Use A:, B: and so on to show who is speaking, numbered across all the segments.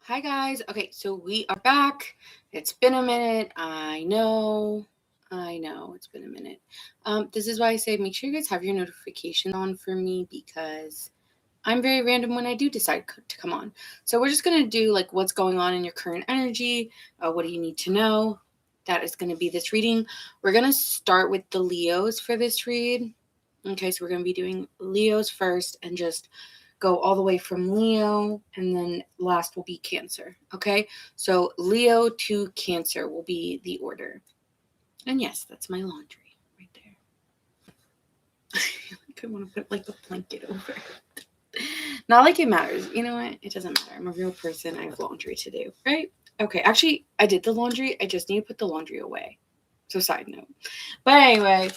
A: Hi guys. Okay, so we are back. It's been a minute. I know it's been a minute. This is why I say make sure you guys have your notifications on for me because I'm very random when I do decide to come on. So we're just gonna do like what's going on in your current energy. What do you need to know? That is gonna be this reading. We're gonna start with the Leos for this read. Okay, so we're gonna be doing Leos first and just go all the way from Leo, and then last will be Cancer. Okay, so Leo to Cancer will be the order. And yes, that's my laundry right there. I want to put like a blanket over it. Not like it matters. You know what? It doesn't matter. I'm a real person. I have laundry to do, right? Okay, actually, I did the laundry. I just need to put the laundry away. So, side note. But anyway,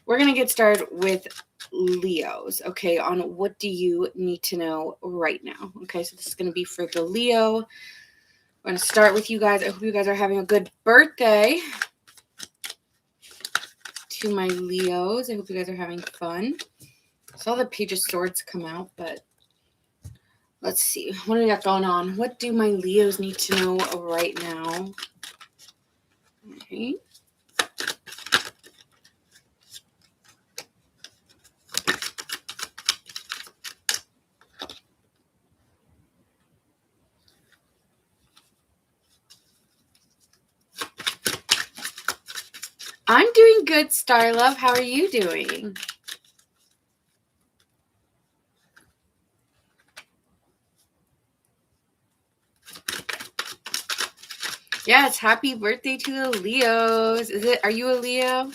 A: we're going to get started with Leos, okay, on what do you need to know right now. Okay, so this is going to be for the Leo. We're going to start with you guys. I hope you guys are having a good birthday. To my Leos, I hope you guys are having fun. I saw the Page of Swords come out, but let's see. What do we got going on? What do my Leos need to know right now? Okay. I'm doing good, Star Love. How are you doing? Yes, happy birthday to the Leos. Are you a Leo?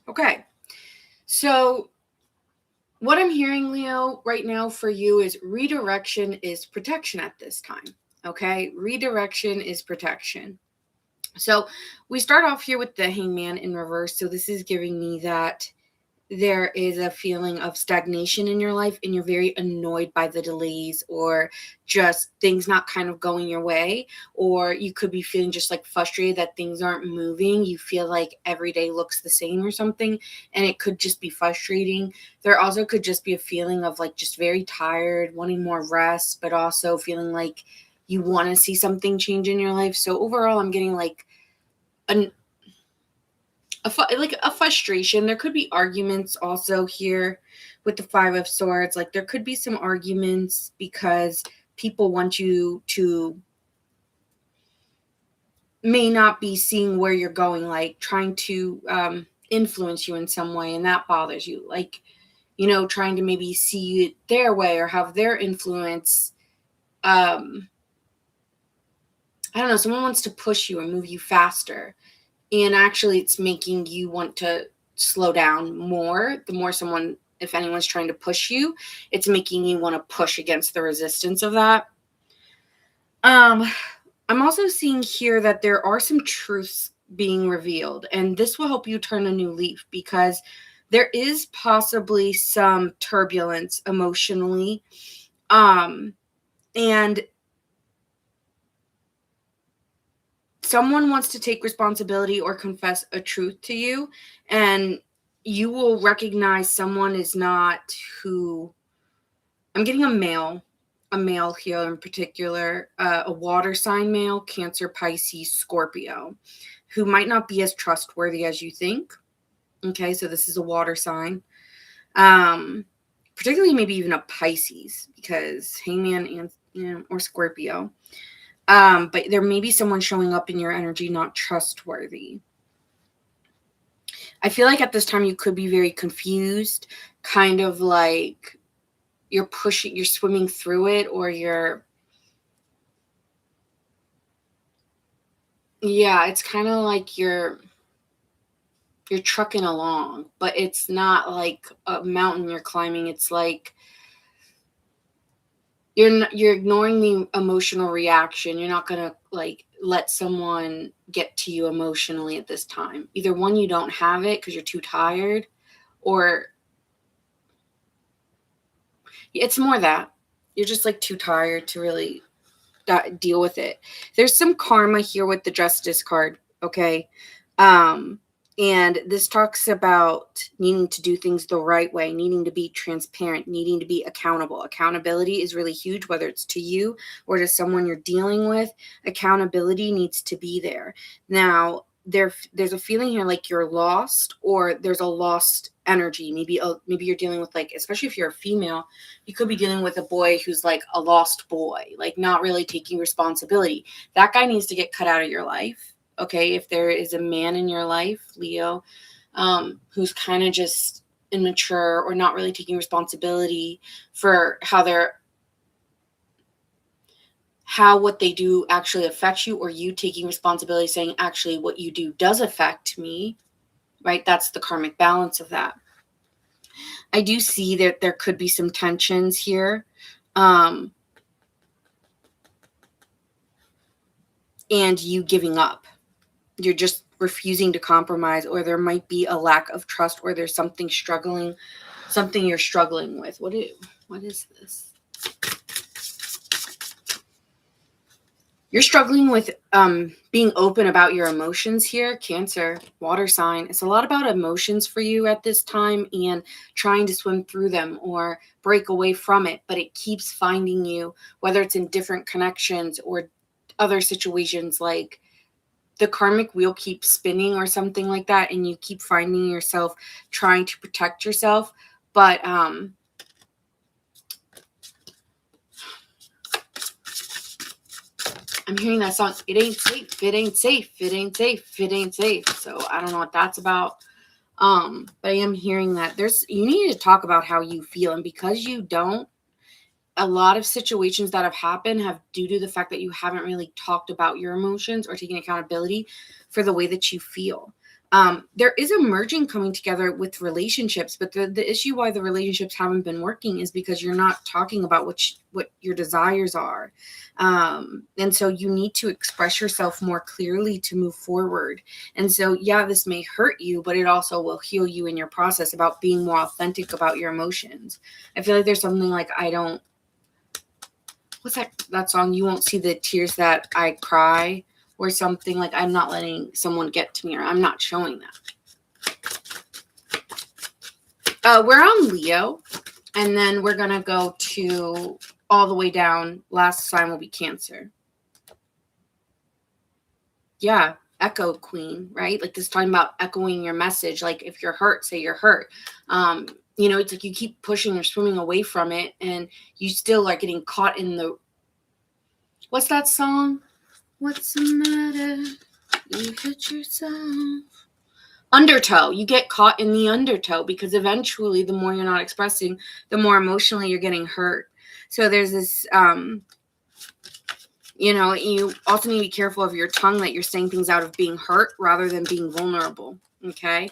A: Okay, so what I'm hearing, Leo, right now for you is redirection is protection at this time. Okay, redirection is protection. So we start off here with the Hangman in reverse. So this is giving me that there is a feeling of stagnation in your life and you're very annoyed by the delays or just things not kind of going your way, or you could be feeling just like frustrated that things aren't moving. You feel like every day looks the same or something, and it could just be frustrating. There also could just be a feeling of like just very tired, wanting more rest, but also feeling like you want to see something change in your life. So overall I'm getting like a frustration. There could be arguments also here with the Five of Swords. Like there could be some arguments because people want you to may not be seeing where you're going, like trying to influence you in some way, and that bothers you. Like, you know, trying to maybe see it their way or have their influence. I don't know, someone wants to push you and move you faster. And actually it's making you want to slow down more. The more someone, if anyone's trying to push you, it's making you want to push against the resistance of that. I'm also seeing here that there are some truths being revealed, and this will help you turn a new leaf because there is possibly some turbulence emotionally. And someone wants to take responsibility or confess a truth to you, and you will recognize someone is not who. I'm getting a male here in particular, a water sign male, Cancer, Pisces, Scorpio, who might not be as trustworthy as you think. Okay, so this is a water sign. Particularly maybe even a Pisces, because Hangman and or Scorpio. But there may be someone showing up in your energy not trustworthy. I feel like at this time you could be very confused, kind of like you're swimming through it, or you're Yeah, it's kind of like you're trucking along, but it's not like a mountain you're climbing. It's like you're ignoring the emotional reaction. You're not gonna like let someone get to you emotionally at this time. Either one, you don't have it because you're too tired, or it's more that you're just like too tired to really deal with it. There's some karma here with the Justice card, okay? Um, and this talks about needing to do things the right way, needing to be transparent, needing to be accountable. Accountability is really huge, whether it's to you or to someone you're dealing with. Accountability needs to be there. Now, there's a feeling here like you're lost, or there's a lost energy. Maybe you're dealing with, like, especially if you're a female, you could be dealing with a boy who's like a lost boy, like not really taking responsibility. That guy needs to get cut out of your life. Okay. If there is a man in your life, Leo, who's kind of just immature or not really taking responsibility for how what they do actually affects you, or you taking responsibility saying, actually, what you do does affect me, right? That's the karmic balance of that. I do see that there could be some tensions here. And you giving up. You're just refusing to compromise, or there might be a lack of trust, or there's something you're struggling with. What is this? You're struggling with being open about your emotions here, Cancer, water sign. It's a lot about emotions for you at this time and trying to swim through them or break away from it, but it keeps finding you, whether it's in different connections or other situations, like the karmic wheel keeps spinning or something like that, and you keep finding yourself trying to protect yourself. But I'm hearing that song, it ain't safe, it ain't safe, it ain't safe, it ain't safe. So I don't know what that's about. But I am hearing that you need to talk about how you feel, and because you don't, a lot of situations that have happened have due to the fact that you haven't really talked about your emotions or taken accountability for the way that you feel. There is a merging coming together with relationships, but the issue why the relationships haven't been working is because you're not talking about what your desires are. And so you need to express yourself more clearly to move forward. And so, yeah, this may hurt you, but it also will heal you in your process about being more authentic about your emotions. I feel like there's something like, what's that song? You won't see the tears that I cry, or something like, I'm not letting someone get to me, or I'm not showing that. We're on Leo, and then we're going to go to all the way down. Last sign will be Cancer. Yeah, echo queen, right? Like this talking about echoing your message. Like if you're hurt, say you're hurt. It's like you keep pushing or swimming away from it, and you still are getting caught in the, what's that song? What's the matter? You hit yourself. Undertow. You get caught in the undertow, because eventually the more you're not expressing, the more emotionally you're getting hurt. So there's this, you also need to be careful of your tongue, that you're saying things out of being hurt rather than being vulnerable. Okay.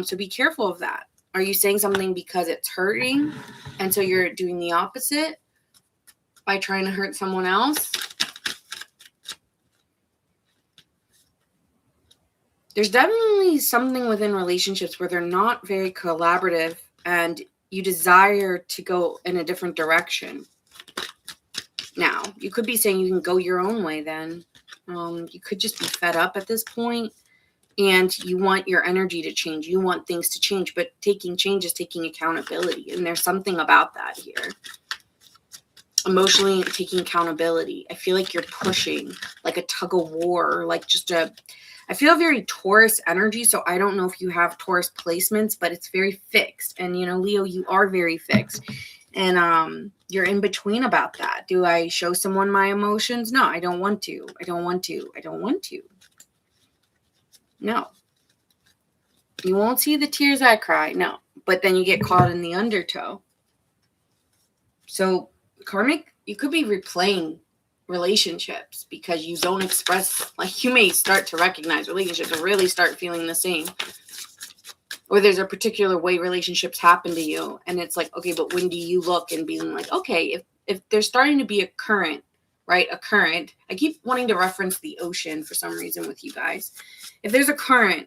A: So be careful of that. Are you saying something because it's hurting, and so you're doing the opposite by trying to hurt someone else? There's definitely something within relationships where they're not very collaborative, and you desire to go in a different direction. Now, you could be saying you can go your own way then. You could just be fed up at this point, and you want your energy to change. You want things to change, but taking change is taking accountability, and there's something about that here. Emotionally taking accountability. I feel like you're pushing, like a tug of war, like I feel very Taurus energy, so I don't know if you have Taurus placements, but it's very fixed. And, Leo, you are very fixed. And you're in between about that. Do I show someone my emotions? No, I don't want to. I don't want to. I don't want to. No. You won't see the tears I cry. No. But then you get caught in the undertow. So, karmic, you could be replaying relationships because you don't express, like, you may start to recognize relationships or really start feeling the same. Or there's a particular way relationships happen to you. And it's like, okay, but when do you look and being like, okay, if there's starting to be a current, right? A current. I keep wanting to reference the ocean for some reason with you guys. If there's a current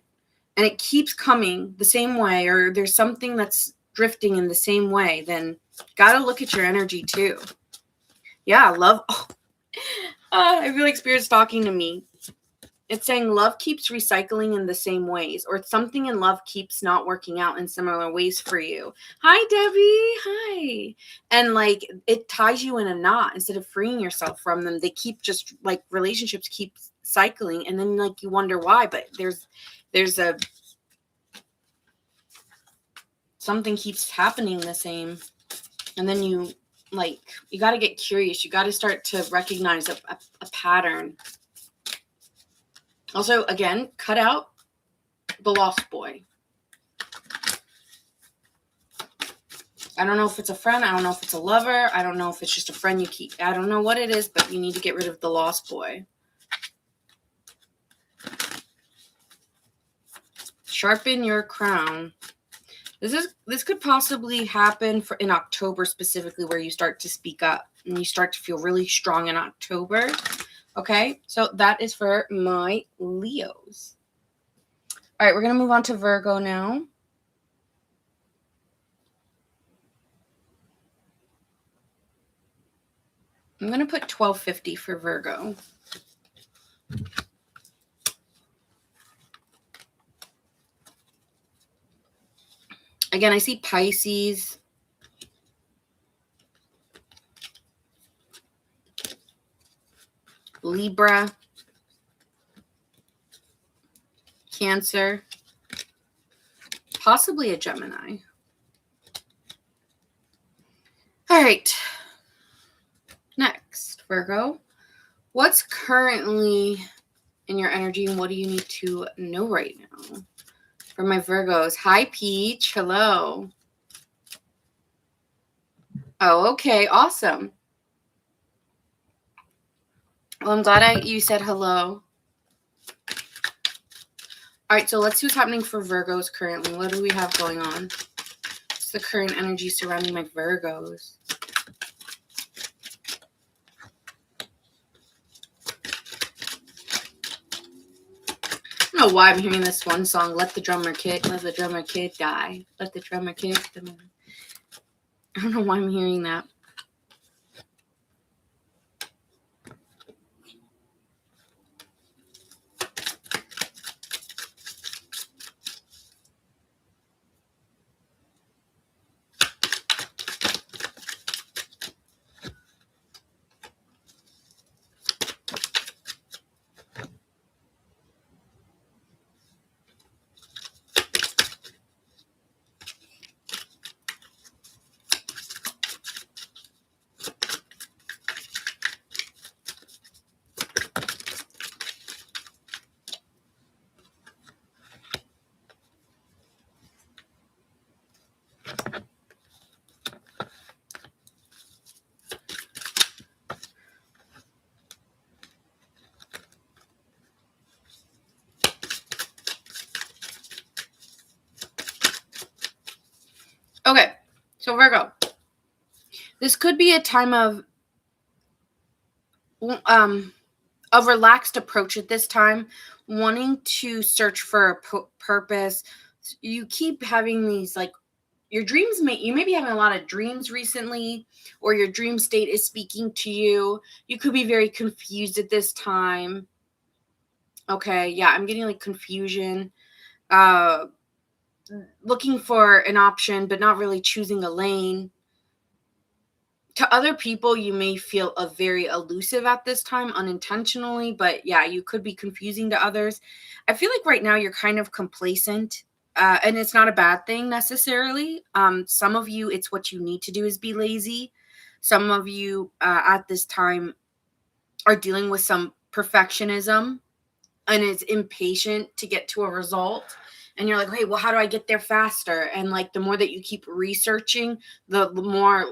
A: and it keeps coming the same way, or there's something that's drifting in the same way, then gotta look at your energy too. Yeah, love. Oh, I feel like Spirit's talking to me. It's saying love keeps recycling in the same ways, or something in love keeps not working out in similar ways for you. Hi, Debbie. Hi. And like, it ties you in a knot instead of freeing yourself from them. They keep just like, relationships keep cycling, and then like you wonder why, but there's a something keeps happening the same. And then you got to get curious. You got to start to recognize a pattern. Also, again, cut out the lost boy. I don't know if it's a friend. I don't know if it's a lover. I don't know if it's just a friend you keep. I don't know what it is, but you need to get rid of the lost boy. Sharpen your crown. This could possibly happen in October specifically, where you start to speak up and you start to feel really strong in October. Okay, so that is for my Leos. All right, we're going to move on to Virgo now. I'm going to put 1250 for Virgo. Again, I see Pisces. Libra. Cancer. Possibly a Gemini. All right. Next, Virgo. What's currently in your energy and what do you need to know right now? For my Virgos. Hi, Peach. Hello. Oh, okay. Awesome. Well, I'm glad you said hello. All right, so let's see what's happening for Virgos currently. What do we have going on? What's the current energy surrounding my Virgos? I don't know why I'm hearing this one song, Let the Drummer Kid Die. Let the Drummer Kid die. I don't know why I'm hearing that. Okay, so Virgo. This could be a time of a relaxed approach at this time, wanting to search for a purpose. You keep having these, like, your dreams you may be having a lot of dreams recently, or your dream state is speaking to you. You could be very confused at this time. Okay, yeah, I'm getting like confusion. Looking for an option, but not really choosing a lane. To other people, you may feel very elusive at this time unintentionally, but yeah, you could be confusing to others. I feel like right now you're kind of complacent, and it's not a bad thing necessarily. Some of you, it's what you need to do is be lazy. Some of you at this time are dealing with some perfectionism and is impatient to get to a result. And you're like, hey, well, how do I get there faster? And like, the more that you keep researching, the more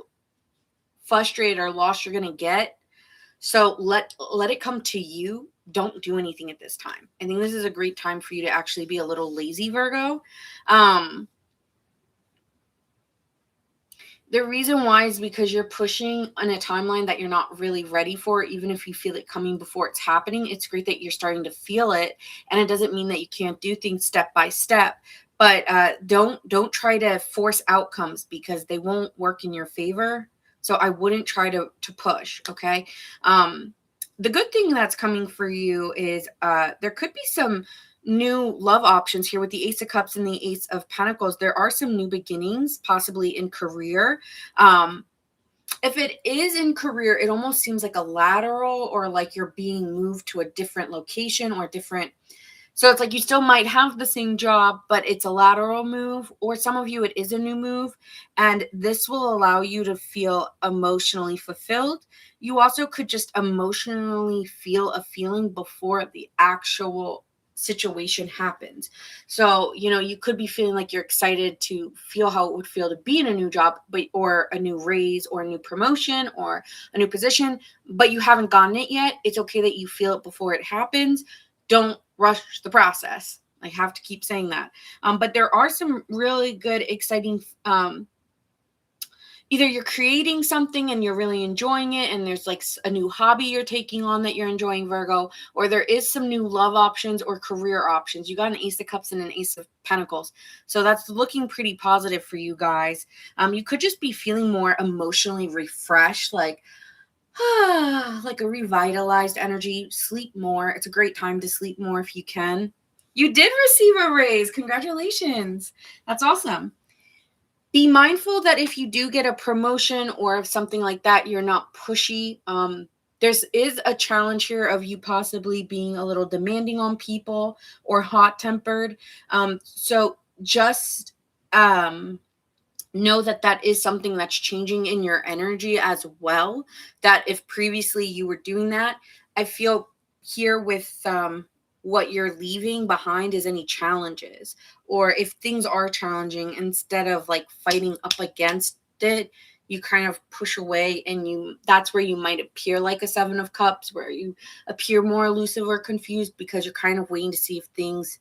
A: frustrated or lost you're going to get. So let it come to you. Don't do anything at this time. I think this is a great time for you to actually be a little lazy, Virgo. Um, The reason why is because you're pushing on a timeline that you're not really ready for, even if you feel it coming before it's happening. It's great that you're starting to feel it, and it doesn't mean that you can't do things step by step. But don't try to force outcomes because they won't work in your favor. So I wouldn't try to push. Okay. Um, the good thing that's coming for you is there could be some new love options here with the Ace of Cups and the Ace of Pentacles. There are some new beginnings, possibly in career. Um, if it is in career, it almost seems like a lateral or like you're being moved to a different location or different. So it's like you still might have the same job, but it's a lateral move, or some of you, it is a new move. And this will allow you to feel emotionally fulfilled. You also could just emotionally feel a feeling before the actual situation happens. So, you could be feeling like you're excited to feel how it would feel to be in a new job, but or a new raise or a new promotion or a new position, but you haven't gotten it yet. It's okay that you feel it before it happens. Don't rush the process. I have to keep saying that. But there are some really good, exciting, either you're creating something and you're really enjoying it, and there's like a new hobby you're taking on that you're enjoying, Virgo, or there is some new love options or career options. You got an Ace of Cups and an Ace of Pentacles. So that's looking pretty positive for you guys. You could just be feeling more emotionally refreshed, like like a revitalized energy. Sleep more. It's a great time to sleep more if you can. You did receive a raise. Congratulations. That's awesome. Be mindful that if you do get a promotion or if something like that, you're not pushy. There's is a challenge here of you possibly being a little demanding on people or hot tempered. So just know that that is something that's changing in your energy as well. That if previously you were doing that, I feel here with what you're leaving behind is any challenges, or if things are challenging, instead of like fighting up against it, you kind of push away, and that's where you might appear like a Seven of Cups, where you appear more elusive or confused because you're kind of waiting to see if things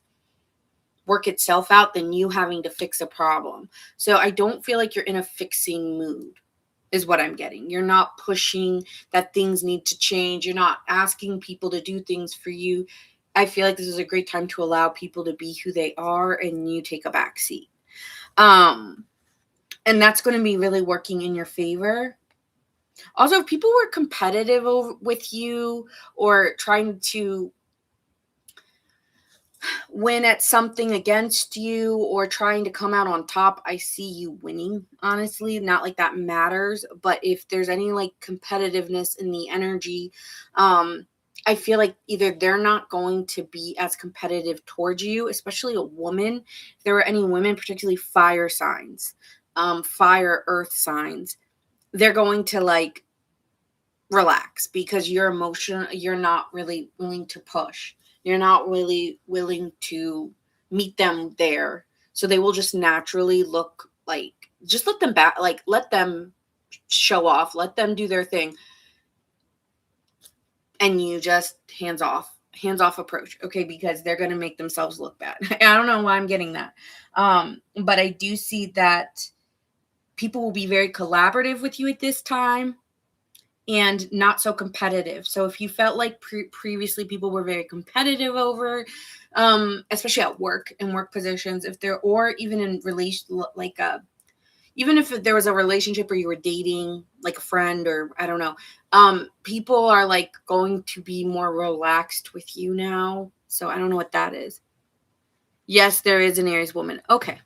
A: work itself out than you having to fix a problem. So I don't feel like you're in a fixing mood, is what I'm getting. You're not pushing that things need to change. You're not asking people to do things for you. I feel like this is a great time to allow people to be who they are and you take a back seat. And that's going to be really working in your favor. Also, if people were competitive with you or trying to win at something against you or trying to come out on top, I see you winning, honestly. Not like that matters, but if there's any like competitiveness in the energy, I feel like either they're not going to be as competitive towards you, especially a woman. If there were any women, particularly fire signs, fire earth signs, they're going to like relax because you're emotional. You're not really willing to push. You're not really willing to meet them there. So they will just naturally look like, just let them back, like let them show off, let them do their thing. And you just hands off approach. Okay. Because they're going to make themselves look bad. I don't know why I'm getting that. But I do see that people will be very collaborative with you at this time and not so competitive. So if you felt like previously people were very competitive over, especially at work and work positions, if there, or even in relation, like even if there was a relationship where you were dating like a friend or I don't know, people are like going to be more relaxed with you now. So I don't know what that is. Yes, there is an Aries woman. Okay.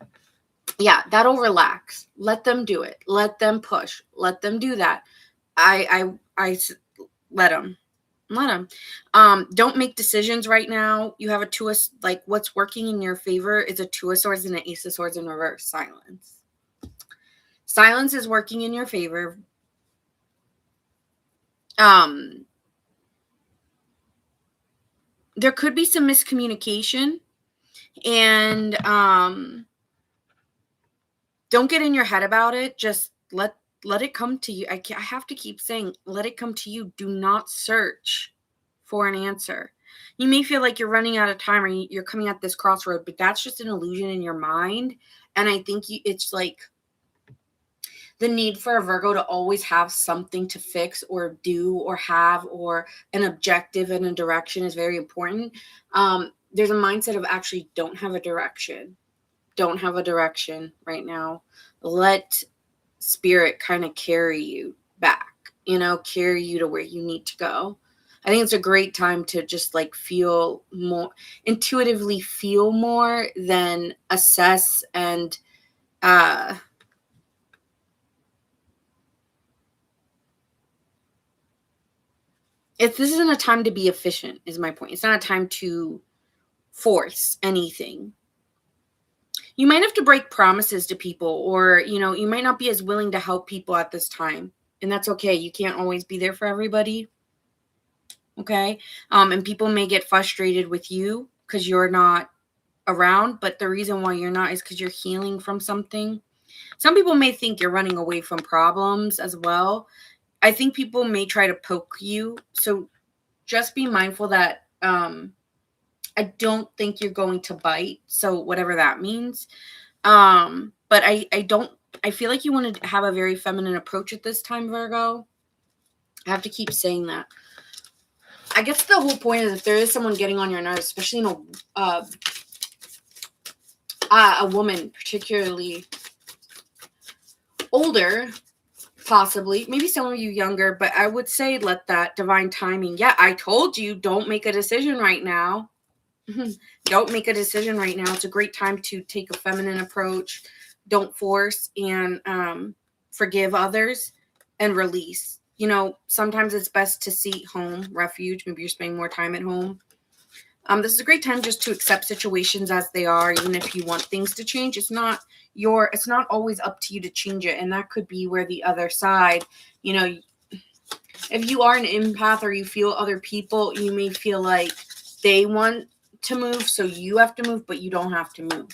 A: Yeah, that'll relax. Let them do it. Let them push. Let them do that. I let them. Let them. Don't make decisions right now. You have a two of, like what's working in your favor is a Two of Swords and an Ace of Swords in reverse. Silence. Silence is working in your favor. There could be some miscommunication, and don't get in your head about it. Just let let it come to you. I have to keep saying, let it come to you. Do not search for an answer. You may feel like you're running out of time or you're coming at this crossroad, but that's just an illusion in your mind. And I think it's like the need for a Virgo to always have something to fix or do or have or an objective and a direction is very important. There's a mindset of actually don't have a direction. Don't have a direction right now. Let spirit kind of carry you back, carry you to where you need to go. I think it's a great time to just like feel more, intuitively feel more than assess and if this isn't a time to be efficient, is my point. It's not a time to force anything. You might have to break promises to people, or, you might not be as willing to help people at this time. And that's okay. You can't always be there for everybody. Okay. And people may get frustrated with you because you're not around. But the reason why you're not is because you're healing from something. Some people may think you're running away from problems as well. I think people may try to poke you. So just be mindful that I don't think you're going to bite. So whatever that means. But I feel like you want to have a very feminine approach at this time, Virgo. I have to keep saying that. I guess the whole point is if there is someone getting on your nerves, especially in a woman, particularly older, possibly, maybe some of you younger, but I would say let that divine timing. Yeah, I told you, don't make a decision right now. Don't make a decision right now. It's a great time to take a feminine approach. Don't force, and forgive others and release. Sometimes it's best to seek home, refuge. Maybe you're spending more time at home. This is a great time just to accept situations as they are, even if you want things to change. It's not always up to you to change it. And that could be where the other side, if you are an empath or you feel other people, you may feel like they want to move, so you have to move, but you don't have to move.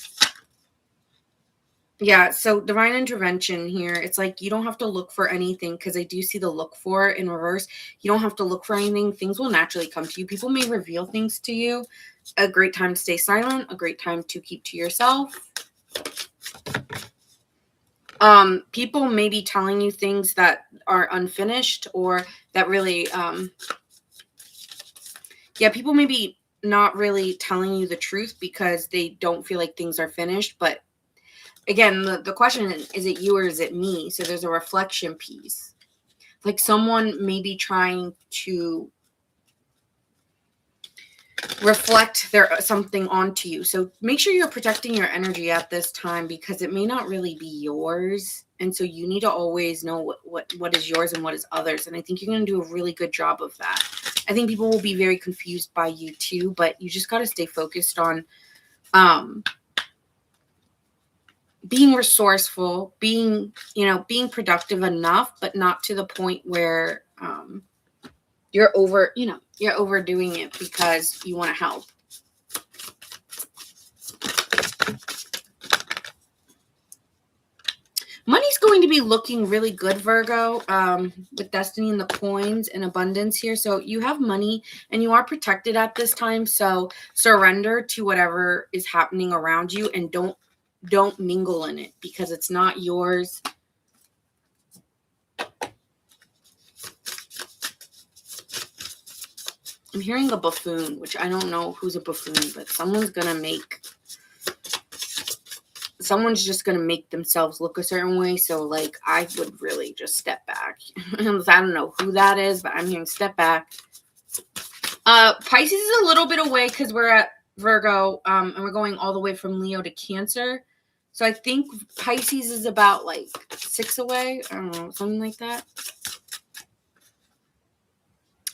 A: Yeah, so divine intervention here. It's like you don't have to look for anything, because I do see the look for in reverse. You don't have to look for anything. Things will naturally come to you. People may reveal things to you. A great time to stay silent. A great time to keep to yourself. People may be telling you things that are unfinished, or that really, people may be not really telling you the truth because they don't feel like things are finished, but again, the question is it you or is it me? So there's a reflection piece. Like someone may be trying to reflect something onto you. So make sure you're protecting your energy at this time, because it may not really be yours. And so you need to always know what is yours and what is others. And I think you're going to do a really good job of that. I think people will be very confused by you too, but you just got to stay focused on being resourceful, being productive enough, but not to the point where you're overdoing it because you want to help. Money's going to be looking really good, Virgo, with Destiny and the coins and abundance here. So you have money and you are protected at this time. So surrender to whatever is happening around you, and don't mingle in it, because it's not yours. I'm hearing a buffoon, which I don't know who's a buffoon, but someone's just going to make themselves look a certain way. So like, I would really just step back. I don't know who that is, but I'm hearing step back. Pisces is a little bit away because we're at Virgo, and we're going all the way from Leo to Cancer. So I think Pisces is about like 6 away. I don't know, something like that.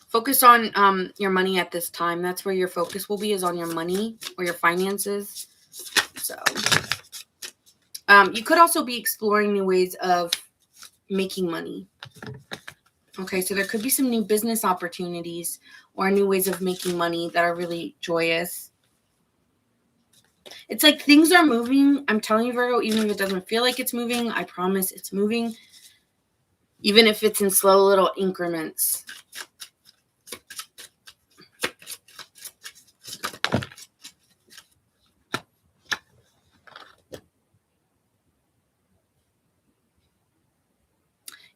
A: Focus on your money at this time. That's where your focus will be, is on your money or your finances. So you could also be exploring new ways of making money. Okay, so there could be some new business opportunities or new ways of making money that are really joyous. It's like things are moving. I'm telling you, Virgo, even if it doesn't feel like it's moving, I promise it's moving. even if it's in slow little increments.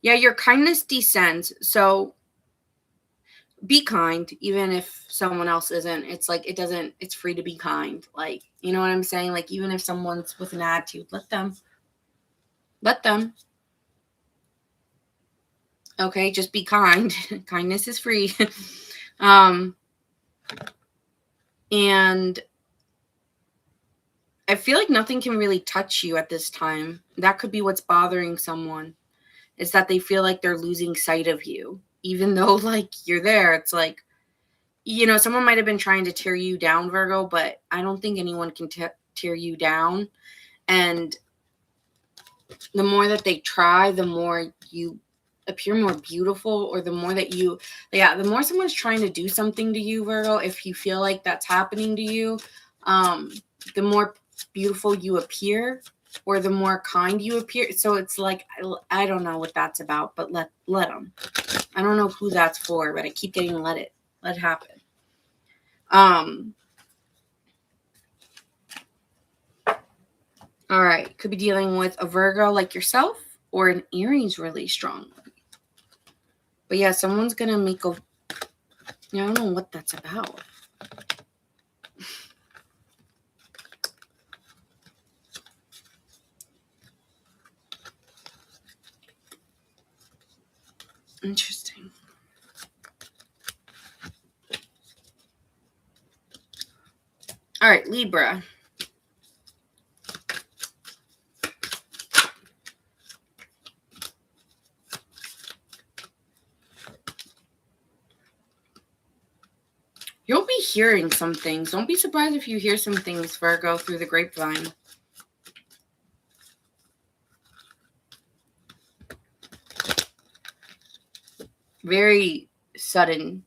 A: Yeah, your kindness descends. So be kind, even if someone else isn't. It's like, it's free to be kind. Like, you know what I'm saying? Like, even if someone's with an attitude, let them. Okay, just be kind. Kindness is free. And I feel like nothing can really touch you at this time. That could be what's bothering someone, is that they feel like they're losing sight of you, even though like you're there. It's like, someone might have been trying to tear you down, Virgo, but I don't think anyone can tear you down. And the more that they try, the more you appear more beautiful, or the more that the more someone's trying to do something to you, Virgo, if you feel like that's happening to you, the more beautiful you appear, or the more kind you appear. So it's like, I don't know what that's about, but let them. I don't know who that's for, but I keep getting let it happen. All right, could be dealing with a Virgo like yourself, or an Aries really strong. But yeah, someone's gonna make a, I don't know what that's about. Interesting. All right, Libra. You'll be hearing some things. Don't be surprised if you hear some things, Virgo, through the grapevine. Very sudden.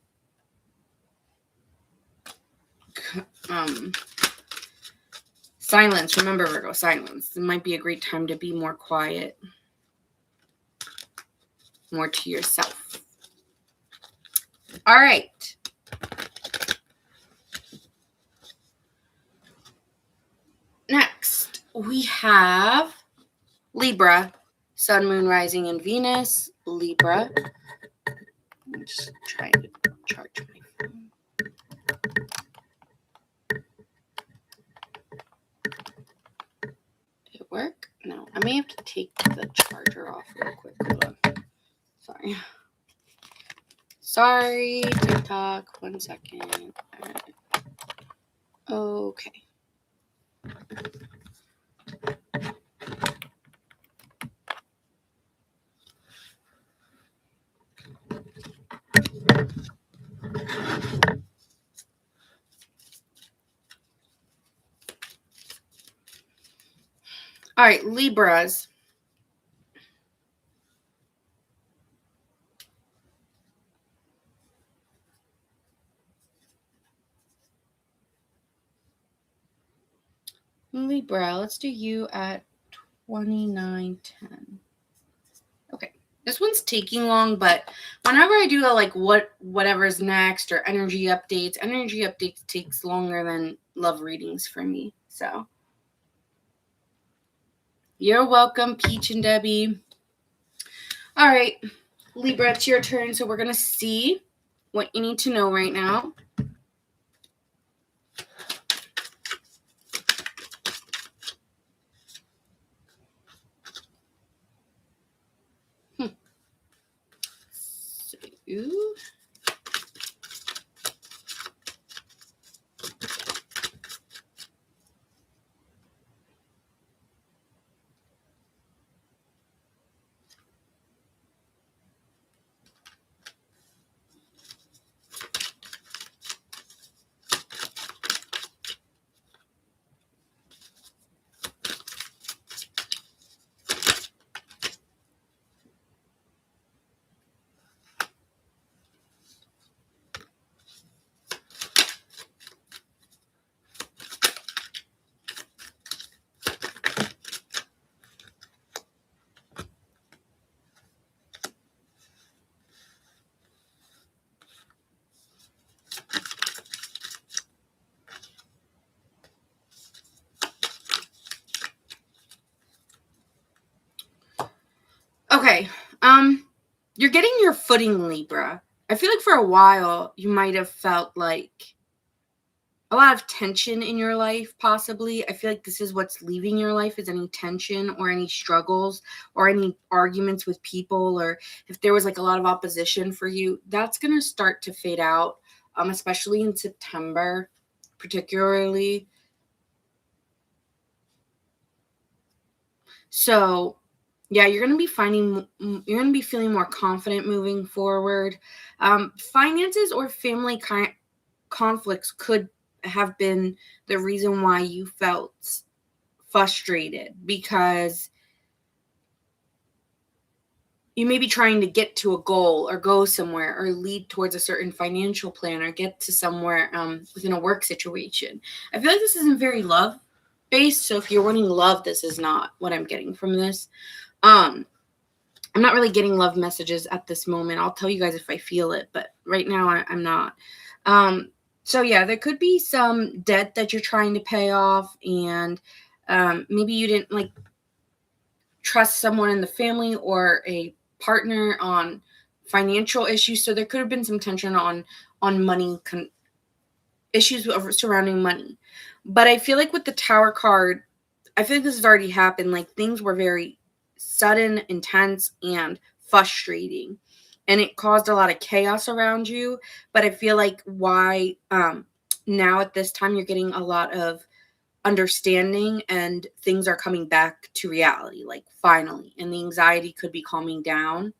A: Silence. Remember, Virgo, silence. It might be a great time to be more quiet. More to yourself. All right. Next, we have Libra. Sun, Moon, Rising, and Venus. Libra. I'm just trying to charge my phone. Did it work? No. I may have to take the charger off real quick. Hold on. Sorry, TikTok. 1 second. Okay. All right, Libras. Libra, let's do you at 29:10. Okay. This one's taking long, but whenever I do a like whatever's next or energy updates takes longer than love readings for me. So you're welcome, Peach and Debbie. All right, Libra, it's your turn. So we're gonna see what you need to know right now. Ooh. You're getting your footing, Libra. I feel like for a while you might have felt like a lot of tension in your life, possibly. I feel like this is what's leaving your life, is any tension or any struggles or any arguments with people, or if there was like a lot of opposition for you, that's going to start to fade out, especially in September, particularly. So, yeah, you're going to be you're going to be feeling more confident moving forward. Finances or family conflicts could have been the reason why you felt frustrated, because you may be trying to get to a goal or go somewhere or lead towards a certain financial plan or get to somewhere within a work situation. I feel like this isn't very love based. So if you're wanting love, this is not what I'm getting from this. I'm not really getting love messages at this moment. I'll tell you guys if I feel it, but right now I'm not. So yeah, there could be some debt that you're trying to pay off, and maybe you didn't like trust someone in the family or a partner on financial issues. So there could have been some tension on money issues surrounding money. But I feel like with the Tower card, I feel like this has already happened. Like things were very sudden, intense, and frustrating, and it caused a lot of chaos around you. But I feel like why now at this time you're getting a lot of understanding and things are coming back to reality, like finally, and the anxiety could be calming down.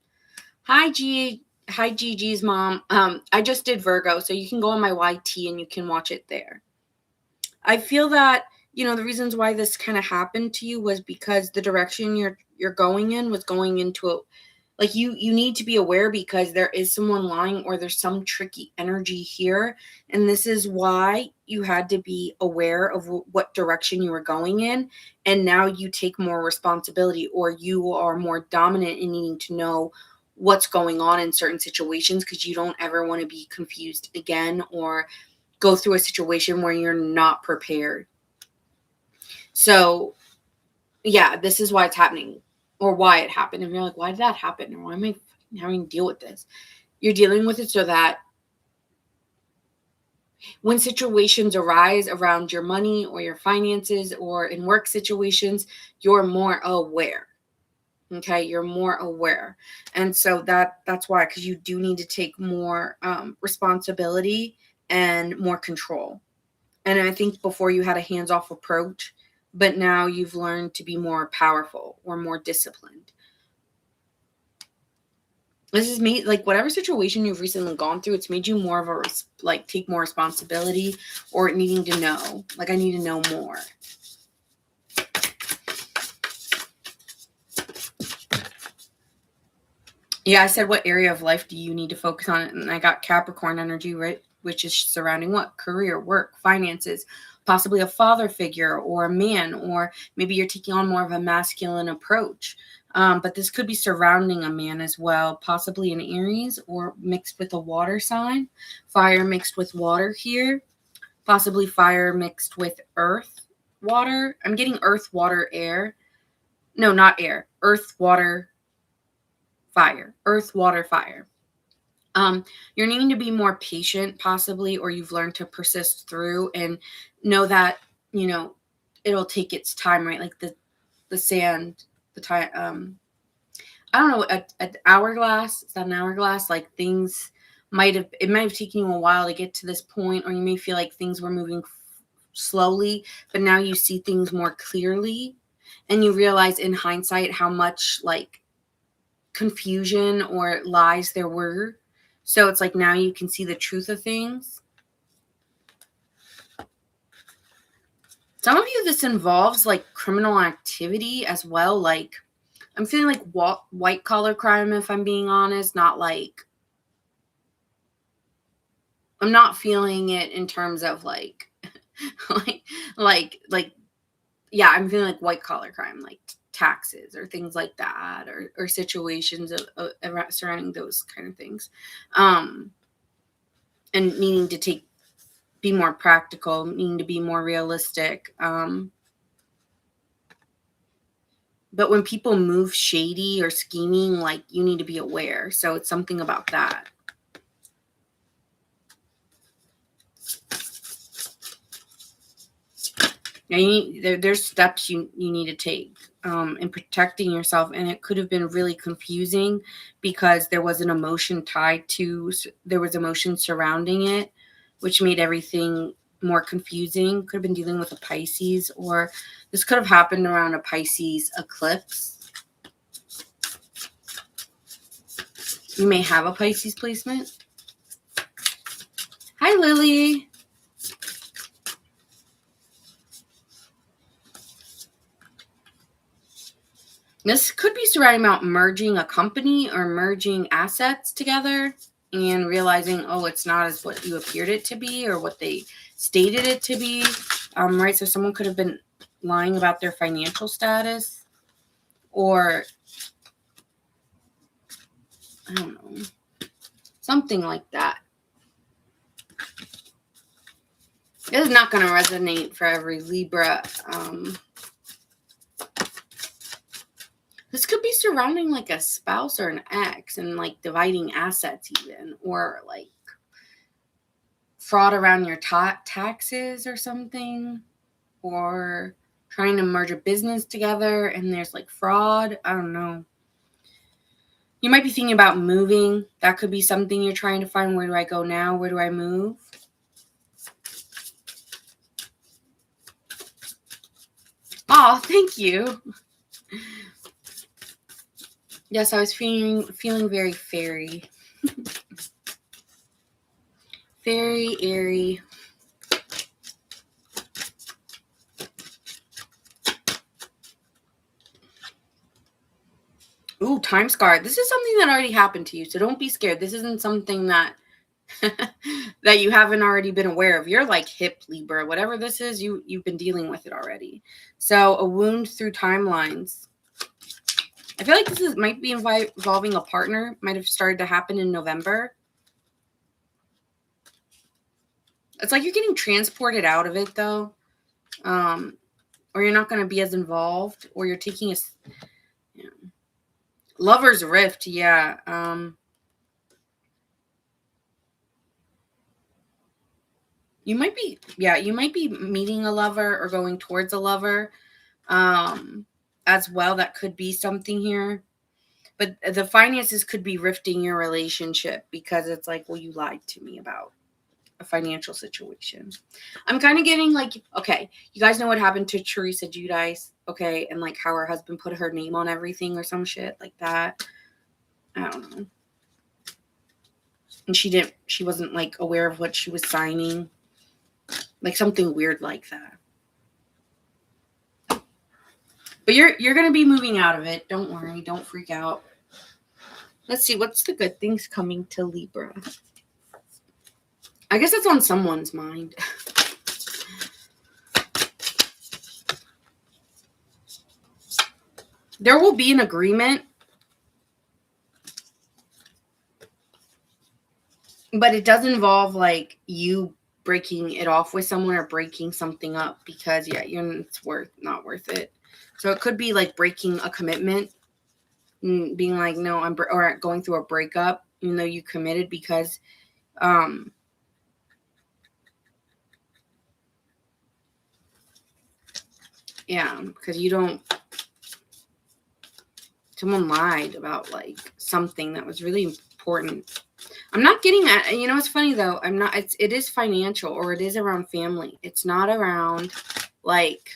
A: Hi Gigi's mom. I just did Virgo, so you can go on my YT and you can watch it there. I feel that, the reasons why this kind of happened to you was because the direction you're going in was going into a, like you need to be aware, because there is someone lying or there's some tricky energy here, and this is why you had to be aware of what direction you were going in, and now you take more responsibility, or you are more dominant in needing to know what's going on in certain situations, because you don't ever want to be confused again or go through a situation where you're not prepared. So yeah, this is why it's happening, or why it happened. And you're like, why did that happen? Or why am I having to deal with this? You're dealing with it so that when situations arise around your money or your finances or in work situations, you're more aware. Okay, you're more aware. And so that's why, because you do need to take more responsibility and more control. And I think before you had a hands-off approach, but now you've learned to be more powerful or more disciplined. This is me, like whatever situation you've recently gone through, it's made you more of a take more responsibility, or needing to know. Like, I need to know more. Yeah, I said, what area of life do you need to focus on? And I got Capricorn energy, right? Which is surrounding what? Career, work, finances, possibly a father figure or a man, or maybe you're taking on more of a masculine approach. But this could be surrounding a man as well, possibly an Aries or mixed with a water sign. Fire mixed with water here. Possibly fire mixed with earth, water. I'm getting earth, water, air. No, not air. Earth, water, fire. Earth, water, fire. You're needing to be more patient, possibly, or you've learned to persist through and know that, it'll take its time, right? Like the sand, the time, I don't know, an hourglass. Is that an hourglass? Like things might have taken you a while to get to this point, or you may feel like things were moving slowly, but now you see things more clearly, and you realize in hindsight how much like confusion or lies there were. So it's like now you can see the truth of things. Some of you, this involves like criminal activity as well. Like, I'm feeling like white collar crime, if I'm being honest, not like, I'm not feeling it in terms of like, like, yeah, I'm feeling like white collar crime, like taxes or things like that, or situations of surrounding those kind of things. And needing to be more practical, needing to be more realistic. But when people move shady or scheming, like, you need to be aware. So it's something about that. Now there's steps you need to take in protecting yourself, and it could have been really confusing because there was an emotion there was emotion surrounding it, which made everything more confusing. Could have been dealing with a Pisces, or this could have happened around a Pisces eclipse. You may have a Pisces placement. Hi, Lily. This could be surrounding about merging a company or merging assets together and realizing, oh, it's not as what you appeared it to be or what they stated it to be. Right? So someone could have been lying about their financial status, or I don't know, something like that. This is not going to resonate for every Libra. This could be surrounding like a spouse or an ex and like dividing assets even, or like fraud around your taxes or something, or trying to merge a business together and there's like fraud. I don't know. You might be thinking about moving. That could be something you're trying to find. Where do I go now? Where do I move? Oh, thank you. Yes, I was feeling very fairy. Very airy. Ooh, time scar. This is something that already happened to you, so don't be scared. This isn't something that that you haven't already been aware of. You're like hip Libra. Whatever this is, you've been dealing with it already. So a wound through timelines. I feel like this might be involving a partner. Might have started to happen in November. It's like you're getting transported out of it, though. Or you're not going to be as involved. Or you're taking a... Yeah. Lover's rift, yeah. You might be meeting a lover or going towards a lover as well. That could be something here. But the finances could be rifting your relationship because it's like, well, you lied to me about a financial situation. I'm kind of getting like, okay, you guys know what happened to Teresa Giudice, okay, and like how her husband put her name on everything or some shit like that. I don't know. And she wasn't like aware of what she was signing. Like something weird like that. But you're going to be moving out of it. Don't worry. Don't freak out. Let's see. What's the good things coming to Libra? I guess it's on someone's mind. There will be an agreement. But it does involve like you breaking it off with someone or breaking something up because it's not worth it. So it could be like breaking a commitment, and being like, no, or going through a breakup, even though you committed because, because someone lied about like something that was really important. I'm not getting that. You know, it's funny though. It is financial or it is around family. It's not around like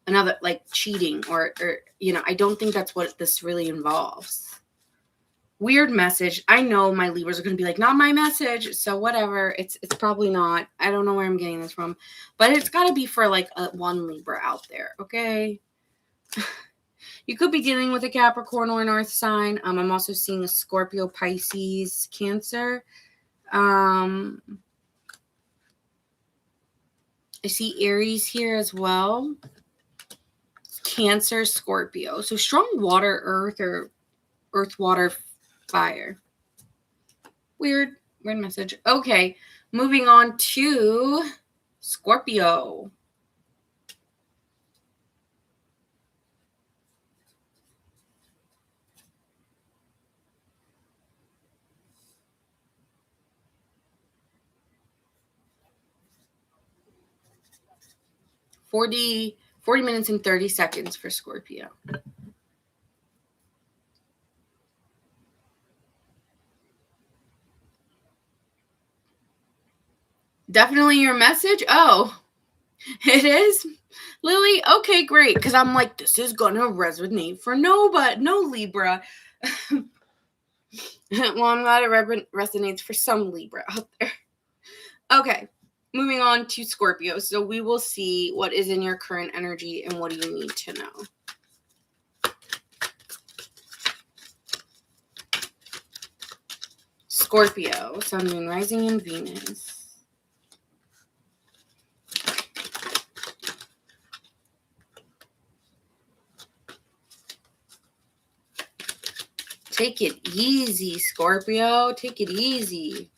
A: another like cheating or I don't think that's what this really involves. Weird message. I know my Libras are going to be like, not my message. So whatever. It's probably not. I don't know where I'm getting this from, but it's got to be for like one Libra out there. Okay. You could be dealing with a Capricorn or an Earth sign. I'm also seeing a Scorpio, Pisces, Cancer. I see Aries here as well. Cancer, Scorpio. So strong water, earth, or earth, water, fire. Weird message. Okay, moving on to Scorpio. 40 minutes and 30 seconds for Scorpio. Definitely your message? Oh, it is? Lily? Okay, great. Because I'm like, this is going to resonate for no Libra. Well, I'm glad it resonates for some Libra out there. Okay, moving on to Scorpio. So we will see what is in your current energy and what do you need to know. Scorpio, Sun, Moon, Rising, and Venus. Take it easy, Scorpio. Take it easy.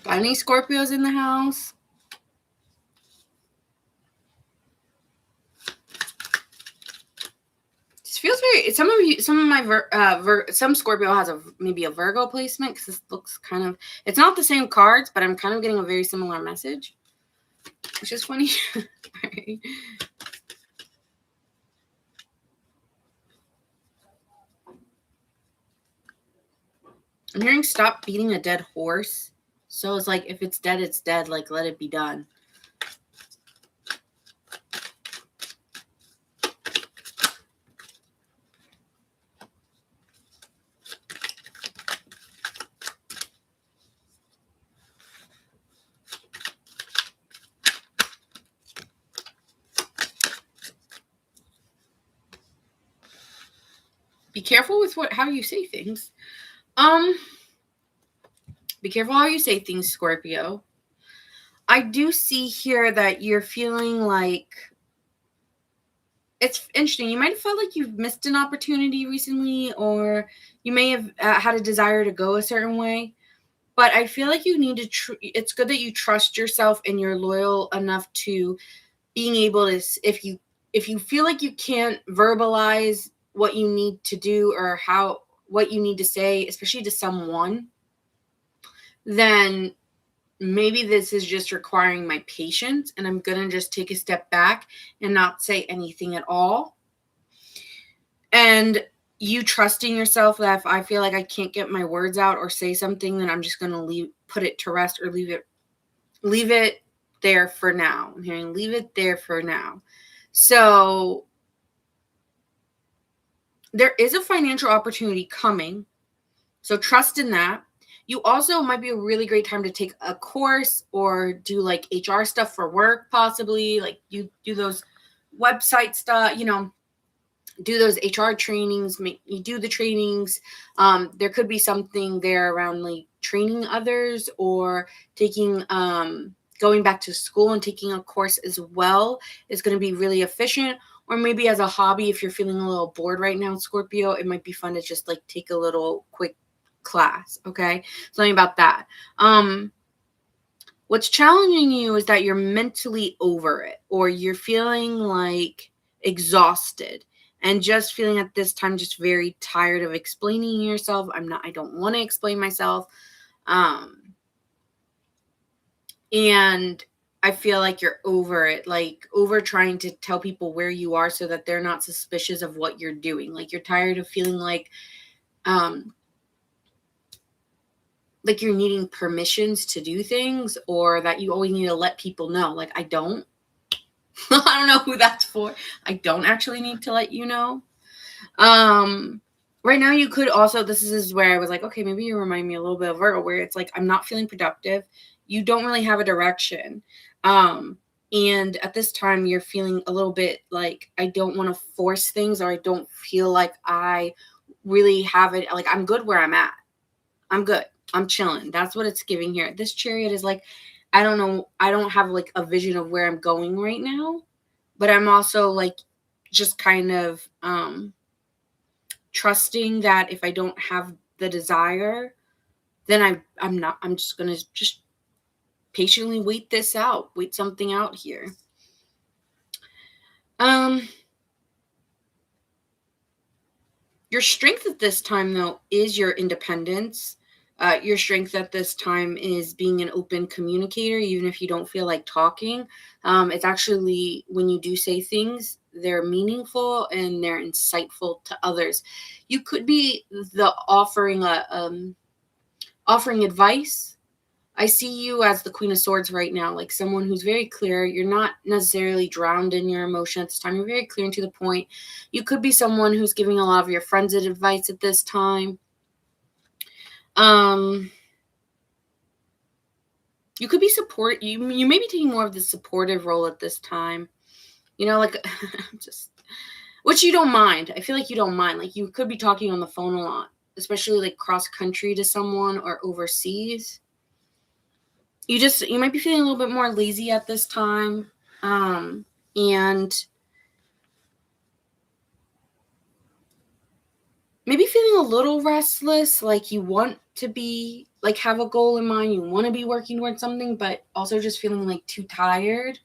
A: Got any Scorpios in the house? This feels very. Some Scorpio has maybe a Virgo placement because this looks kind of. It's not the same cards, but I'm kind of getting a very similar message, which is funny. Right. I'm hearing stop beating a dead horse. So it's like, if it's dead, it's dead. Like, let it be done. Be careful with how you say things. Be careful how you say things, Scorpio. I do see here that you're feeling like it's interesting. You might have felt like you've missed an opportunity recently, or you may have had a desire to go a certain way. But I feel like you need to. It's good that you trust yourself and you're loyal enough to being able to. If you feel like you can't verbalize what you need to do or what you need to say, especially to someone, then maybe this is just requiring my patience, and I'm going to just take a step back and not say anything at all. And you trusting yourself that if I feel like I can't get my words out or say something, then I'm just going to put it to rest or leave it there for now. I'm hearing leave it there for now. So there is a financial opportunity coming. So trust in that. You also might be a really great time to take a course or do like HR stuff for work, possibly. Like you do those website stuff, do those HR trainings, you do the trainings. There could be something there around like training others or taking, going back to school and taking a course as well is going to be really efficient. Or maybe as a hobby, if you're feeling a little bored right now, Scorpio, it might be fun to just like take a little quick class. Okay. Something about that. What's challenging you is that you're mentally over it, or you're feeling like exhausted and just feeling at this time just very tired of explaining yourself. I don't want to explain myself. And I feel like you're over it, like over trying to tell people where you are so that they're not suspicious of what you're doing. Like you're tired of feeling like you're needing permissions to do things, or that you always need to let people know. Like, I don't know who that's for. I don't actually need to let you know. Right now you could also, this is where I was like, okay, maybe you remind me a little bit of Virgo, where it's like, I'm not feeling productive. You don't really have a direction. And at this time you're feeling a little bit like, I don't want to force things, or I don't feel like I really have it. Like, I'm good where I'm at. I'm good. I'm chilling. That's what it's giving here. This Chariot is like, I don't know. I don't have like a vision of where I'm going right now, but I'm also like just kind of trusting that if I don't have the desire, then I'm just going to just patiently wait something out here. Your strength at this time, though, is your independence. Your strength at this time is being an open communicator, even if you don't feel like talking. It's actually, when you do say things, they're meaningful and they're insightful to others. You could be the offering advice. I see you as the Queen of Swords right now, like someone who's very clear. You're not necessarily drowned in your emotion at this time. You're very clear and to the point. You could be someone who's giving a lot of your friends advice at this time. You could be you may be taking more of the supportive role at this time. Like just, which you don't mind. I feel like you don't mind. Like, you could be talking on the phone a lot, especially like cross country to someone or overseas. You might be feeling a little bit more lazy at this time. And maybe feeling a little restless, like you want to be, like, have a goal in mind, you want to be working towards something, but also just feeling like too tired.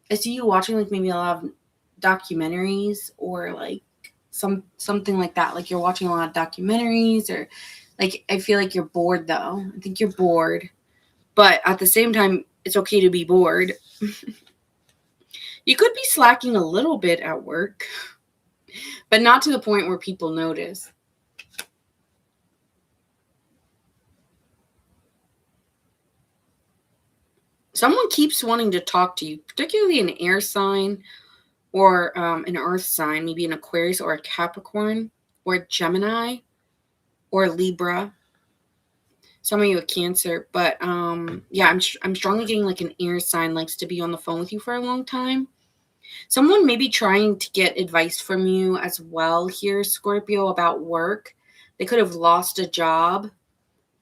A: I see you watching like maybe a lot of documentaries or like something like that. Like, you're watching a lot of documentaries, or like, I feel like you're bored though. I think you're bored. But at the same time, it's okay to be bored. You could be slacking a little bit at work, but not to the point where people notice. Someone keeps wanting to talk to you, particularly an air sign or an earth sign, maybe an Aquarius or a Capricorn or a Gemini or a Libra. Some of you a Cancer, but yeah, I'm strongly getting like an air sign likes to be on the phone with you for a long time. Someone may be trying to get advice from you as well here, Scorpio, about work. They could have lost a job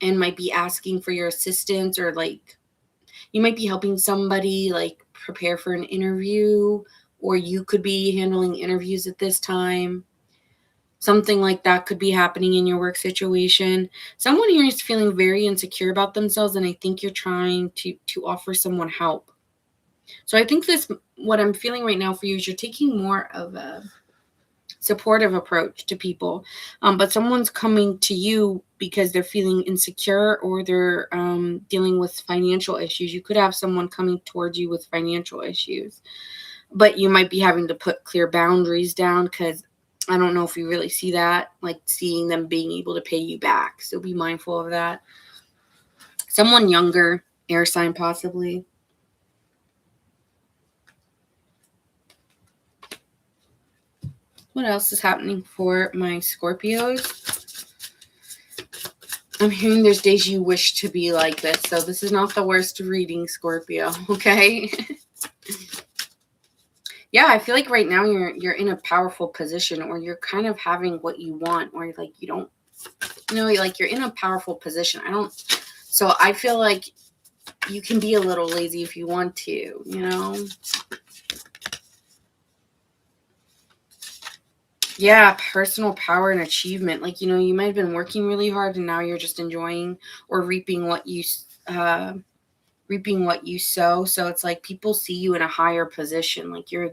A: and might be asking for your assistance, or like you might be helping somebody like prepare for an interview, or you could be handling interviews at this time. Something like that could be happening in your work situation. Someone here is feeling very insecure about themselves, and I think you're trying to offer someone help. So I think what I'm feeling right now for you is you're taking more of a supportive approach to people, but someone's coming to you because they're feeling insecure, or they're dealing with financial issues. You could have someone coming towards you with financial issues, but you might be having to put clear boundaries down, because I don't know if you really see that, like seeing them being able to pay you back. So be mindful of that. Someone younger, air sign possibly. What else is happening for my Scorpios? I'm hearing there's days you wish to be like this. So this is not the worst reading, Scorpio, okay? Yeah, I feel like right now you're in a powerful position, or you're kind of having what you want, or like you don't, like you're in a powerful position. So I feel like you can be a little lazy if you want to. Yeah, personal power and achievement. Like, you might have been working really hard, and now you're just enjoying or reaping what you sow. So it's like people see you in a higher position. Like you're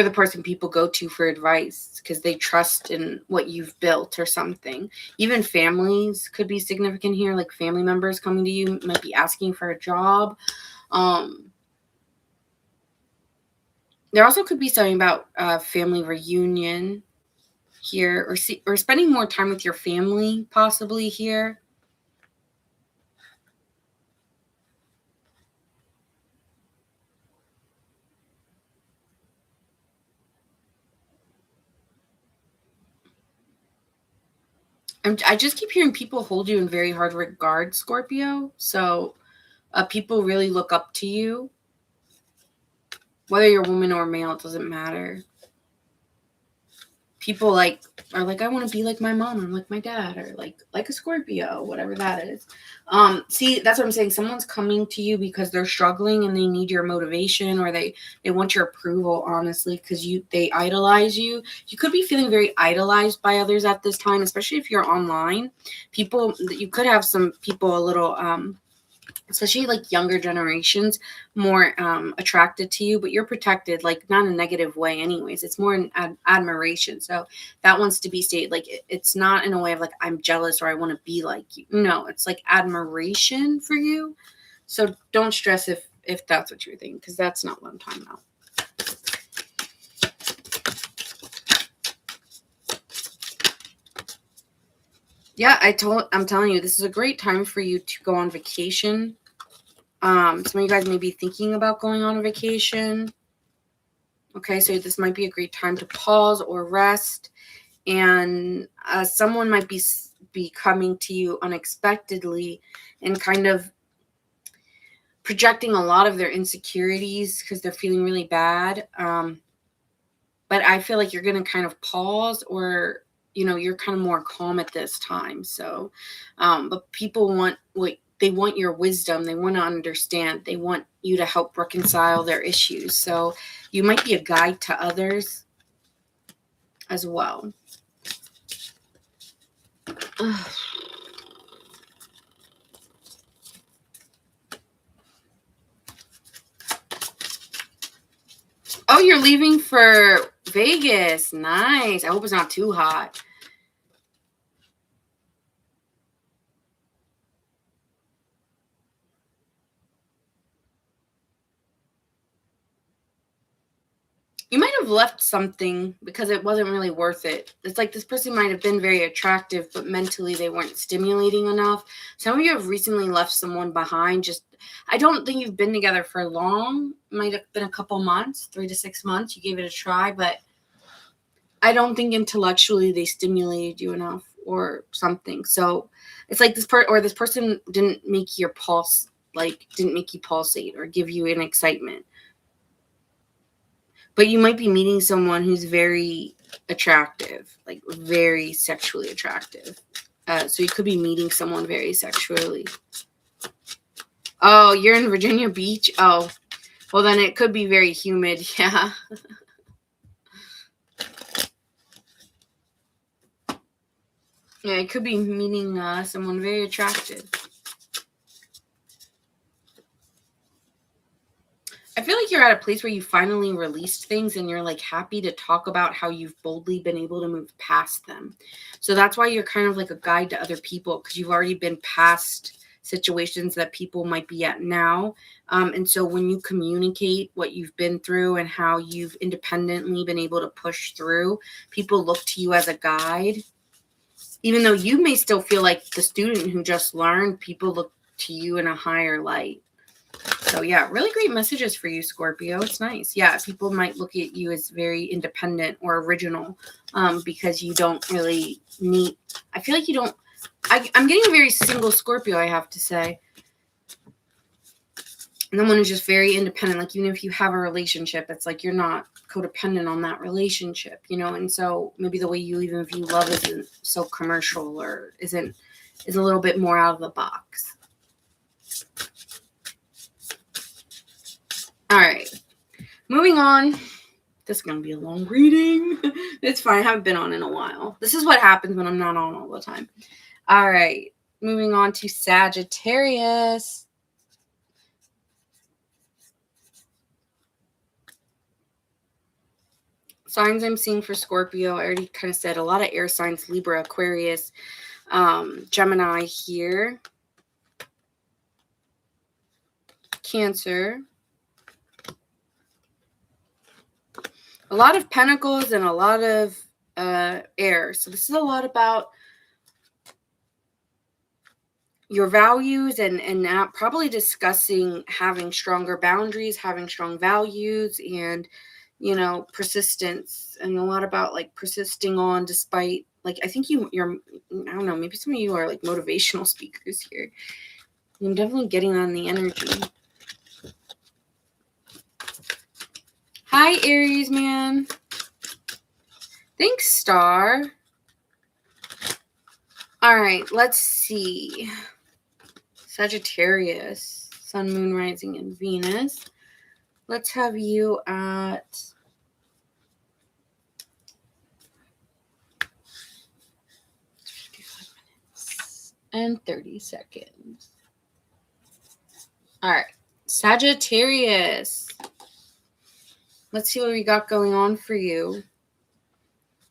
A: the person people go to for advice because they trust in what you've built or something. Even families could be significant here. Like family members coming to you might be asking for a job. There also could be something about family reunion here, or spending more time with your family possibly here. I just keep hearing people hold you in very hard regard, Scorpio. So people really look up to you. Whether you're a woman or a male, it doesn't matter. People are like, I want to be like my mom, or like my dad, or like a Scorpio, whatever that is. See, that's what I'm saying. Someone's coming to you because they're struggling and they need your motivation, or they want your approval, honestly, because they idolize you. You could be feeling very idolized by others at this time, especially if you're online. You could have some people a little especially like younger generations, more attracted to you, but you're protected, like not in a negative way anyways. It's more in admiration. So that wants to be stated. Like it's not in a way of like I'm jealous or I want to be like you. No, it's like admiration for you. So don't stress if that's what you're thinking, because that's not what I'm talking about. Yeah, I'm telling you, this is a great time for you to go on vacation. Some of you guys may be thinking about going on a vacation. Okay, so this might be a great time to pause or rest, and someone might be coming to you unexpectedly and kind of projecting a lot of their insecurities because they're feeling really bad. But I feel like you're going to kind of pause, or you're kind of more calm at this time. So, but people want they want your wisdom. They want to understand. They want you to help reconcile their issues. So you might be a guide to others as well. Oh, you're leaving for Vegas. Nice. I hope it's not too hot. You might have left something because it wasn't really worth it. It's like this person might have been very attractive, but mentally they weren't stimulating enough. Some of you have recently left someone behind. I don't think you've been together for long. It might have been a couple months, 3 to 6 months. You gave it a try, but I don't think intellectually they stimulated you enough or something. So it's like this person didn't make your pulse, didn't make you pulsate or give you an excitement. But you might be meeting someone who's very attractive, like very sexually attractive. So you could be meeting someone very sexually. Oh, you're in Virginia Beach? Oh, well, then it could be very humid. Yeah. Yeah, it could be meeting someone very attractive. I feel like you're at a place where you finally released things and you're like happy to talk about how you've boldly been able to move past them. So that's why you're kind of like a guide to other people, because you've already been past situations that people might be at now. And so when you communicate what you've been through and how you've independently been able to push through, people look to you as a guide. Even though you may still feel like the student who just learned, people look to you in a higher light. So yeah, really great messages for you, Scorpio. It's nice. Yeah, people might look at you as very independent or original, because you don't really need. I feel like you don't. I'm getting a very single Scorpio, I have to say. And someone who's just very independent. Like even if you have a relationship, it's like you're not codependent on that relationship, And so maybe the way you even view love isn't so commercial, or is a little bit more out of the box. All right, moving on. This is going to be a long reading. It's fine. I haven't been on in a while. This is what happens when I'm not on all the time. All right, moving on to Sagittarius. Signs I'm seeing for Scorpio, I already kind of said a lot of air signs, Libra, Aquarius, Gemini here. Cancer. A lot of Pentacles and a lot of air. So this is a lot about your values and probably discussing having stronger boundaries, having strong values, and persistence, and a lot about like persisting on despite, like, I think you're, I don't know, maybe some of you are like motivational speakers here. I'm definitely getting on the energy. Hi, Aries man. Thanks, Star. All right, let's see. Sagittarius, Sun, Moon, Rising, and Venus. Let's have you at 55 minutes and 30 seconds. All right. Sagittarius. Let's see what we got going on for you.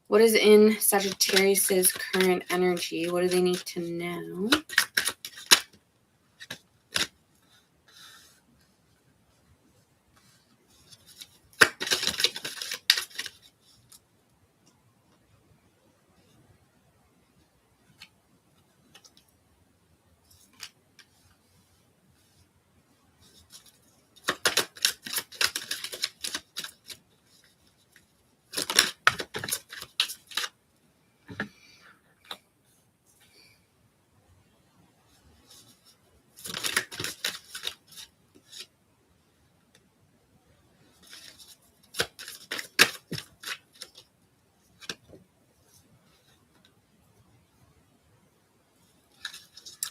A: What is in Sagittarius's current energy? What do they need to know?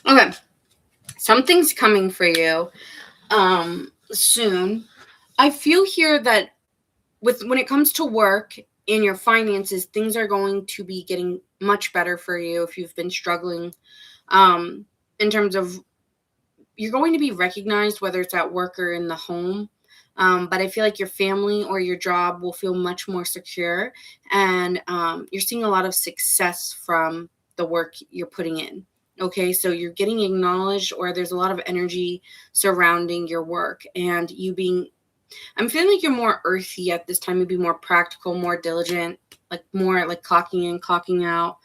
A: Okay. Something's coming for you soon. I feel here that when it comes to work and your finances, things are going to be getting much better for you if you've been struggling in terms of you're going to be recognized, whether it's at work or in the home. But I feel like your family or your job will feel much more secure, and you're seeing a lot of success from the work you're putting in. Okay, so you're getting acknowledged, or there's a lot of energy surrounding your work, and you being. I'm feeling like you're more earthy at this time, maybe more practical, more diligent, like more like clocking in, clocking out.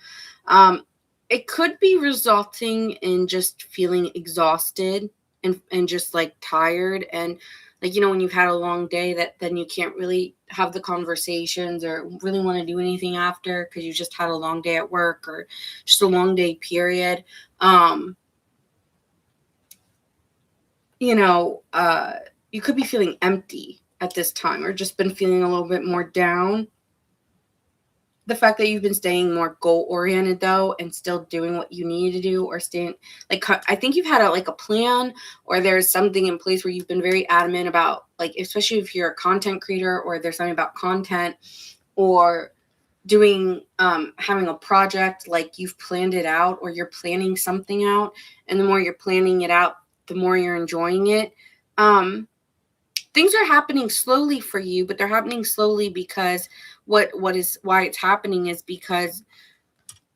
A: Um, it could be resulting in just feeling exhausted and just like tired and like when you've had a long day that then you can't really have the conversations or really want to do anything after because you just had a long day at work or just a long day period. um you know uh you could be feeling empty at this time or just been feeling a little bit more down. The fact that you've been staying more goal oriented though and still doing what you need to do or staying like I think you've had a plan or there's something in place where you've been very adamant about, like especially if you're a content creator or there's something about content or doing having a project, like you've planned it out or you're planning something out, and the more you're planning it out the more you're enjoying it. Things are happening slowly for you, but they're happening slowly because what is why it's happening is because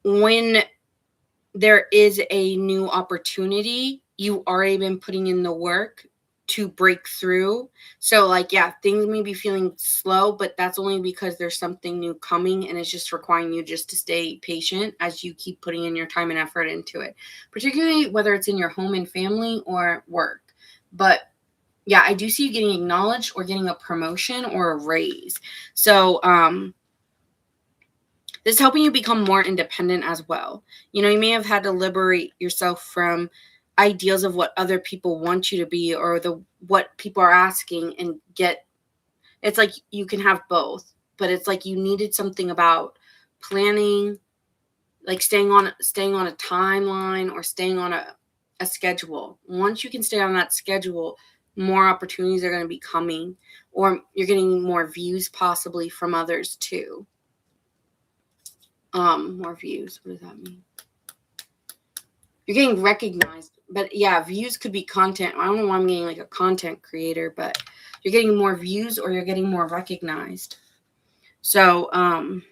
A: when there is a new opportunity, you already been putting in the work to break through. So like yeah, things may be feeling slow, but that's only because there's something new coming and it's just requiring you just to stay patient as you keep putting in your time and effort into it, particularly whether it's in your home and family or work. But yeah, I do see you getting acknowledged or getting a promotion or a raise. So this is helping you become more independent as well. You may have had to liberate yourself from ideals of what other people want you to be or the what people are asking and get. It's like you can have both, but it's like you needed something about planning, like staying on a timeline or staying on a schedule. Once you can stay on that schedule, more opportunities are going to be coming, or you're getting more views possibly from others too. More views. What does that mean? You're getting recognized, but yeah, views could be content. I don't know why I'm getting like a content creator, but you're getting more views or you're getting more recognized. So, and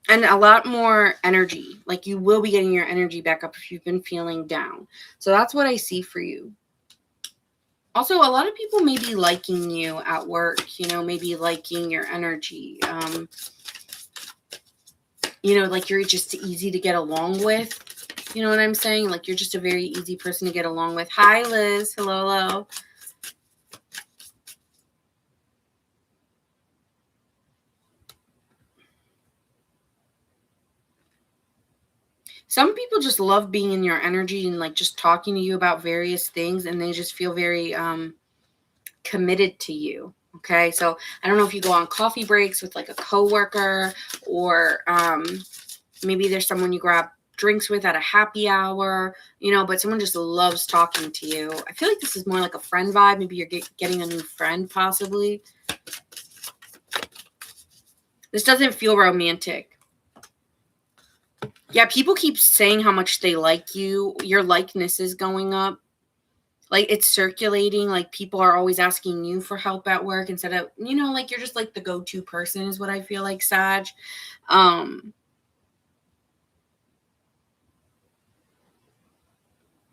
A: a lot more energy. Like you will be getting your energy back up if you've been feeling down. So that's what I see for you. Also, a lot of people may be liking you at work, maybe liking your energy. Like you're just easy to get along with. You know what I'm saying? Like you're just a very easy person to get along with. Hi, Liz. Hello, hello. Some people just love being in your energy and like just talking to you about various things, and they just feel very committed to you. Okay, so I don't know if you go on coffee breaks with like a coworker, or maybe there's someone you grab drinks with at a happy hour, but someone just loves talking to you. I feel like this is more like a friend vibe. Maybe you're getting a new friend, possibly. This doesn't feel romantic. Yeah, people keep saying how much they like you. Your likeness is going up. Like it's circulating, like people are always asking you for help at work instead of, like you're just like the go-to person is what I feel like, Sag. Um,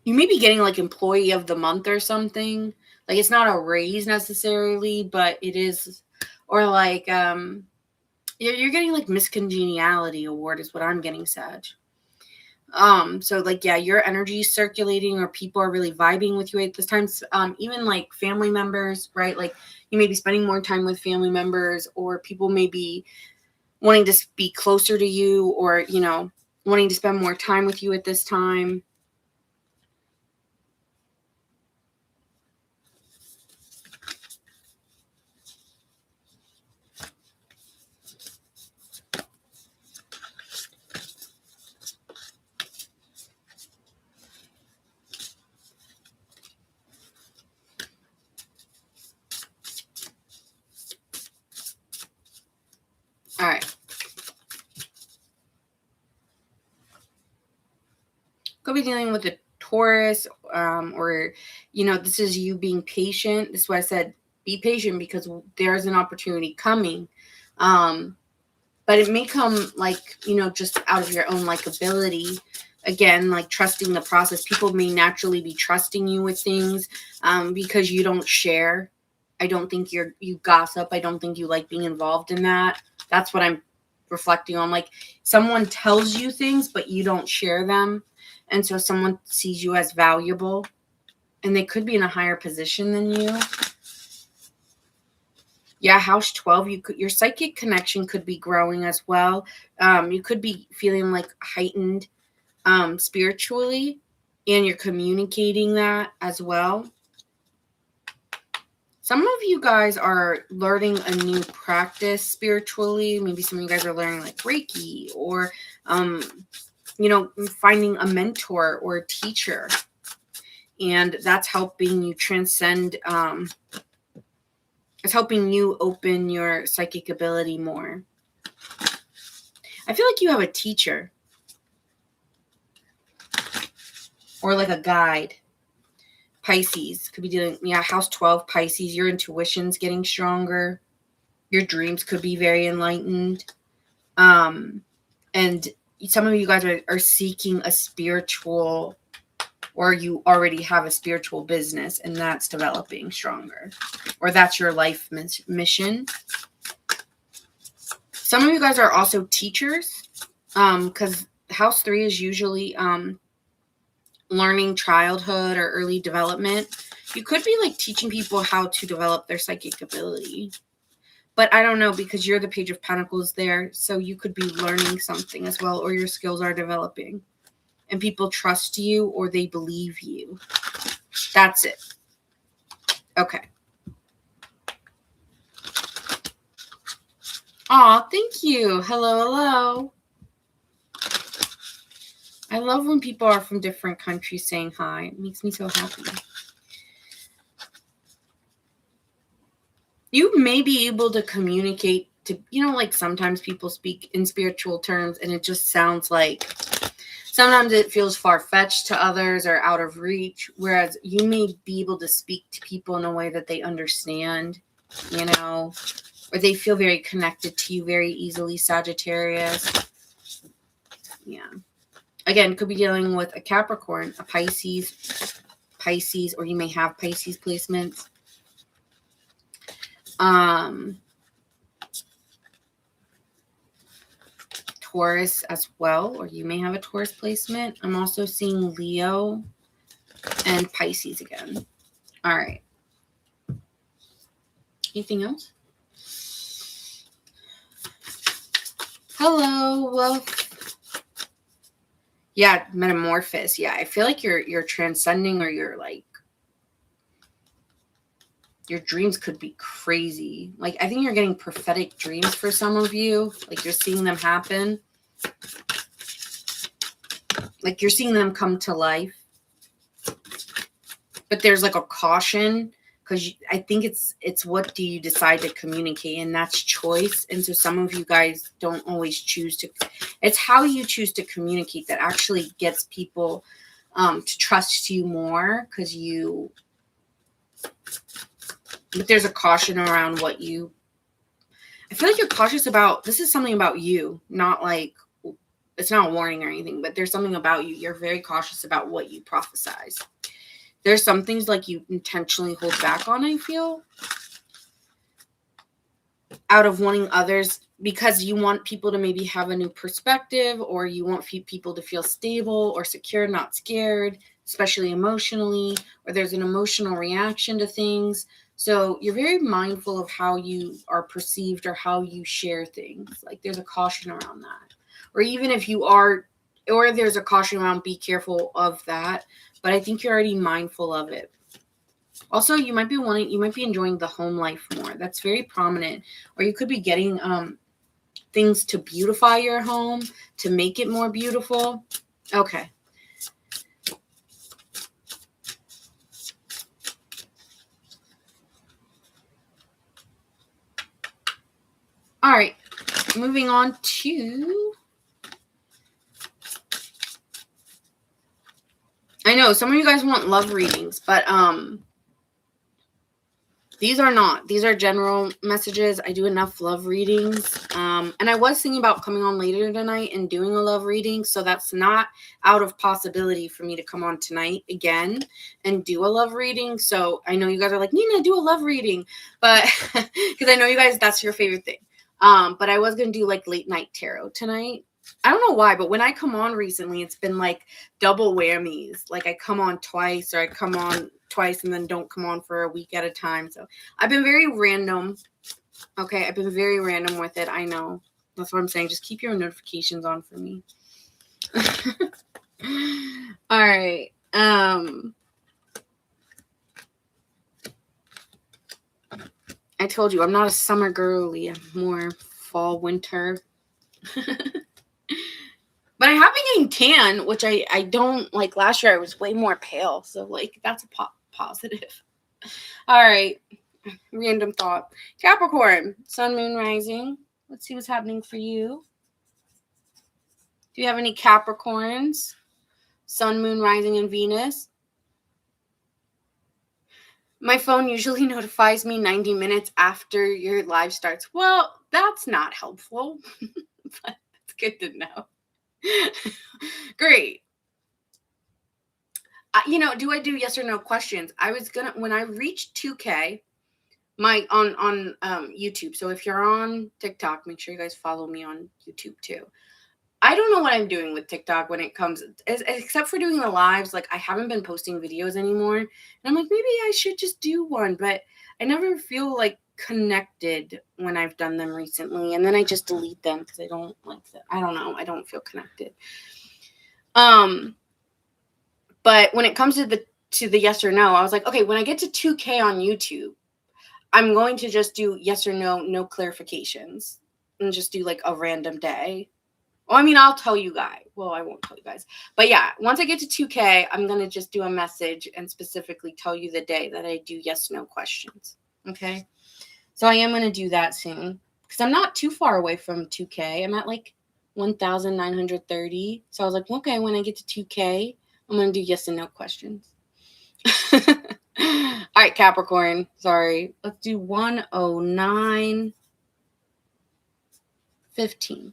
A: you may be getting like employee of the month or something. Like it's not a raise necessarily, but it is, or like you're getting like miscongeniality award is what I'm getting, Sag. So like yeah, your energy is circulating or people are really vibing with you at this time. Even like family members, right? Like you may be spending more time with family members, or people may be wanting to be closer to you, or wanting to spend more time with you at this time. All right. Could be dealing with a Taurus, or this is you being patient. This is why I said be patient, because there's an opportunity coming. But it may come like, just out of your own like ability. Again, like trusting the process. People may naturally be trusting you with things, because you don't share. I don't think you gossip. I don't think you like being involved in that. That's what I'm reflecting on. Like someone tells you things, but you don't share them. And so someone sees you as valuable, and they could be in a higher position than you. Yeah, house 12, your psychic connection could be growing as well. You could be feeling like heightened spiritually, and you're communicating that as well. Some of you guys are learning a new practice spiritually. Maybe some of you guys are learning like Reiki, or finding a mentor or a teacher, and that's helping you transcend. It's helping you open your psychic ability more. I feel like you have a teacher or like a guide. Pisces could be dealing, house 12, Pisces, your intuition's getting stronger. Your dreams could be very enlightened. And some of you guys are seeking a spiritual, or you already have a spiritual business, and that's developing stronger, or that's your life mission. Some of you guys are also teachers, because house 3 is usually learning childhood or early development. You could be like teaching people how to develop their psychic ability, but I don't know, because you're the Page of Pentacles there, so you could be learning something as well, or your skills are developing and people trust you or they believe you. That's it. Okay. Aw, thank you. Hello. I love when people are from different countries saying hi. It makes me so happy. You may be able to communicate to, like sometimes people speak in spiritual terms and it just sounds like, sometimes it feels far-fetched to others or out of reach, whereas you may be able to speak to people in a way that they understand, or they feel very connected to you very easily, Sagittarius. Yeah. Again, could be dealing with a Capricorn, a Pisces, or you may have Pisces placements. Taurus as well, or you may have a Taurus placement. I'm also seeing Leo and Pisces again. All right. Anything else? Hello, well, yeah, metamorphosis. Yeah, I feel like you're transcending, or you're like, your dreams could be crazy. Like, I think you're getting prophetic dreams for some of you. Like, you're seeing them happen. Like, you're seeing them come to life. But there's like a caution, because I think it's what do you decide to communicate, and that's choice. And so some of you guys don't always choose to. It's how you choose to communicate that actually gets people to trust you more, because you But there's a caution around what you... I feel like you're cautious about... This is something about you, not like... It's not a warning or anything, but there's something about you. You're very cautious about what you prophesize. There's some things like you intentionally hold back on, I feel. Out of wanting others, because you want people to maybe have a new perspective, or you want people to feel stable or secure, not scared, especially emotionally, or there's an emotional reaction to things. So you're very mindful of how you are perceived or how you share things. Like there's a caution around that. Or even if you are, or there's a caution around be careful of that. But I think you're already mindful of it. Also, you might be enjoying the home life more. That's very prominent. Or you could be getting things to beautify your home, to make it more beautiful. Okay. All right. Moving on to... I know some of you guys want love readings, but these are not. These are general messages. I do enough love readings. And I was thinking about coming on later tonight and doing a love reading. So that's not out of possibility for me to come on tonight again and do a love reading. So I know you guys are like, Nina, do a love reading. But because I know you guys, that's your favorite thing. But I was going to do like late night tarot tonight. I don't know why, but when I come on recently, it's been like double whammies. Like I come on twice, or I come on twice and then don't come on for a week at a time. So I've been very random. Okay, I've been very random with it. I know. That's what I'm saying. Just keep your notifications on for me. All right. I told you I'm not a summer girly. I'm more fall, winter. But I have been getting tan, which I don't like. Last year I was way more pale, so like that's a positive. All right, random thought. Capricorn, sun, moon, rising. Let's see what's happening for you. Do you have any Capricorns? Sun, moon, rising, and Venus. My phone usually notifies me 90 minutes after your live starts. Well, that's not helpful, but it's good to know. Great. Do I do yes or no questions? I was gonna, when I reached 2K, on YouTube. So if you're on TikTok, make sure you guys follow me on YouTube too. I don't know what I'm doing with TikTok when it comes, except for doing the lives. Like I haven't been posting videos anymore, and I'm like, maybe I should just do one, but I never feel like connected when I've done them recently, and then I just delete them because I don't like them. I don't know. I don't feel connected. But when it comes to the yes or no, I was like, okay, when I get to 2K on YouTube, I'm going to just do yes or no clarifications, and just do like a random day. Well, I mean, I'll tell you guys. Well, I won't tell you guys. But yeah, once I get to 2K, I'm going to just do a message and specifically tell you the day that I do yes/no questions. Okay? So I am going to do that soon because I'm not too far away from 2K. I'm at like 1,930. So I was like, okay, when I get to 2K, I'm going to do yes and no questions. All right, Capricorn. Sorry. Let's do 109:15.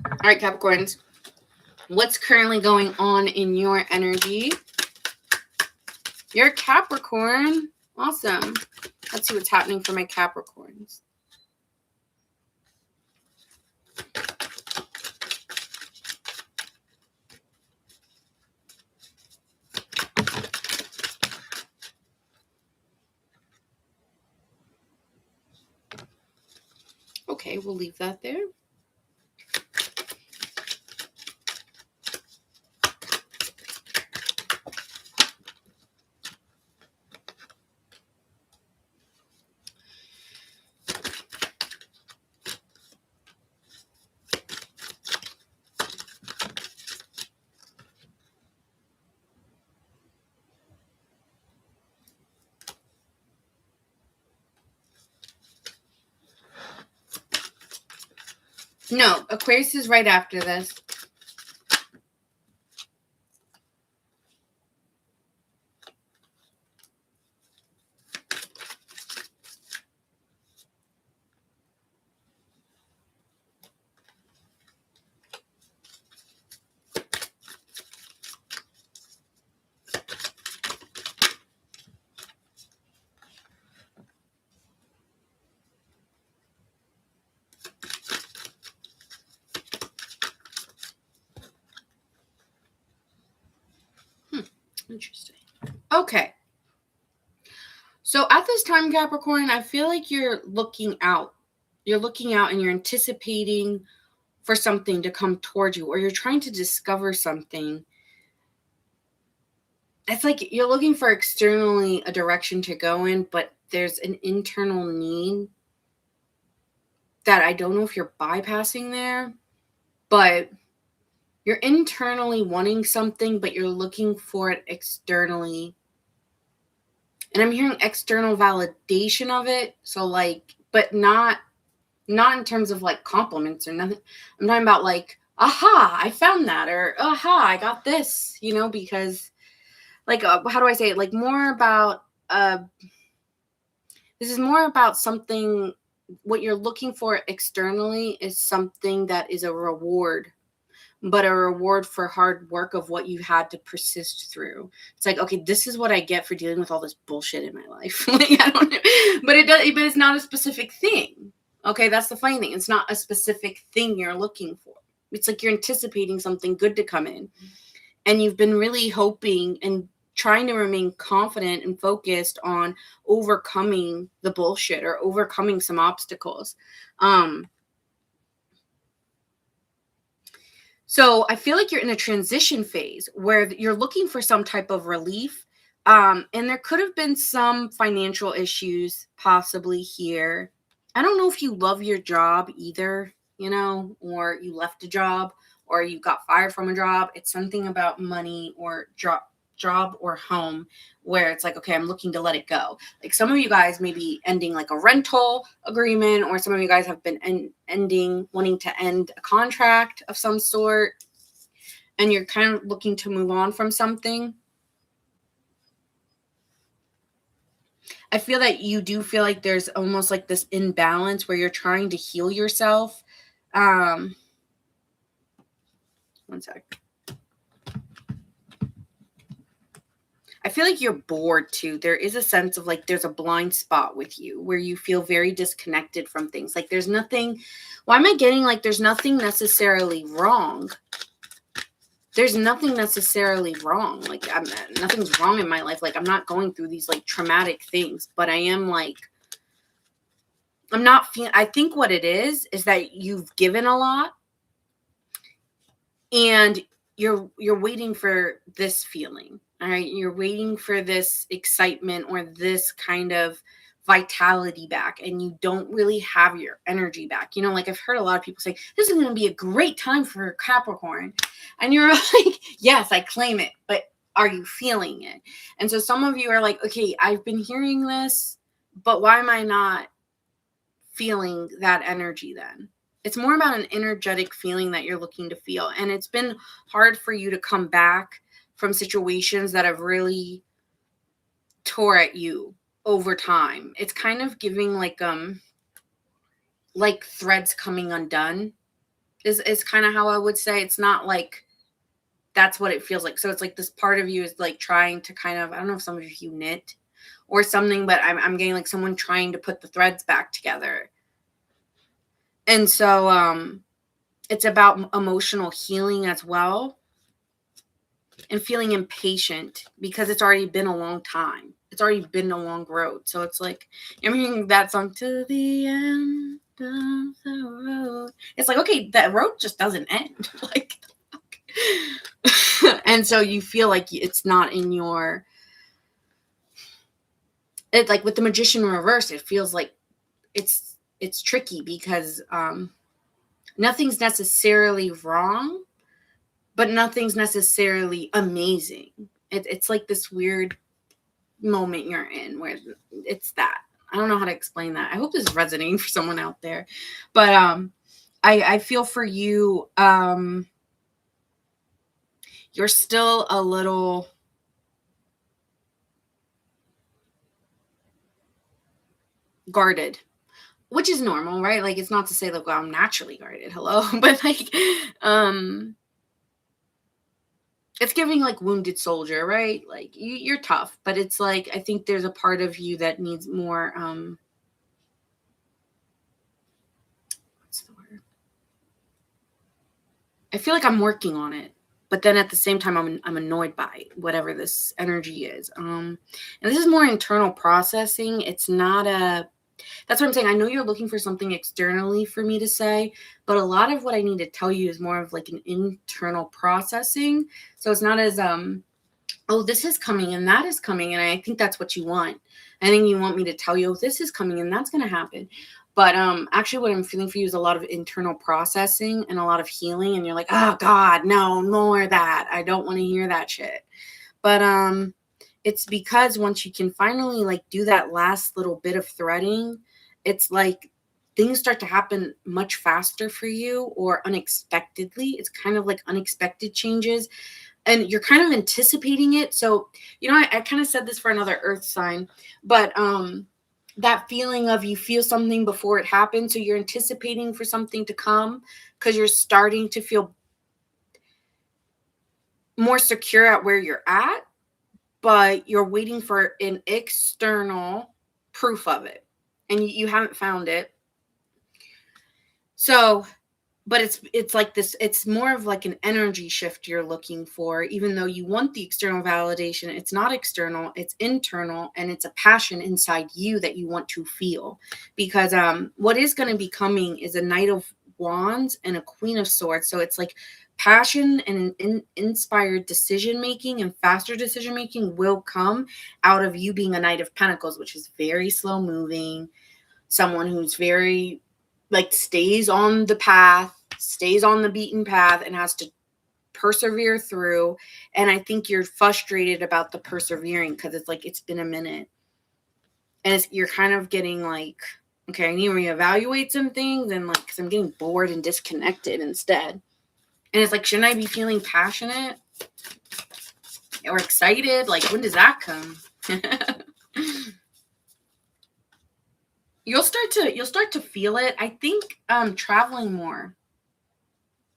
A: All right, Capricorns. What's currently going on in your energy? You're Capricorn. Awesome. Let's see what's happening for my Capricorns. Okay, we'll leave that there. No, Aquarius is right after this. Interesting. Okay. So at this time, Capricorn, I feel like you're looking out. You're looking out and you're anticipating for something to come towards you, or you're trying to discover something. It's like you're looking for externally a direction to go in, but there's an internal need that I don't know if you're bypassing there, but you're internally wanting something, but you're looking for it externally. And I'm hearing external validation of it. So like, but not in terms of like compliments or nothing. I'm talking about like, aha, I found that, or aha, I got this, because like, how do I say it? Like more about, this is more about something, what you're looking for externally is something that is a reward, but a reward for hard work of what you had to persist through. It's like, okay, this is what I get for dealing with all this bullshit in my life. Like, I don't know, but it's not a specific thing. Okay, that's the funny thing. It's not a specific thing you're looking for. It's like you're anticipating something good to come in, and you've been really hoping and trying to remain confident and focused on overcoming the bullshit or overcoming some obstacles. So I feel like you're in a transition phase where you're looking for some type of relief. And there could have been some financial issues possibly here. I don't know if you love your job either, or you left a job or you got fired from a job. It's something about money or job or home where it's like, okay, I'm looking to let it go. Like some of you guys may be ending like a rental agreement, or some of you guys have been wanting to end a contract of some sort, and you're kind of looking to move on from something. I feel that you do feel like there's almost like this imbalance where you're trying to heal yourself. One sec. I feel like you're bored too. There is a sense of like there's a blind spot with you where you feel very disconnected from things. Like there's nothing. Why am I getting like there's nothing necessarily wrong? There's nothing necessarily wrong. Like nothing's wrong in my life. Like I'm not going through these like traumatic things, but I am like, I'm not feeling. I think what it is that you've given a lot, and you're waiting for this feeling. All right, you're waiting for this excitement or this kind of vitality back, and you don't really have your energy back. Like I've heard a lot of people say, this is going to be a great time for Capricorn. And you're like, yes, I claim it, but are you feeling it? And so some of you are like, okay, I've been hearing this, but why am I not feeling that energy then? It's more about an energetic feeling that you're looking to feel. And it's been hard for you to come back from situations that have really tore at you over time. It's kind of giving like threads coming undone is kind of how I would say. It's not like that's what it feels like. So it's like this part of you is like trying to kind of, I don't know if some of you knit or something, but I'm getting like someone trying to put the threads back together. And so it's about emotional healing as well, and feeling impatient because it's already been a long time. It's already been a long road. So it's like, I'm hearing that song, to the end of the road. It's like, okay, that road just doesn't end. Like, and so you feel like it's not in your, it's like with the Magician reverse, it feels like it's tricky because nothing's necessarily wrong, but nothing's necessarily amazing. It's like this weird moment you're in where it's that. I don't know how to explain that. I hope this is resonating for someone out there. But I feel for you, you're still a little guarded, which is normal, right? Like it's not to say like, well, I'm naturally guarded. Hello. But like it's giving like wounded soldier, right? Like you're tough, but it's like, I think there's a part of you that needs more, what's the word? I feel like I'm working on it, but then at the same time, I'm annoyed by whatever this energy is. And this is more internal processing. It's not a, that's what I'm saying. I know you're looking for something externally for me to say, but a lot of what I need to tell you is more of like an internal processing. So it's not as, oh, this is coming and that is coming. And I think that's what you want. I think you want me to tell you, oh, this is coming and that's going to happen. But actually what I'm feeling for you is a lot of internal processing and a lot of healing. And you're like, oh God, no more of that. I don't want to hear that shit. But it's because once you can finally like do that last little bit of threading, it's like things start to happen much faster for you or unexpectedly. It's kind of like unexpected changes. And you're kind of anticipating it. So, you know, I kind of said this for another earth sign, but that feeling of you feel something before it happens. So you're anticipating for something to come because you're starting to feel more secure at where you're at, but you're waiting for an external proof of it. And you haven't found it. So, but it's like this, it's more of like an energy shift you're looking for, even though you want the external validation. It's not external, it's internal, and it's a passion inside you that you want to feel. Because what is going to be coming is a Knight of Wands and a Queen of Swords. So it's like passion and inspired decision making and faster decision making will come out of you being a Knight of Pentacles, which is very slow moving, someone who's very like stays on the path, stays on the beaten path, and has to persevere through. And I think you're frustrated about the persevering because it's like it's been a minute. And you're kind of getting like, okay, I need to reevaluate some things, and like, because I'm getting bored and disconnected instead. And it's like, shouldn't I be feeling passionate or excited? Like, when does that come? You'll start to feel it. I think traveling more.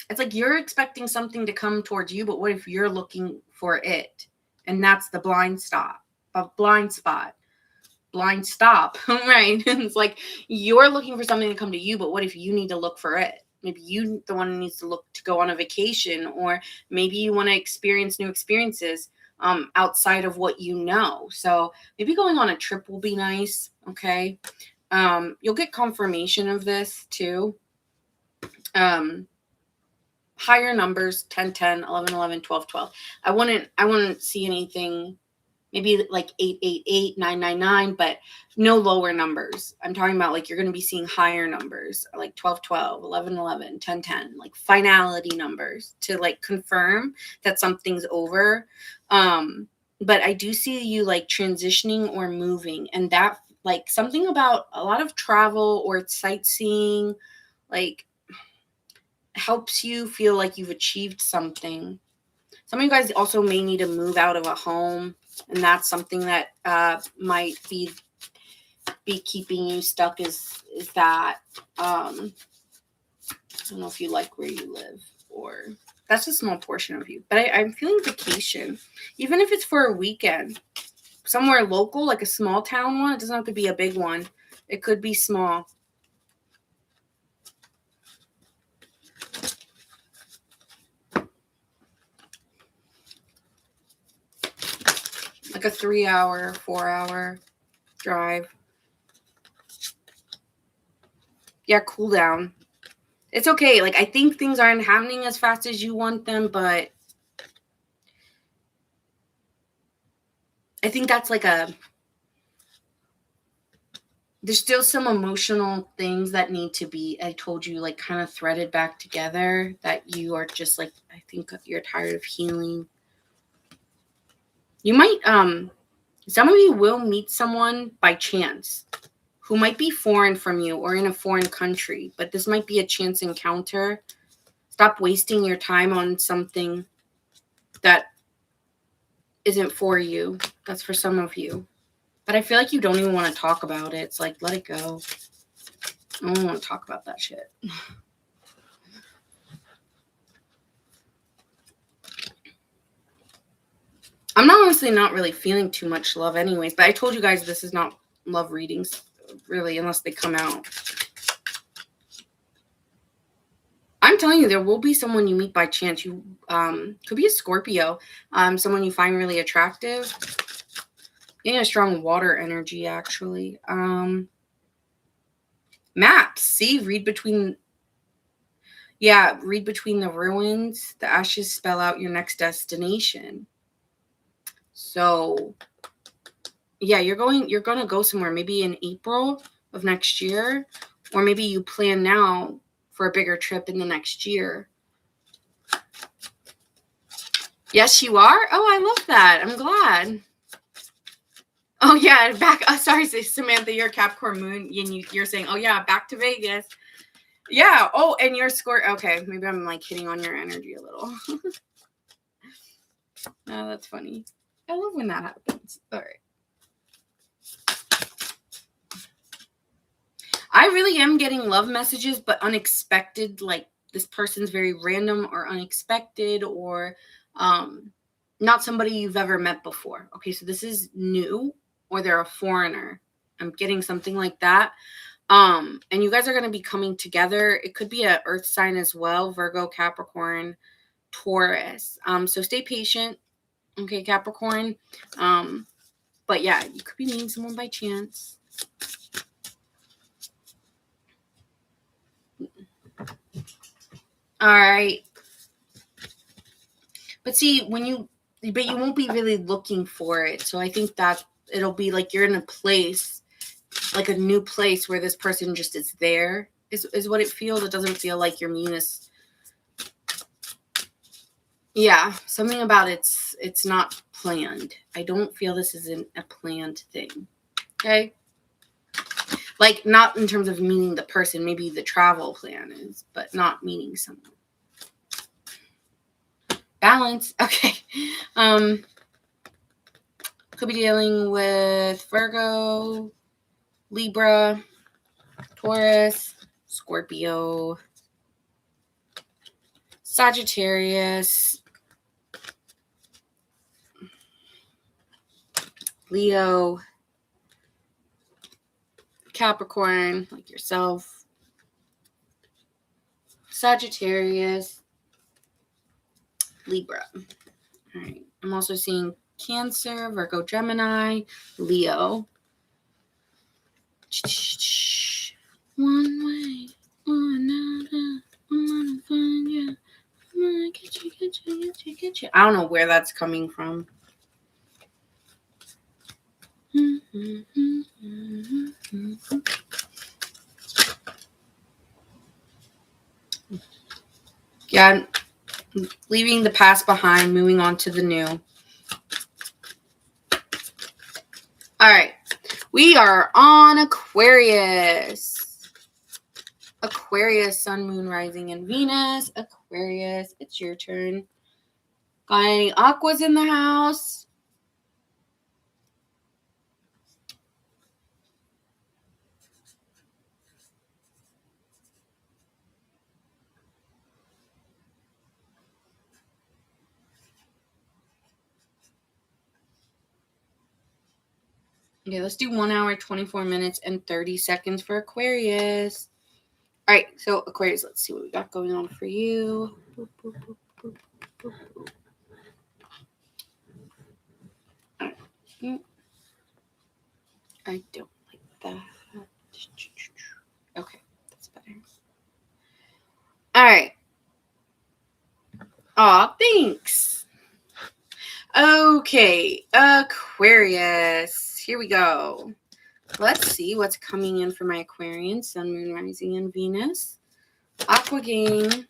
A: It's like you're expecting something to come towards you, but what if you're looking for it? And that's the blind stop. Blind spot. Blind stop. Right? It's like you're looking for something to come to you, but what if you need to look for it? Maybe you the one who needs to look to go on a vacation, or maybe you want to experience new experiences outside of what you know. So maybe going on a trip will be nice. Okay. You'll get confirmation of this too. Higher numbers, 10, 10, 11, 11, 12, 12. I wouldn't see anything, maybe like 8, 8, 8, 9, 9, 9, but no lower numbers. I'm talking about like you're going to be seeing higher numbers, like 12, 12, 11, 11, 10, 10, like finality numbers to like confirm that something's over. But I do see you like transitioning or moving, and that like something about a lot of travel or sightseeing, like helps you feel like you've achieved something. Some of you guys also may need to move out of a home, and that's something that might be keeping you stuck is that I don't know if you like where you live, or that's a small portion of you, but I'm feeling vacation, even if it's for a weekend, somewhere local, like a small town one. It doesn't have to be a big one. It could be small. Like a 3-hour, 4-hour drive. Yeah, cool down. It's okay. Like, I think things aren't happening as fast as you want them, but I think that's like there's still some emotional things that need to be, I told you, like kind of threaded back together, that you are just like, I think you're tired of healing. You might, some of you will meet someone by chance who might be foreign from you or in a foreign country, but this might be a chance encounter. Stop wasting your time on something that isn't for you. That's for some of you. But I feel like you don't even want to talk about it. It's like, let it go. I don't want to talk about that shit. I'm honestly not really feeling too much love anyways, but I told you guys this is not love readings, really, unless they come out. I'm telling you, there will be someone you meet by chance. You could be a Scorpio, someone you find really attractive. Getting a strong water energy, actually. Maps. See, read between the ruins. The ashes spell out your next destination. So, yeah, you're going to go somewhere, maybe in April of next year, or maybe you plan now for a bigger trip in the next year. Yes, you are? Oh, I love that. I'm glad. Oh, yeah, back. Sorry, Samantha, you're Capricorn Moon, and you're saying, oh, yeah, back to Vegas. Yeah. Oh, and you're Okay, maybe I'm like hitting on your energy a little. Oh, that's funny. I love when that happens. All right. I really am getting love messages, but unexpected. Like this person's very random or unexpected, or not somebody you've ever met before. Okay, so this is new, or they're a foreigner. I'm getting something like that. And you guys are going to be coming together. It could be an earth sign as well, Virgo, Capricorn, Taurus. So stay patient. Okay, Capricorn. But yeah, you could be meeting someone by chance. All right. But see, you won't be really looking for it. So I think that it'll be like you're in a place, like a new place where this person just is there, is what it feels. It doesn't feel like you're meeting this. Yeah, something about it's not planned. I don't feel this isn't a planned thing. Okay? Like, not in terms of meeting the person. Maybe the travel plan is, but not meeting someone. Balance. Okay. Could be dealing with Virgo, Libra, Taurus, Scorpio, Sagittarius, Leo, Capricorn, like yourself, Sagittarius, Libra. All right. I'm also seeing Cancer, Virgo, Gemini, Leo. One way or another, I'm gonna find you. I'm gonna get you. I don't know where that's coming from. Yeah, leaving the past behind, moving on to the new. All right, we are on Aquarius. Aquarius, Sun, Moon, Rising, and Venus. Aquarius, it's your turn. Got any aquas in the house? Okay, let's do 1 hour, 24 minutes, and 30 seconds for Aquarius. All right, so Aquarius, let's see what we got going on for you. Boop, boop, boop, boop, boop, boop. I don't like that. Okay, that's better. All right. Aw, thanks. Okay, Aquarius. Here we go. Let's see what's coming in for my Aquarian, Sun, Moon, Rising, and Venus. Aqua game.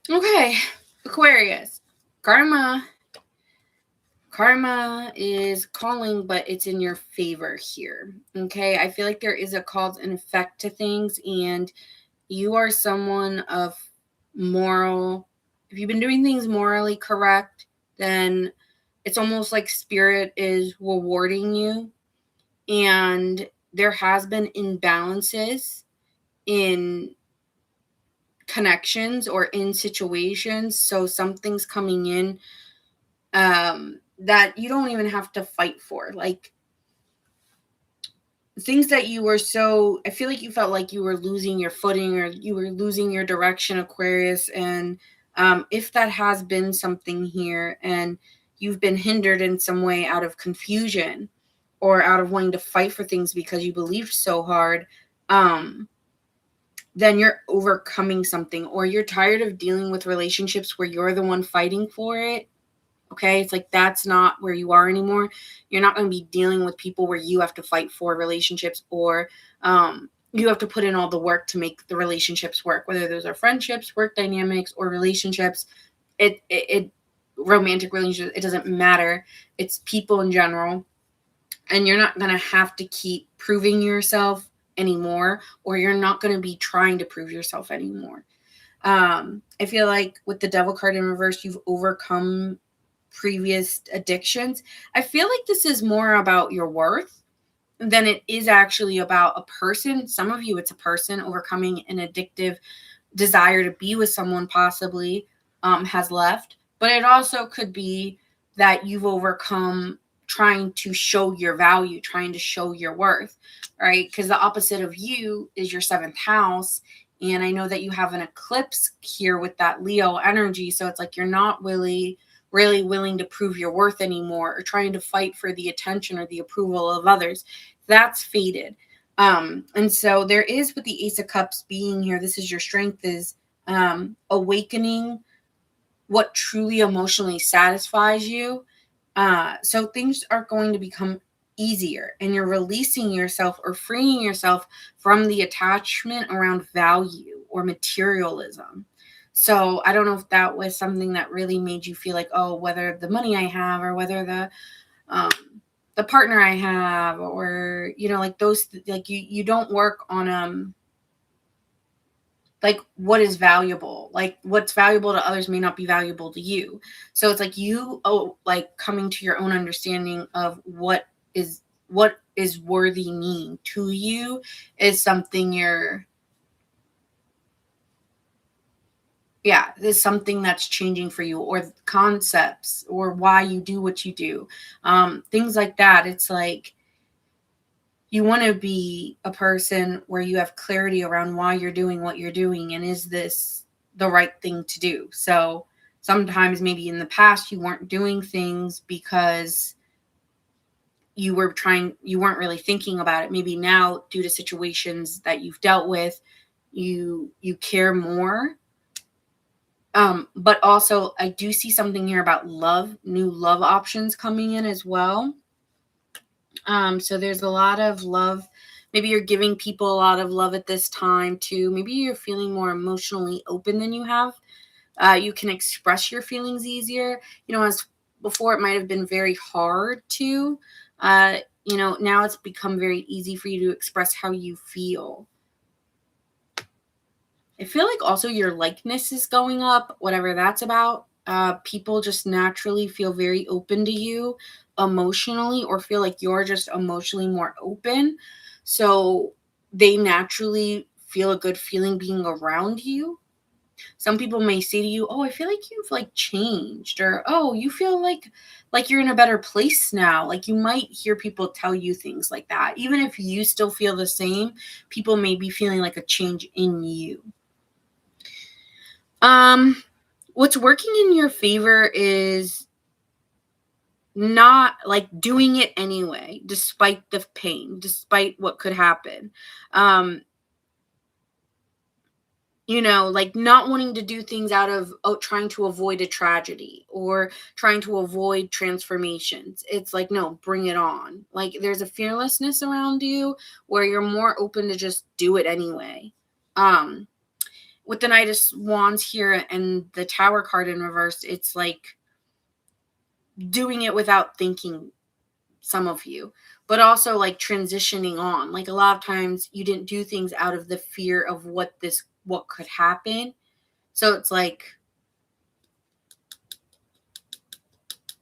A: Okay, Aquarius. Karma is calling, but it's in your favor here. Okay, I feel like there is a cause and effect to things, and you are someone of moral. If you've been doing things morally correct, then it's almost like spirit is rewarding you. And there has been imbalances in connections or in situations, so something's coming in that you don't even have to fight for, like things that you were so, I feel like you felt like you were losing your footing or you were losing your direction, Aquarius. And if that has been something here and you've been hindered in some way out of confusion or out of wanting to fight for things because you believed so hard, then you're overcoming something, or you're tired of dealing with relationships where you're the one fighting for it. Okay, it's like that's not where you are anymore. You're not going to be dealing with people where you have to fight for relationships, or you have to put in all the work to make the relationships work, whether those are friendships, work dynamics, or relationships. It romantic relationships, it doesn't matter. It's people in general. And you're not going to have to keep proving yourself anymore, or you're not going to be trying to prove yourself anymore. I feel like with the devil card in reverse, you've overcome previous addictions. I feel like this is more about your worth than it is actually about a person. Some of you, it's a person overcoming an addictive desire to be with someone, possibly has left. But it also could be that you've overcome trying to show your value, trying to show your worth, right? Because the opposite of you is your seventh house. And I know that you have an eclipse here with that Leo energy. So it's like you're not really willing to prove your worth anymore, or trying to fight for the attention or the approval of others. That's faded. And so there is, with the Ace of Cups being here, this is your strength, is awakening what truly emotionally satisfies you. So things are going to become easier, and you're releasing yourself or freeing yourself from the attachment around value or materialism. So I don't know if that was something that really made you feel like, oh, whether the money I have, or whether um, the partner I have, or like those, like you don't work on like what is valuable, like what's valuable to others may not be valuable to you. So it's like you like coming to your own understanding of what is worthy mean to you is something is something that's changing for you, or concepts, or why you do what you do, things like that. It's like you want to be a person where you have clarity around why you're doing what you're doing, and is this the right thing to do. So sometimes maybe in the past you weren't doing things because you weren't really thinking about it. Maybe now, due to situations that you've dealt with, you care more. But also I do see something here about love, new love options coming in as well. So there's a lot of love. Maybe you're giving people a lot of love at this time too. Maybe you're feeling more emotionally open than you have. You can express your feelings easier. As before, it might have been very hard to. Now it's become very easy for you to express how you feel. I feel like also your likeness is going up, whatever that's about. People just naturally feel very open to you emotionally, or feel like you're just emotionally more open. So they naturally feel a good feeling being around you. Some people may say to you, "Oh, I feel like you've like changed," or "Oh, you feel like you're in a better place now." Like you might hear people tell you things like that. Even if you still feel the same, people may be feeling like a change in you. What's working in your favor is not like doing it anyway, despite the pain, despite what could happen. Um, like not wanting to do things out of trying to avoid a tragedy, or trying to avoid transformations. It's like, no, bring it on. Like there's a fearlessness around you where you're more open to just do it anyway. With the Knight of Wands here and the Tower card in reverse, it's like doing it without thinking, some of you, but also like transitioning on. Like a lot of times you didn't do things out of the fear of what could happen. So it's like,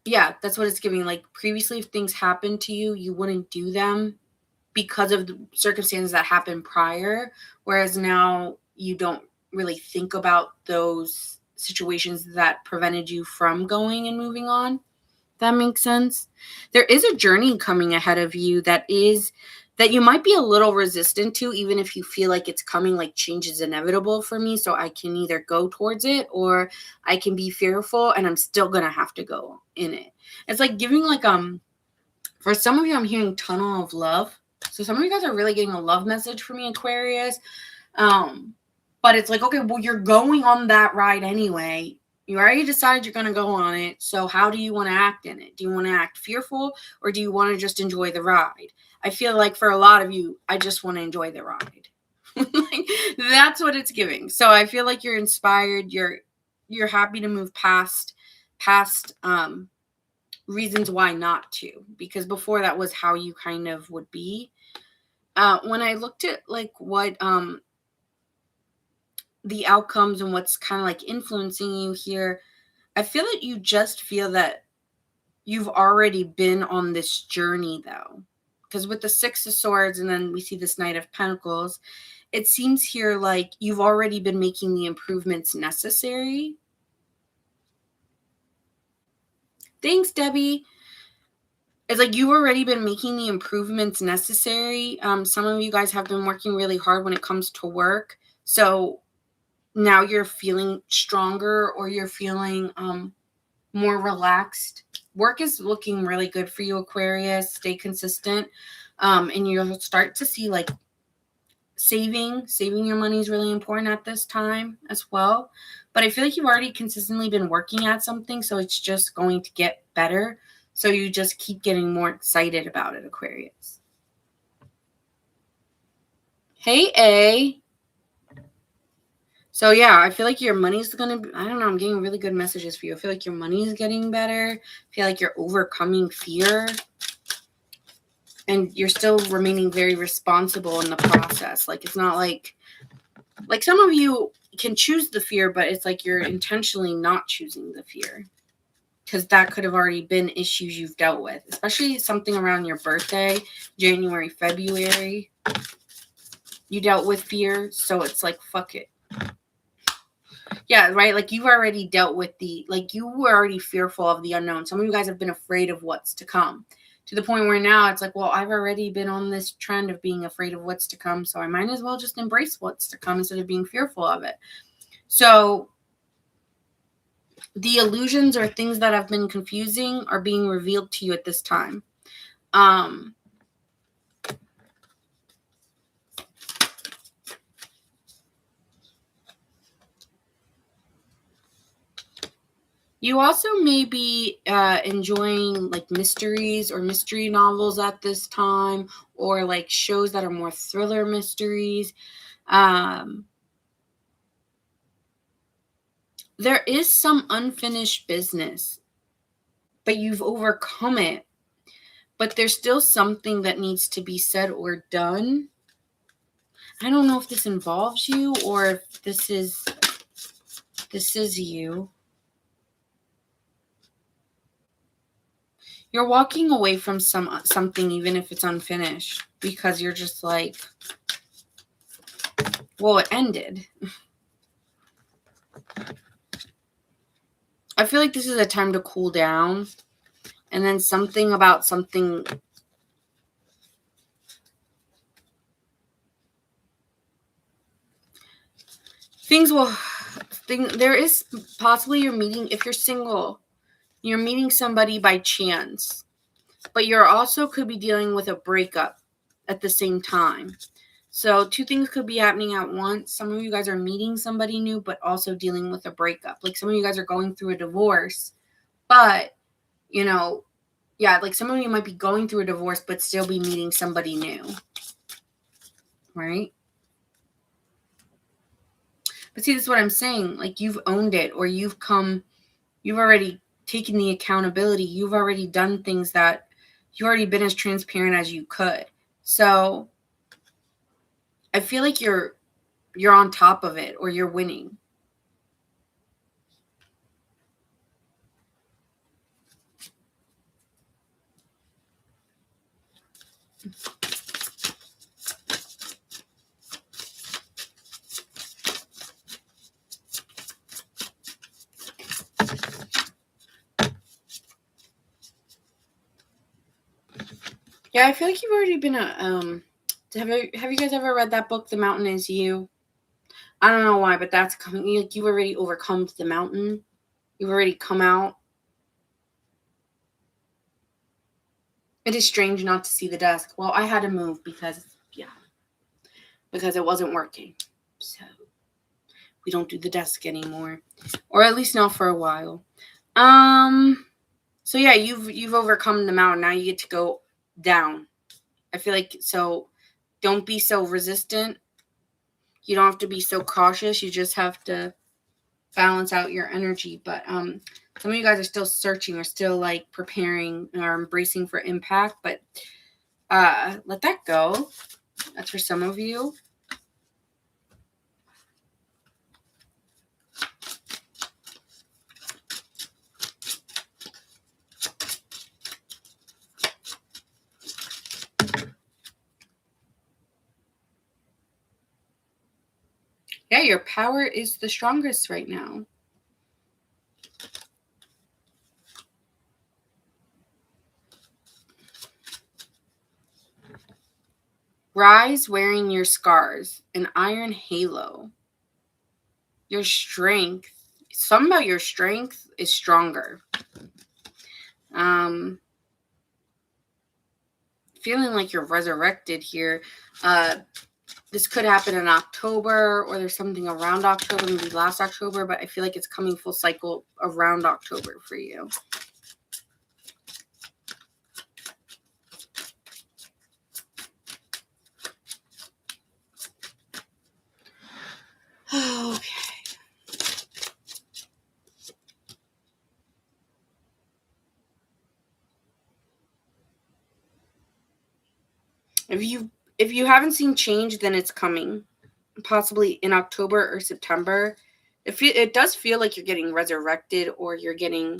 A: yeah, that's what it's giving. Like previously, if things happened to you, you wouldn't do them because of the circumstances that happened prior. Whereas now you don't really think about those situations that prevented you from going and moving on. That makes sense. There is a journey coming ahead of you that you might be a little resistant to, even if you feel like it's coming, like change is inevitable for me. So I can either go towards it or I can be fearful and I'm still going to have to go in it. It's like giving like, for some of you, I'm hearing tunnel of love. So some of you guys are really getting a love message from me, Aquarius. But it's like, okay, well, you're going on that ride anyway. You already decided you're going to go on it. So how do you want to act in it? Do you want to act fearful or do you want to just enjoy the ride? I feel like for a lot of you, I just want to enjoy the ride. Like, that's what it's giving. So I feel like you're inspired. You're happy to move past reasons why not to, because before that was how you kind of would be. When I looked at like what the outcomes and what's kind of like influencing you here, I feel that you just feel that you've already been on this journey though. Because with the Six of Swords and then we see this Knight of Pentacles, it seems here like you've already been making the improvements necessary. Thanks, Debbie. It's like you've already been making the improvements necessary. Some of you guys have been working really hard when it comes to work. So now you're feeling stronger or you're feeling more relaxed. Work is looking really good for you, Aquarius. Stay consistent. And you'll start to see like saving your money is really important at this time as well. But I feel like you've already consistently been working at something, so it's just going to get better. So you just keep getting more excited about it, Aquarius. Hey, A. So yeah, I feel like your money's going to, I don't know, I'm getting really good messages for you. I feel like your money is getting better. I feel like you're overcoming fear. And you're still remaining very responsible in the process. Like, it's not like some of you can choose the fear, but it's like you're intentionally not choosing the fear. Because that could have already been issues you've dealt with. Especially something around your birthday, January, February. You dealt with fear, so it's like, fuck it. Yeah, right? Like, you've already dealt with you were already fearful of the unknown. Some of you guys have been afraid of what's to come. To the point where now it's like, well, I've already been on this trend of being afraid of what's to come, so I might as well just embrace what's to come instead of being fearful of it. So the illusions or things that have been confusing are being revealed to you at this time. You also may be enjoying like mysteries or mystery novels at this time, or like shows that are more thriller mysteries. There is some unfinished business, but you've overcome it. But there's still something that needs to be said or done. I don't know if this involves you or if this is you. You're walking away from something even if it's unfinished because you're just like, well, it ended. I feel like this is a time to cool down. And then something about something. There is possibly you're meeting, if you're single, you're meeting somebody by chance. But you're also could be dealing with a breakup at the same time. So 2 things could be happening at once. Some of you guys are meeting somebody new, but also dealing with a breakup. Like some of you guys are going through a divorce, but, like some of you might be going through a divorce, but still be meeting somebody new. Right? But see, this is what I'm saying. Like you've owned it, or you've already taken the accountability. You've already done things that you've already been as transparent as you could. So I feel like you're on top of it, or you're winning. Yeah, I feel like you've already been have you guys ever read that book, The Mountain Is You? I don't know why, but that's coming. Like, you've already overcome the mountain. You've already come out. It is strange not to see the desk. Well, I had to move because it wasn't working. So we don't do the desk anymore, or at least not for a while. So yeah, you've overcome the mountain. Now you get to go down. I feel like, so don't be so resistant. You don't have to be so cautious. You just have to balance out your energy. But some of you guys are still searching, or still like preparing or embracing for impact. But let that go. That's for some of you. Yeah, your power is the strongest right now. Rise wearing your scars, an iron halo. Your strength, something about your strength is stronger. Feeling like you're resurrected here. This could happen in October, or there's something around October, maybe last October, but I feel like it's coming full cycle around October for you. Okay. If you haven't seen change, then it's coming, possibly in October or September. It does feel like you're getting resurrected, or you're getting,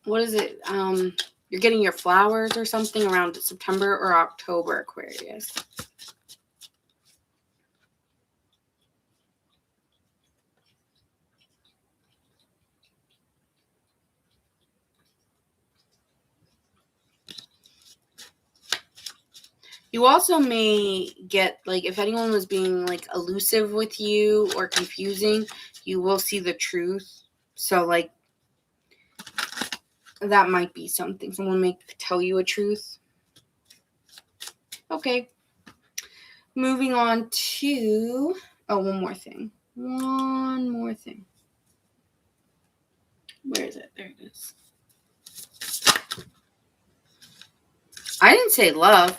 A: what is it? You're getting your flowers or something around September or October, Aquarius. You also may get, like, if anyone was being like elusive with you or confusing, you will see the truth. So like, that might be something. Someone may tell you a truth. Okay. Moving on to, one more thing. One more thing. Where is it? There it is. I didn't say love.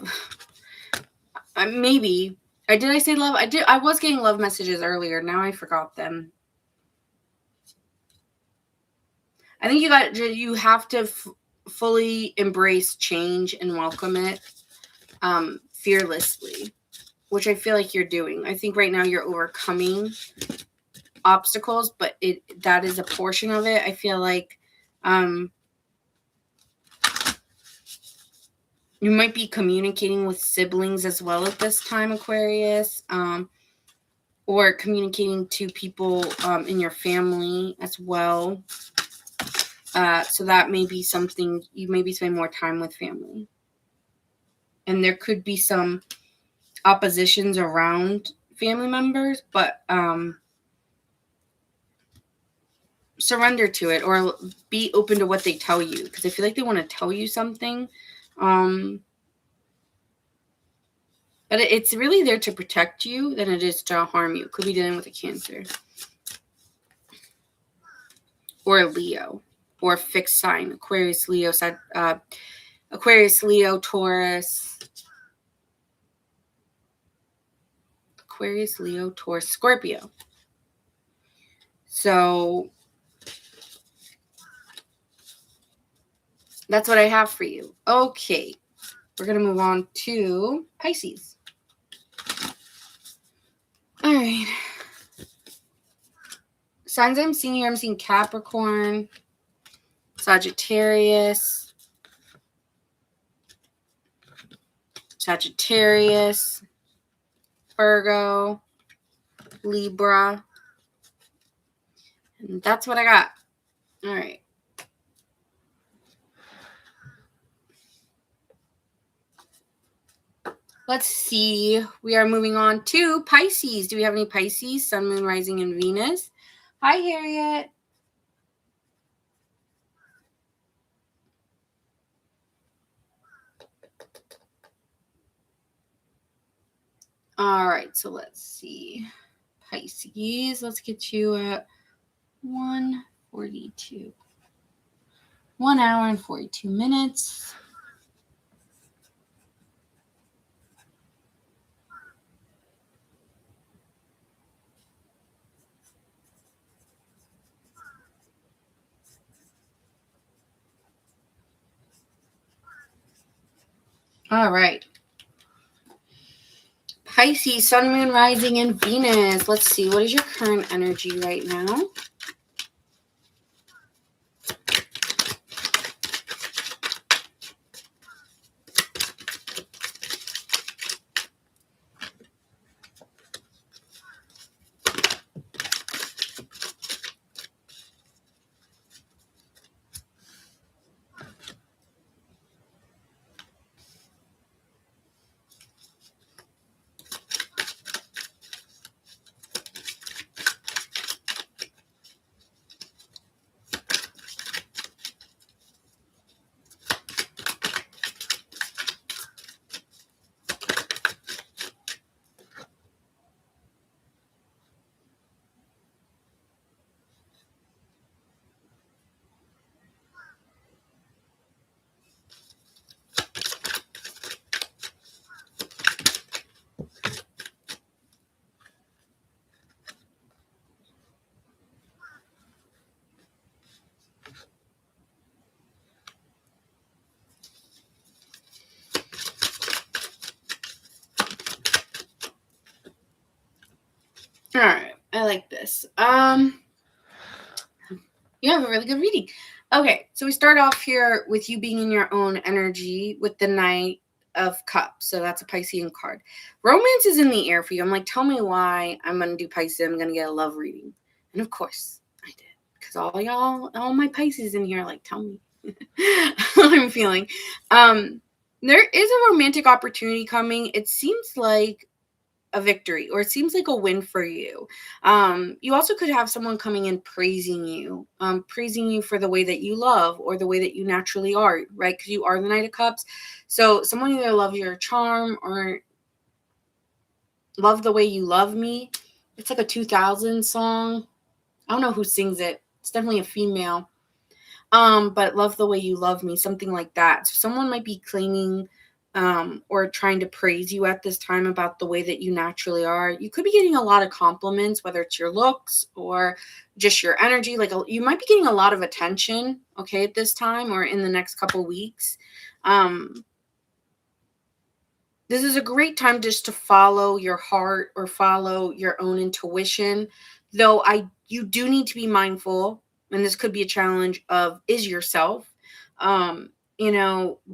A: Maybe. Did I say love? I did. I was getting love messages earlier. Now I forgot them. I think you have to fully embrace change and welcome it fearlessly, which I feel like you're doing. I think right now you're overcoming obstacles, but that is a portion of it. I feel like you might be communicating with siblings as well at this time, Aquarius, or communicating to people in your family as well. So that may be something, you may be spending more time with family. And there could be some oppositions around family members, but surrender to it, or be open to what they tell you, because I feel like they want to tell you something. But it's really there to protect you than it is to harm you. Could be dealing with a Cancer. Or a Leo. Or a fixed sign. Aquarius, Leo, Aquarius, Leo, Taurus. Aquarius, Leo, Taurus, Scorpio. So That's what I have for you. Okay. We're going to move on to Pisces. All right. Signs I'm seeing Capricorn, Sagittarius, Virgo, Libra. And that's what I got. All right. Let's see. We are moving on to Pisces. Do we have any Pisces? Sun, Moon, Rising, and Venus. Hi, Harriet. All right. So let's see. Pisces. Let's get you at 1:42. 1 hour and 42 minutes. All right. Pisces, Sun, Moon, Rising, and Venus. Let's see. What is your current energy right now? All right. I like this. You have a really good reading. Okay, so we start off here with you being in your own energy with the Knight of Cups. So that's a Piscean card. Romance is in the air for you. I'm like, tell me why I'm going to do Pisces. I'm going to get a love reading. And of course, I did. Because all my Pisces in here, like, tell me what I'm feeling. There is a romantic opportunity coming. It seems like a victory, or it seems like a win for you. You also could have someone coming in praising you for the way that you love or the way that you naturally are, right? Because you are the Knight of Cups. So someone either loves your charm or love the way you love me. It's like a 2000 song. I don't know who sings it. It's definitely a female. But love the way you love me, something like that. So someone might be claiming or trying to praise you at this time about the way that you naturally are. You could be getting a lot of compliments, whether it's your looks or just your energy. Like you might be getting a lot of attention, okay, at this time or in the next couple weeks. This is a great time just to follow your heart or follow your own intuition. Though you do need to be mindful, and this could be a challenge of is yourself.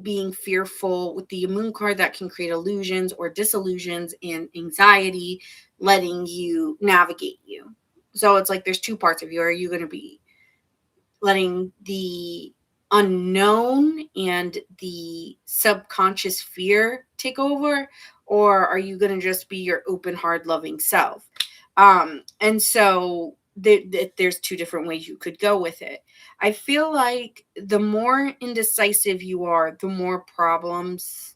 A: Being fearful with the moon card that can create illusions or disillusions and anxiety, letting you navigate you. So it's like there's two parts of you. Are you going to be letting the unknown and the subconscious fear take over, or are you going to just be your open heart loving self? And so there's two different ways you could go with it. I feel like the more indecisive you are, the more problems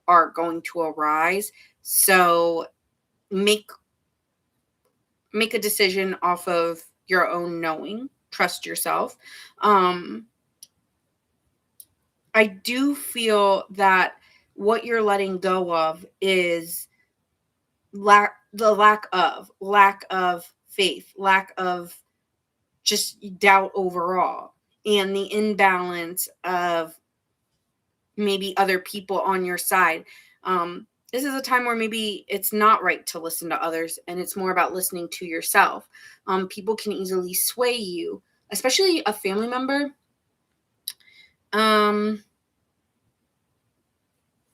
A: are going to arise. So make a decision off of your own knowing. Trust yourself. I do feel that what you're letting go of is lack of faith, lack of just doubt overall, and the imbalance of maybe other people on your side. This is a time where maybe it's not right to listen to others, and it's more about listening to yourself. People can easily sway you, especially a family member.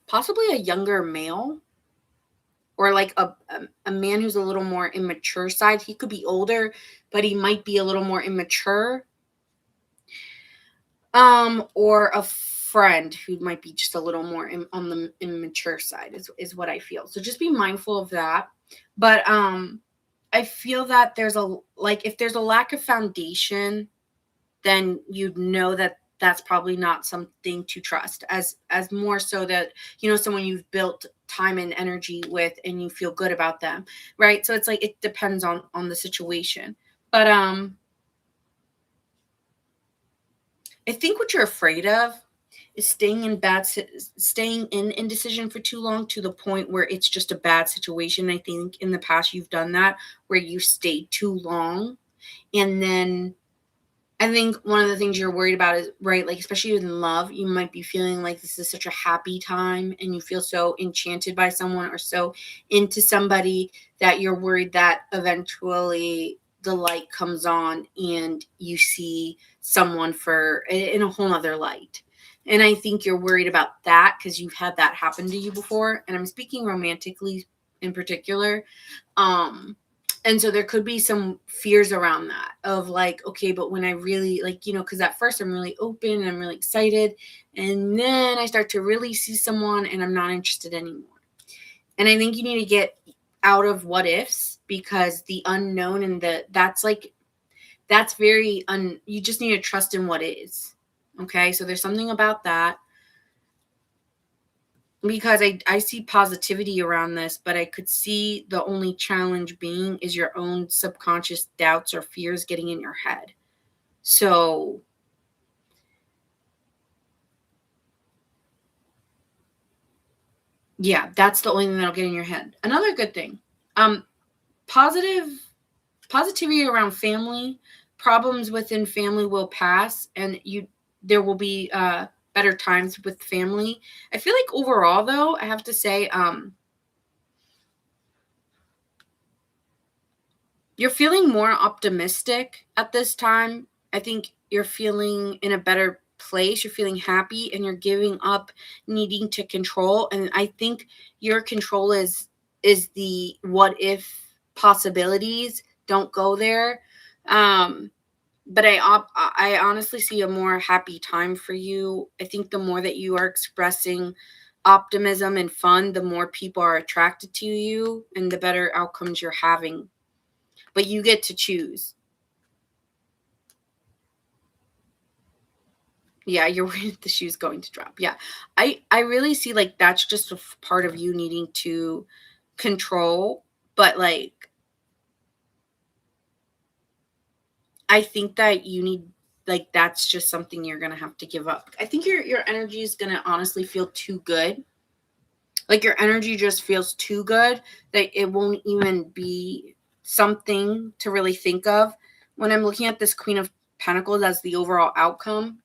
A: Possibly a younger male, or like a man who's a little more immature side. He could be older, but he might be a little more immature. Or a friend who might be just a little more on the immature side is what I feel. So just be mindful of that. But I feel that if there's a lack of foundation, then you'd know that that's probably not something to trust, as more so that, someone you've built time and energy with and you feel good about them, right? So it's like it depends on the situation. But I think what you're afraid of is staying in indecision for too long, to the point where it's just a bad situation. I think in the past you've done that, where you stayed too long. And then I think one of the things you're worried about is, right, like especially in love, you might be feeling like this is such a happy time and you feel so enchanted by someone or so into somebody that you're worried that eventually the light comes on and you see someone in a whole nother light. And I think you're worried about that because you've had that happen to you before. And I'm speaking romantically in particular. And so there could be some fears around that of like, okay, but when I really because at first I'm really open and I'm really excited. And then I start to really see someone and I'm not interested anymore. And I think you need to get out of what ifs, because the unknown and that's very, you just need to trust in what is. Okay. So there's something about that, because I see positivity around this, but I could see the only challenge being is your own subconscious doubts or fears getting in your head. So yeah, that's the only thing that'll get in your head. Another good thing, positivity around family. Problems within family will pass, and there will be better times with family. I feel like overall, though, I have to say, you're feeling more optimistic at this time. I think you're feeling in a better place. You're feeling happy, and you're giving up needing to control. And I think your control is the what if possibilities. Don't go there. But I honestly see a more happy time for you. I think the more that you are expressing optimism and fun, the more people are attracted to you and the better outcomes you're having. But you get to choose. Yeah, you're worried the shoe's going to drop. Yeah. I really see like that's just a part of you needing to control, but like I think that you need, like, that's just something you're gonna have to give up. I think your energy is gonna honestly feel too good. Like your energy just feels too good that it won't even be something to really think of. When I'm looking at this Queen of Pentacles as the overall outcome,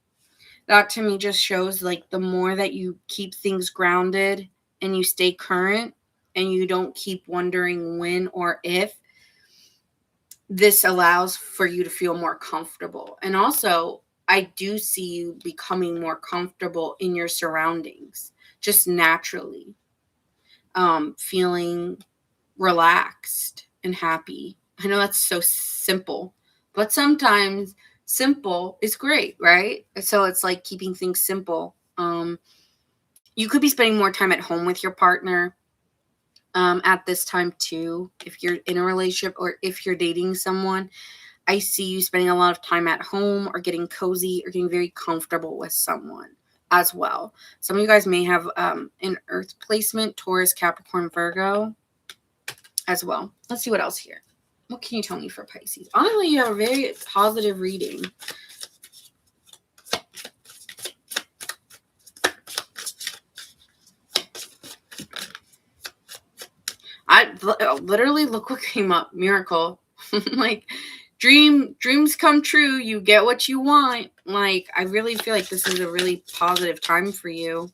A: that to me just shows like the more that you keep things grounded and you stay current and you don't keep wondering when or if, this allows for you to feel more comfortable. And also, I do see you becoming more comfortable in your surroundings, just naturally, feeling relaxed and happy. I know that's so simple, but sometimes simple is great, right? So it's like keeping things simple. You could be spending more time at home with your partner at this time too, if you're in a relationship or if you're dating someone. I see you spending a lot of time at home or getting cozy or getting very comfortable with someone as well. Some of you guys may have an earth placement, Taurus, Capricorn, Virgo as well. Let's see what else here. What can you tell me for Pisces? Honestly, you have a very positive reading. I literally, look what came up. Miracle. Like, dreams come true. You get what you want. Like, I really feel like this is a really positive time for you.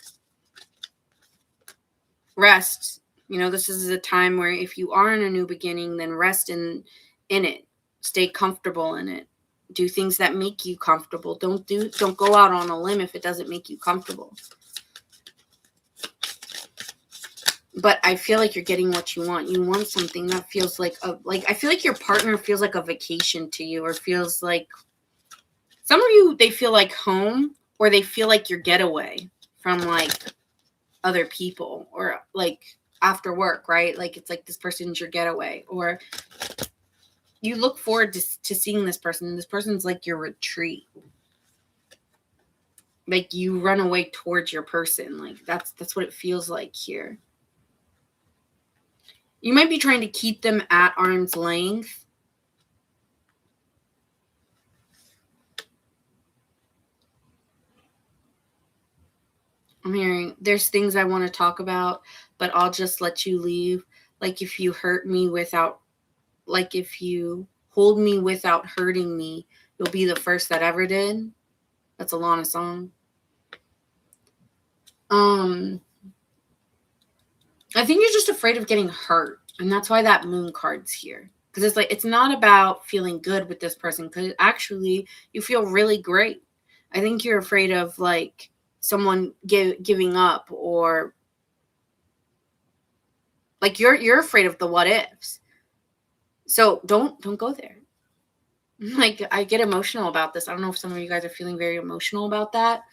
A: rest. This is a time where if you are in a new beginning, then rest in it. Stay comfortable in it. Do things that make you comfortable. Don't go out on a limb if it doesn't make you comfortable. But I feel like you're getting what you want. You want something that feels like I feel like your partner feels like a vacation to you, or feels like, some of you, they feel like home, or they feel like your getaway from like other people, or like after work, right? Like it's like this person's your getaway, or you look forward to seeing this person. This person's like your retreat. Like you run away towards your person. Like that's what it feels like here. You might be trying to keep them at arm's length. I'm hearing there's things I want to talk about, but I'll just let you leave. Like if you hurt me without, like if you hold me without hurting me, you'll be the first that ever did. That's a Lana song. I think you're just afraid of getting hurt. And that's why that moon card's here. Because it's like, it's not about feeling good with this person. Because actually, you feel really great. I think you're afraid of like someone giving up, or like you're afraid of the what ifs. So don't go there. Like I get emotional about this. I don't know if some of you guys are feeling very emotional about that.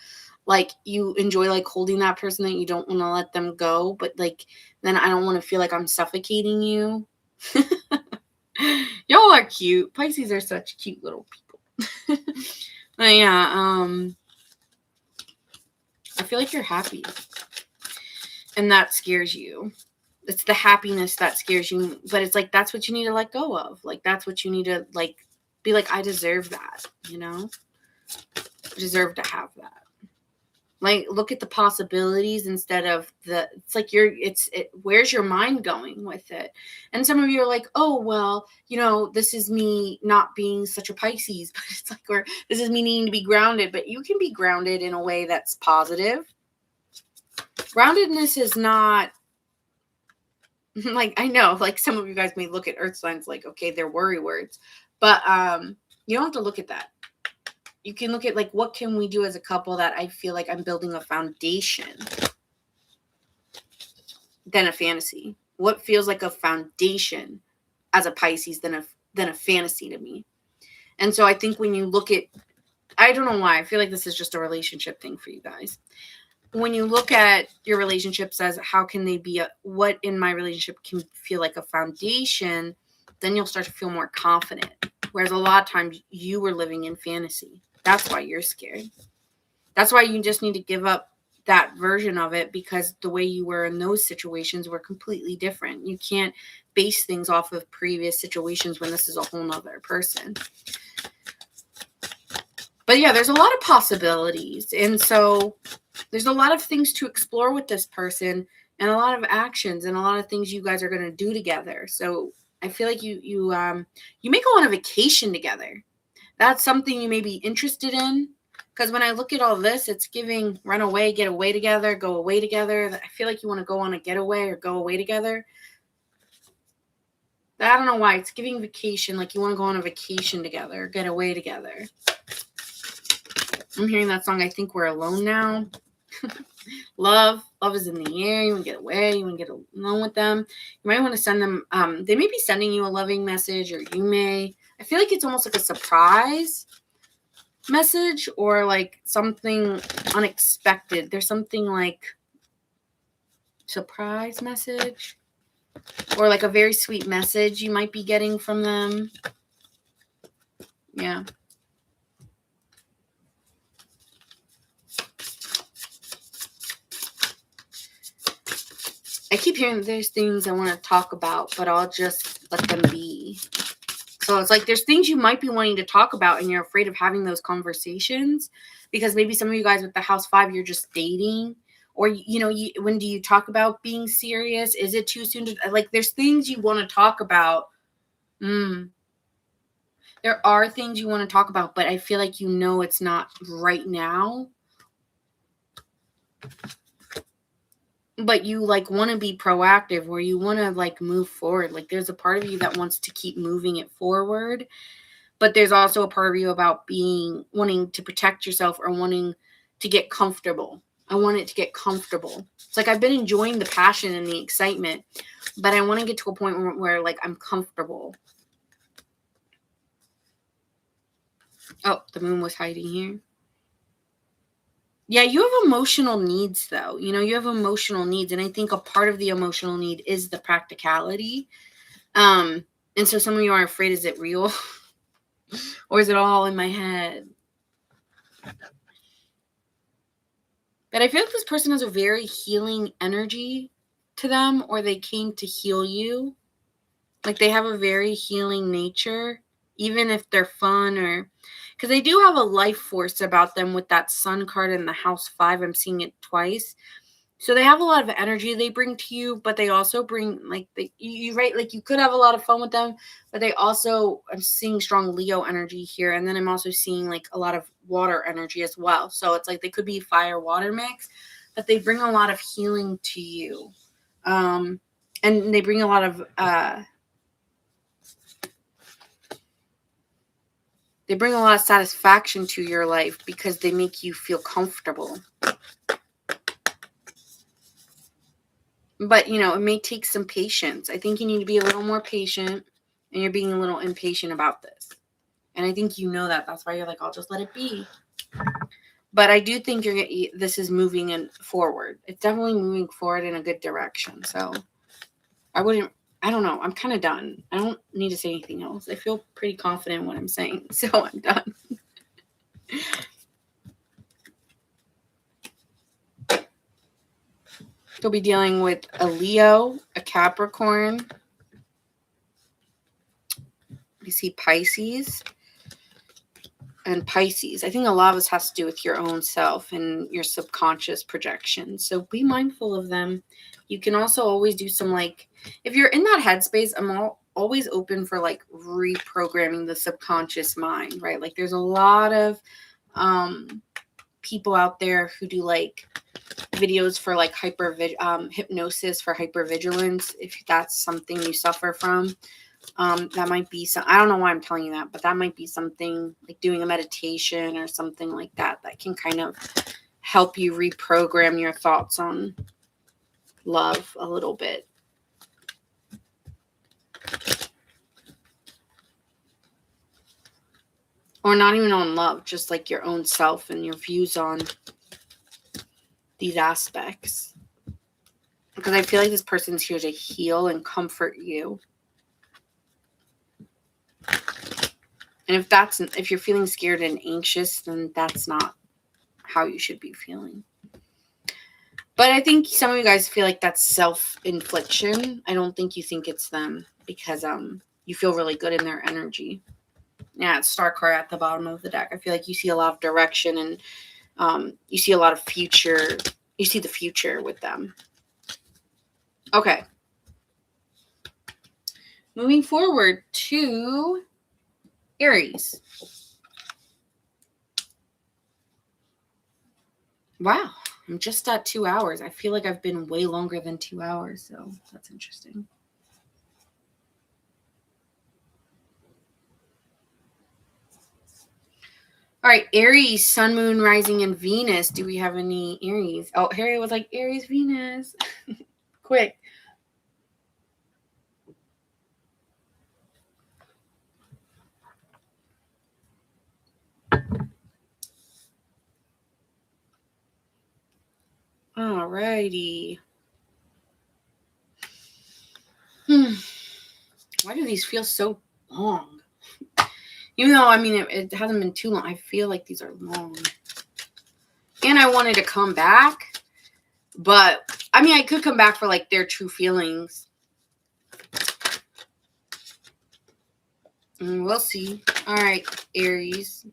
A: Like you enjoy like holding that person that you don't want to let them go, but like then I don't want to feel like I'm suffocating you. Y'all are cute. Pisces are such cute little people. But yeah, I feel like you're happy, and that scares you. It's the happiness that scares you, but it's like that's what you need to let go of. Like that's what you need to like be like, I deserve that, I deserve to have that. Like look at the possibilities instead of it's like where's your mind going with it? And some of you are like, oh well, this is me not being such a Pisces, but it's like, or this is me needing to be grounded. But you can be grounded in a way that's positive. Groundedness is not like, I know like some of you guys may look at earth signs like, okay, they're worry words, but you don't have to look at that. You can look at like, what can we do as a couple that I feel like I'm building a foundation than a fantasy? What feels like a foundation as a Pisces than a fantasy to me? And so I think when you look at, I don't know why, I feel like this is just a relationship thing for you guys. When you look at your relationships as how can they be what in my relationship can feel like a foundation, then you'll start to feel more confident. Whereas a lot of times you were living in fantasy. That's why you're scared. That's why you just need to give up that version of it, because the way you were in those situations were completely different. You can't base things off of previous situations when this is a whole nother person. But yeah, there's a lot of possibilities. And so there's a lot of things to explore with this person, and a lot of actions, and a lot of things you guys are going to do together. So I feel like you may go on a vacation together. That's something you may be interested in. Because when I look at all this, it's giving run away, get away together, go away together. I feel like you want to go on a getaway or go away together. But I don't know why. It's giving vacation, like you want to go on a vacation together, get away together. I'm hearing that song, I Think We're Alone Now. Love is in the air. You want to get away. You want to get alone with them. You might want to send them, they may be sending you a loving message, or you may, I feel like it's almost like a surprise message, or like something unexpected. There's something like surprise message, or like a very sweet message you might be getting from them. Yeah. I keep hearing there's things I want to talk about, but I'll just let them be. So it's like there's things you might be wanting to talk about, and you're afraid of having those conversations because maybe some of you guys with the house 5, you're just dating, or when do you talk about being serious? Is it too soon to, like, there's things you want to talk about. There are things you want to talk about, but I feel like it's not right now. but you like want to be proactive, or you want to like move forward. Like there's a part of you that wants to keep moving it forward, but there's also a part of you about wanting to protect yourself or wanting to get comfortable. I want it to get comfortable. It's like I've been enjoying the passion and the excitement, but I want to get to a point where like I'm comfortable. Oh, the moon was hiding here. Yeah, you have emotional needs though. You have emotional needs, and I think a part of the emotional need is the practicality. And so some of you are afraid, is it real? Or is it all in my head? But I feel like this person has a very healing energy to them, or they came to heal you. Like they have a very healing nature, even if they're fun, or because they do have a life force about them with that sun card in the house 5. I'm seeing it twice. So they have a lot of energy they bring to you, but they also bring like you right, like you could have a lot of fun with them, but they also, I'm seeing strong Leo energy here, and then I'm also seeing like a lot of water energy as well. So it's like they could be fire water mix, but they bring a lot of healing to you, and they bring a lot of satisfaction to your life because they make you feel comfortable. But, it may take some patience. I think you need to be a little more patient, and you're being a little impatient about this. And I think you know that. That's why you're like, I'll just let it be. But I do think this is moving forward. It's definitely moving forward in a good direction. So I don't know. I'm kind of done. I don't need to say anything else. I feel pretty confident in what I'm saying. So I'm done. You'll be dealing with a Leo, a Capricorn. I see Pisces. And Pisces. I think a lot of this has to do with your own self and your subconscious projections. So be mindful of them. You can also always do some if you're in that headspace, I'm always open for reprogramming the subconscious mind, right? Like there's a lot of people out there who do videos for hypnosis for hypervigilance, if that's something you suffer from. That might be I don't know why I'm telling you that, but that might be something like doing a meditation or something like that can kind of help you reprogram your thoughts on love a little bit. Or not even on love, just like your own self and your views on these aspects. Because I feel like this person's here to heal and comfort you. And if you're feeling scared and anxious, then that's not how you should be feeling. But I think some of you guys feel like that's self-infliction. I don't think you think it's them because you feel really good in their energy. Yeah, it's Star card at the bottom of the deck. I feel like you see a lot of direction and you see a lot of future. You see the future with them. Okay. Moving forward to Aries. Wow, I'm just at 2 hours. I feel like I've been way longer than 2 hours, so that's interesting. All right, Aries, Sun, Moon, Rising, and Venus. Do we have any Aries? Oh, Harry was like, Aries, Venus. Quick. All righty. Why do these feel so long? Even though, it hasn't been too long. I feel like these are long. And I wanted to come back. But, I could come back for, their true feelings. We'll see. All right, Aries.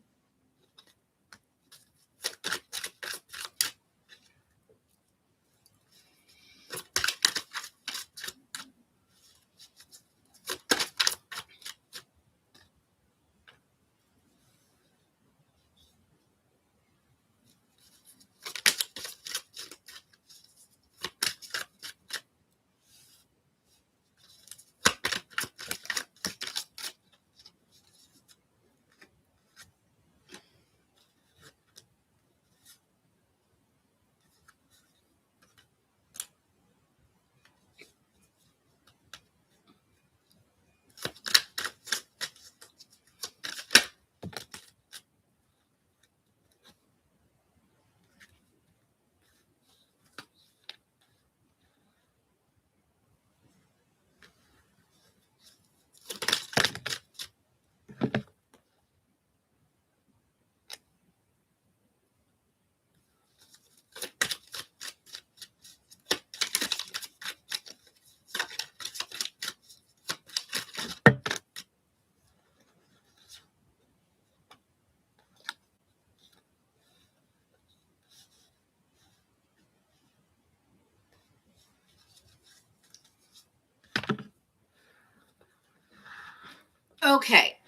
A: Okay.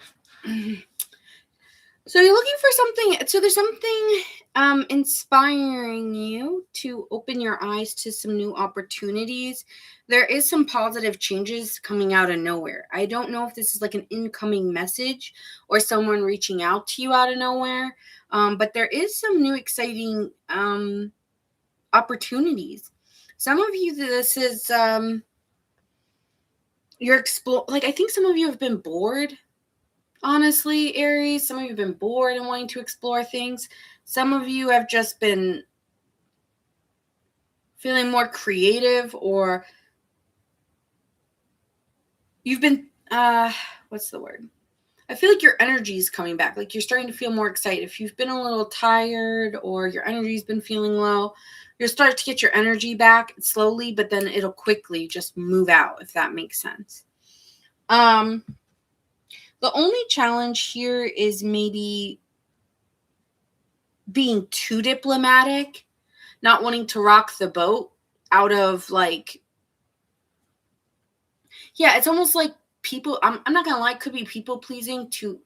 A: So you're looking for something. So there's something inspiring you to open your eyes to some new opportunities. There is some positive changes coming out of nowhere. I don't know if this is like an incoming message or someone reaching out to you out of nowhere, but there is some new exciting opportunities. Some of you, this is you're like I think some of you have been bored. Honestly, Aries, some of you have been bored and wanting to explore things. Some of you have just been feeling more creative, or you've been, what's the word? I feel like your energy is coming back. Like you're starting to feel more excited. If you've been a little tired or your energy's been feeling low, you'll start to get your energy back slowly, but then it'll quickly just move out, if that makes sense. The only challenge here is maybe being too diplomatic, not wanting to rock the boat out of like, yeah, it's almost like people, I'm not gonna lie, it could be people pleasing too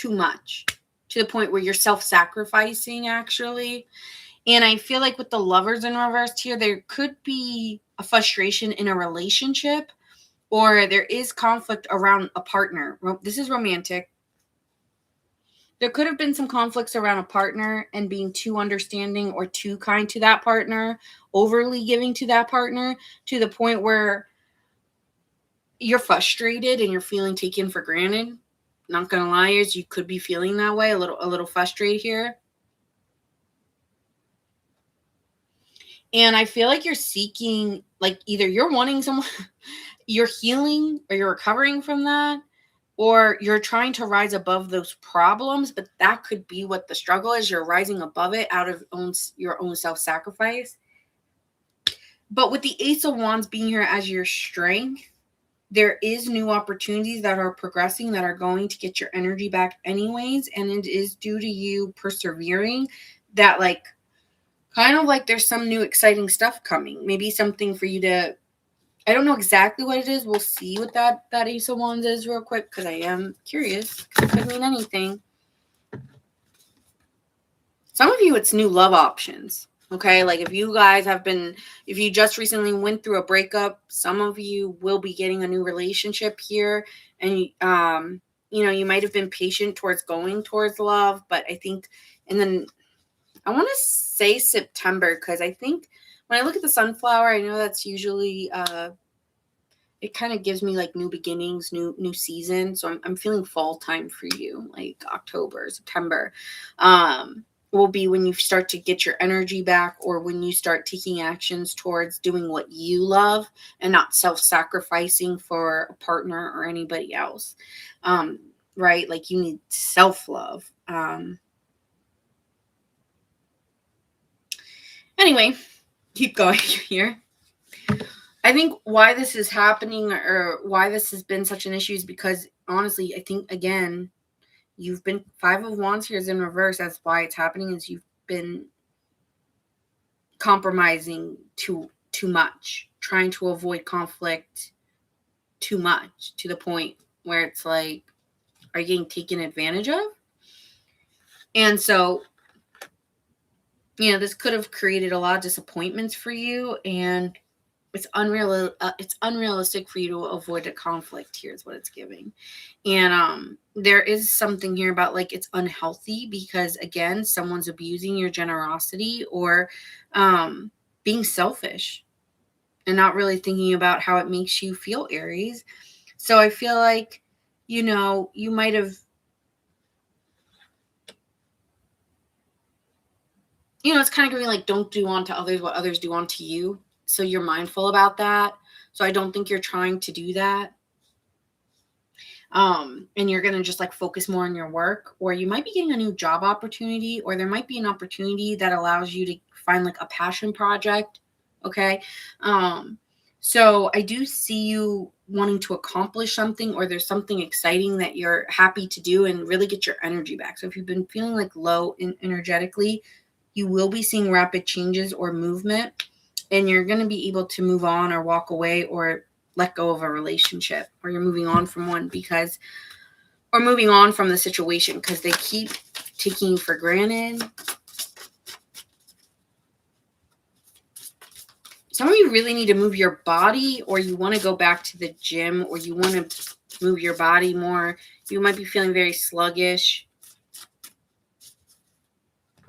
A: much, to the point where you're self-sacrificing actually. And I feel like with the Lovers in reverse here, there could be a frustration in a relationship, or there is conflict around a partner. This is romantic. There could have been some conflicts around a partner and being too understanding or too kind to that partner, overly giving to that partner, to the point where you're frustrated and you're feeling taken for granted. Not gonna lie, is you could be feeling that way, a little frustrated here. And I feel like you're seeking, like either you're wanting someone, you're healing or you're recovering from that, or you're trying to rise above those problems, but that could be what the struggle is. You're rising above it out of your own self-sacrifice. But with the Ace of Wands being here as your strength, there is new opportunities that are progressing that are going to get your energy back anyways. And it is due to you persevering that, like, kind of like there's some new exciting stuff coming. Maybe something for you to, I don't know exactly what it is. We'll see what that Ace of Wands is real quick, because I am curious. It could mean anything. Some of you, it's new love options. Okay, like if you guys have been, if you just recently went through a breakup, some of you will be getting a new relationship here. And, you know, you might have been patient towards going towards love, but I think, and then I want to say September, because I think when I look at the sunflower, I know that's usually, it kind of gives me like new beginnings, new season. So I'm feeling fall time for you, like October, September. Will be when you start to get your energy back, or when you start taking actions towards doing what you love and not self-sacrificing for a partner or anybody else. Right? Like you need self-love. Anyway, keep going here. I think why this is happening, or why this has been such an issue, is because honestly, I think again, you've been, Five of Wands here is in reverse. That's why it's happening, is you've been compromising too much, trying to avoid conflict too much, to the point where it's like, are you getting taken advantage of? And so, you know, this could have created a lot of disappointments for you, and it's unrealistic for you to avoid a conflict here, is what it's giving. And there is something here about like it's unhealthy, because again, someone's abusing your generosity, or being selfish and not really thinking about how it makes you feel, Aries. So I feel like, you know, you might have, you know, it's kind of giving like, don't do unto others what others do unto you. So you're mindful about that. So I don't think you're trying to do that. And you're going to just like focus more on your work, or you might be getting a new job opportunity, or there might be an opportunity that allows you to find like a passion project. Okay. So I do see you wanting to accomplish something, or there's something exciting that you're happy to do and really get your energy back. So if you've been feeling like low energetically, you will be seeing rapid changes or movement, and you're going to be able to move on or walk away or let go of a relationship, or you're moving on from one, because or moving on from the situation because they keep taking you for granted. Some of you really need to move your body, or you want to go back to the gym, or you want to move your body more. You might be feeling very sluggish.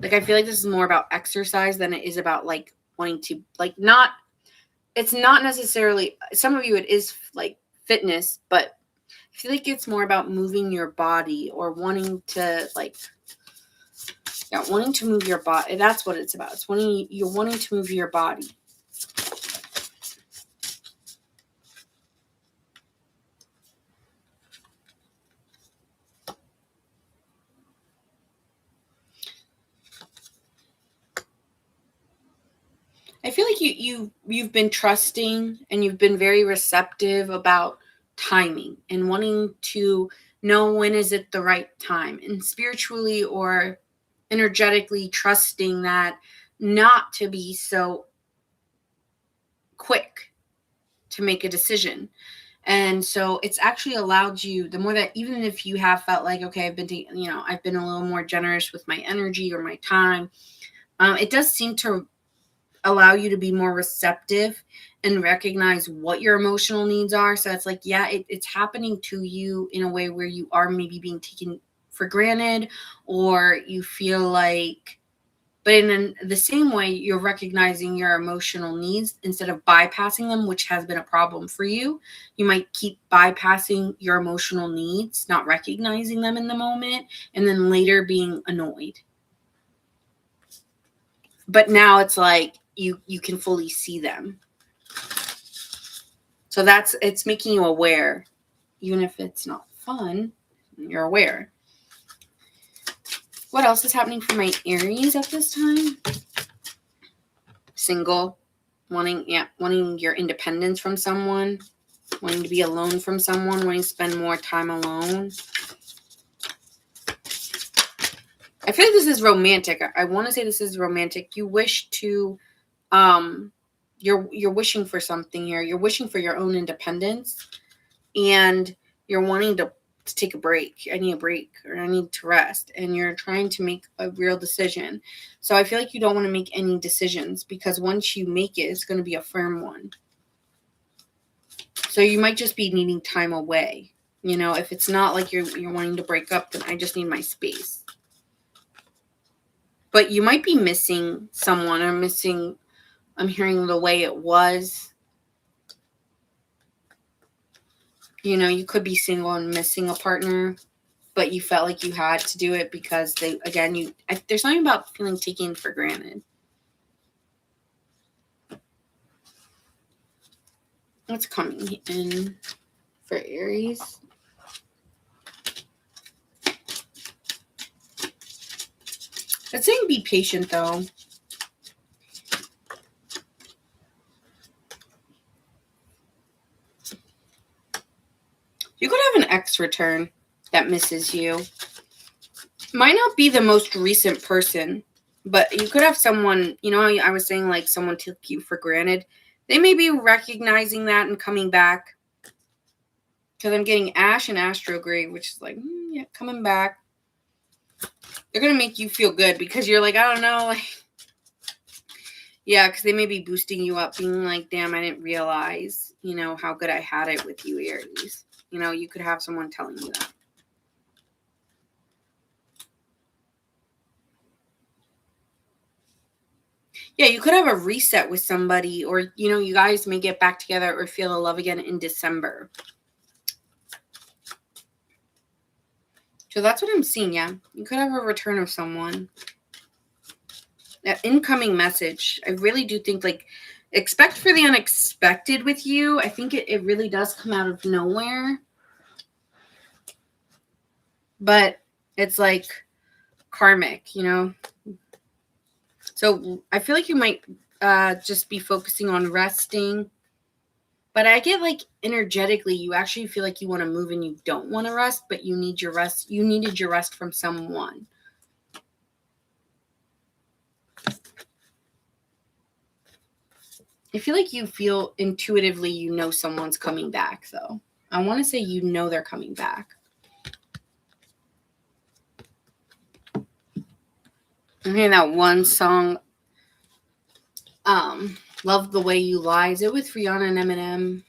A: Like, I feel like this is more about exercise than it is about like wanting to, like, not, it's not necessarily, some of you it is like fitness, but I feel like it's more about moving your body or wanting to like, yeah, wanting to move your body. That's what it's about. It's you're wanting to move your body. I feel like you've been trusting and you've been very receptive about timing and wanting to know when is it the right time, and spiritually or energetically trusting that not to be so quick to make a decision. And so it's actually allowed you, the more that, even if you have felt like, okay, I've been I've been a little more generous with my energy or my time, it does seem to allow you to be more receptive and recognize what your emotional needs are. So it's like, yeah, it's happening to you in a way where you are maybe being taken for granted, or you feel like, but in the same way, you're recognizing your emotional needs instead of bypassing them, which has been a problem for you. You might keep bypassing your emotional needs, not recognizing them in the moment, and then later being annoyed. But now it's like you can fully see them. So it's making you aware. Even if it's not fun, you're aware. What else is happening for my Aries at this time? Single, wanting your independence from someone, wanting to be alone from someone, wanting to spend more time alone. I feel like this is romantic. I want to say this is romantic. You wish to, you're wishing for something here. You're wishing for your own independence, and you're wanting to take a break. I need a break, or I need to rest, and you're trying to make a real decision. So I feel like you don't want to make any decisions, because once you make it, it's going to be a firm one. So you might just be needing time away. If it's not like you're wanting to break up, then I just need my space. But you might be missing someone, or missing, I'm hearing the way it was. You could be single and missing a partner, but you felt like you had to do it because there's something about feeling taken for granted. What's coming in for Aries? It's saying be patient, though. You could have an ex return that misses you. Might not be the most recent person, but you could have someone, I was saying like someone took you for granted. They may be recognizing that and coming back. Because I'm getting Ash and Astrograde, which is like, yeah, coming back. They're going to make you feel good because you're like, I don't know. Like, yeah, because they may be boosting you up, being like, damn, I didn't realize, how good I had it with you, Aries. You could have someone telling you that. Yeah, you could have a reset with somebody, or, you guys may get back together or feel a love again in December. So that's what I'm seeing, yeah. You could have a return of someone. That incoming message, I really do think, like, expect for the unexpected with you. I think it really does come out of nowhere. But it's like karmic, So I feel like you might just be focusing on resting. But I get like energetically, you actually feel like you want to move and you don't want to rest, but you need your rest. You needed your rest from someone. I feel like you feel intuitively, someone's coming back, though. I want to say they're coming back. I'm hearing that one song, Love the Way You Lie. Is it with Rihanna and Eminem?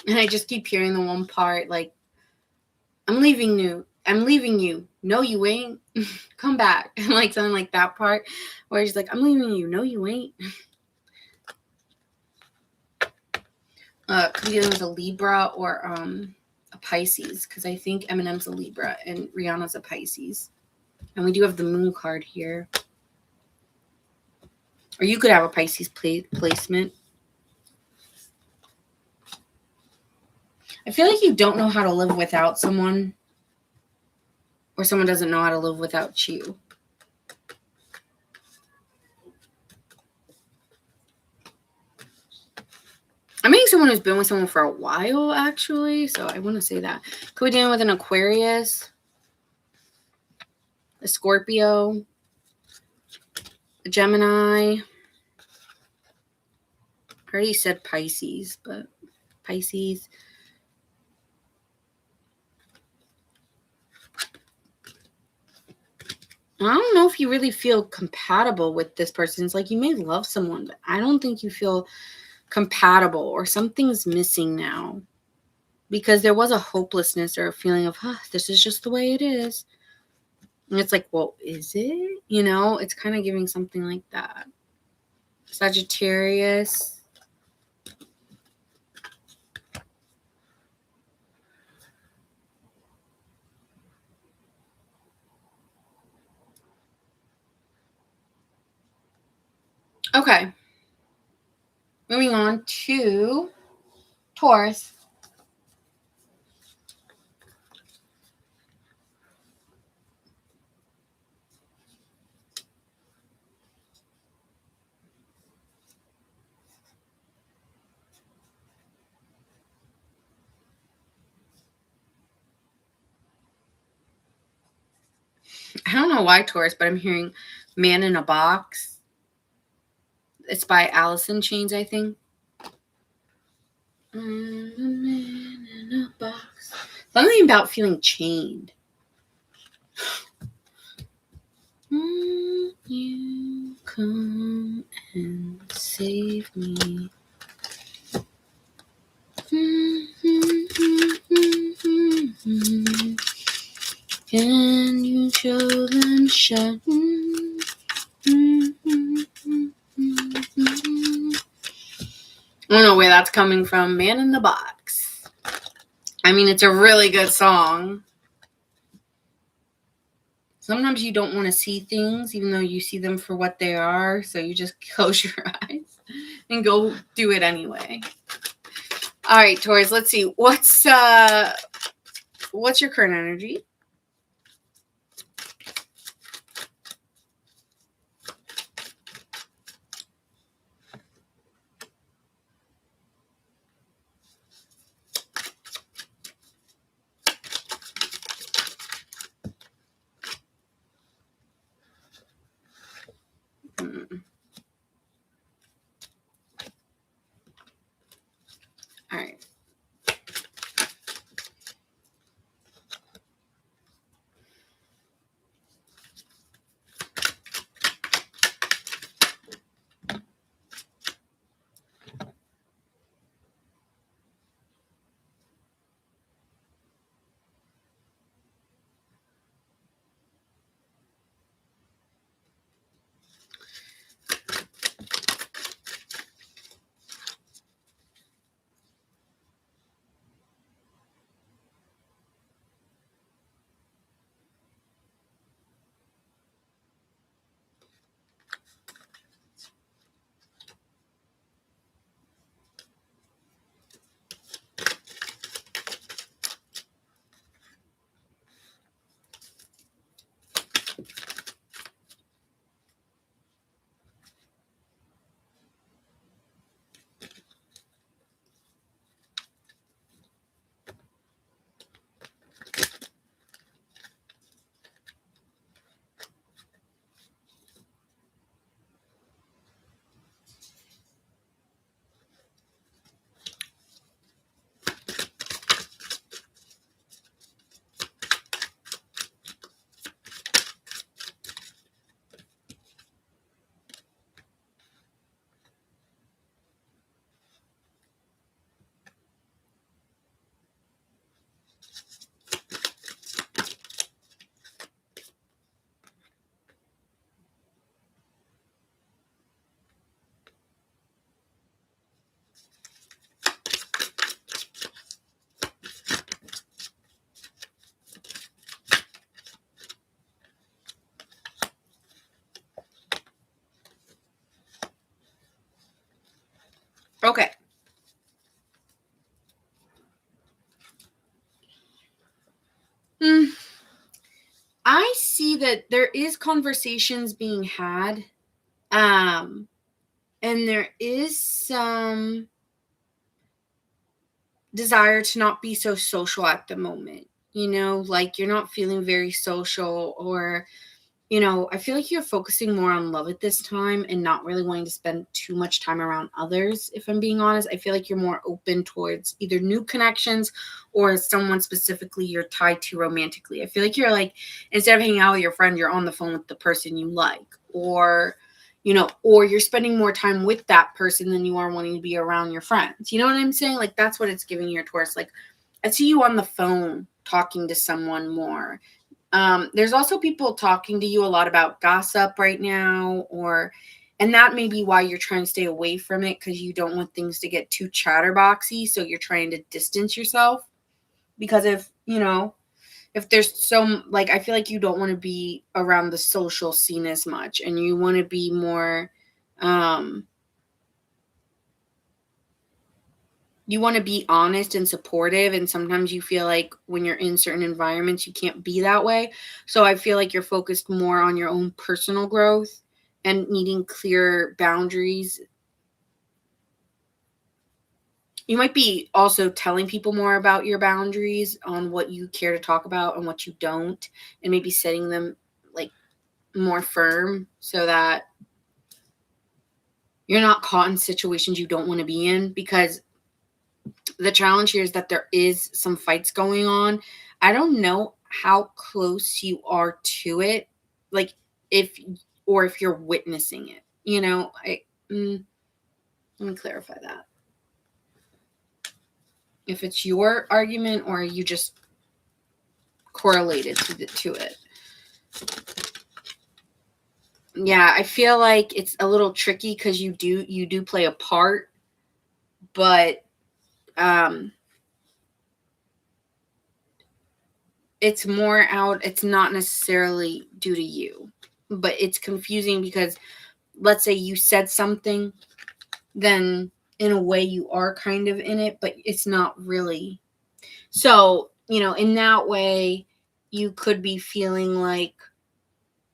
A: And I just keep hearing the one part, like, I'm leaving you. I'm leaving you. No, you ain't. Come back. Like something like that part where he's like, I'm leaving you. No, you ain't. Could be dealing with a Libra or a Pisces, because I think Eminem's a Libra and Rihanna's a Pisces. And we do have the moon card here. Or you could have a Pisces placement. I feel like you don't know how to live without someone, or someone doesn't know how to live without you. I'm meeting someone who's been with someone for a while, actually, so I want to say that. Could be dealing with an Aquarius, a Scorpio, a Gemini. I already said Pisces, but Pisces. I don't know if you really feel compatible with this person. It's like you may love someone, but I don't think you feel compatible, or something's missing now. Because there was a hopelessness or a feeling of, this is just the way it is. And it's like, well, is it? You know, it's kind of giving something like that. Sagittarius. Okay. Moving on to Taurus. I don't know why Taurus, but I'm hearing Man in a Box. It's by Alice in Chains, I think. Man in a box. Something about feeling chained. You come and save me. Can you show them shine? I don't know where that's coming from. Man in the Box. I mean, it's a really good song. Sometimes you don't want to see things, even though you see them for what they are. So you just close your eyes and go do it anyway. All right, Taurus, let's see. What's your current energy? All right. that there is conversations being had. Um, and there is some desire to not be so social at the moment. Like you're not feeling very social, or I feel like you're focusing more on love at this time and not really wanting to spend too much time around others. If I'm being honest, I feel like you're more open towards either new connections or someone specifically you're tied to romantically. I feel like you're like, instead of hanging out with your friend, you're on the phone with the person you like, or you're spending more time with that person than you are wanting to be around your friends. You know what I'm saying? Like, that's what it's giving you towards. Like, I see you on the phone talking to someone more. There's also people talking to you a lot about gossip right now, and that may be why you're trying to stay away from it, because you don't want things to get too chatterboxy. So you're trying to distance yourself, because if there's like, I feel like you don't want to be around the social scene as much, and you want to be more, you want to be honest and supportive. And sometimes you feel like when you're in certain environments, you can't be that way. So I feel like you're focused more on your own personal growth and needing clear boundaries. You might be also telling people more about your boundaries on what you care to talk about and what you don't, and maybe setting them like more firm so that you're not caught in situations you don't want to be in. Because the challenge here is that there is some fights going on. I don't know how close you are to it, like if you're witnessing it. Let me clarify that. If it's your argument or you just correlated to it. Yeah, I feel like it's a little tricky because you do play a part, but it's not necessarily due to you, but it's confusing because let's say you said something, then in a way you are kind of in it, but it's not really. So, in that way, you could be feeling like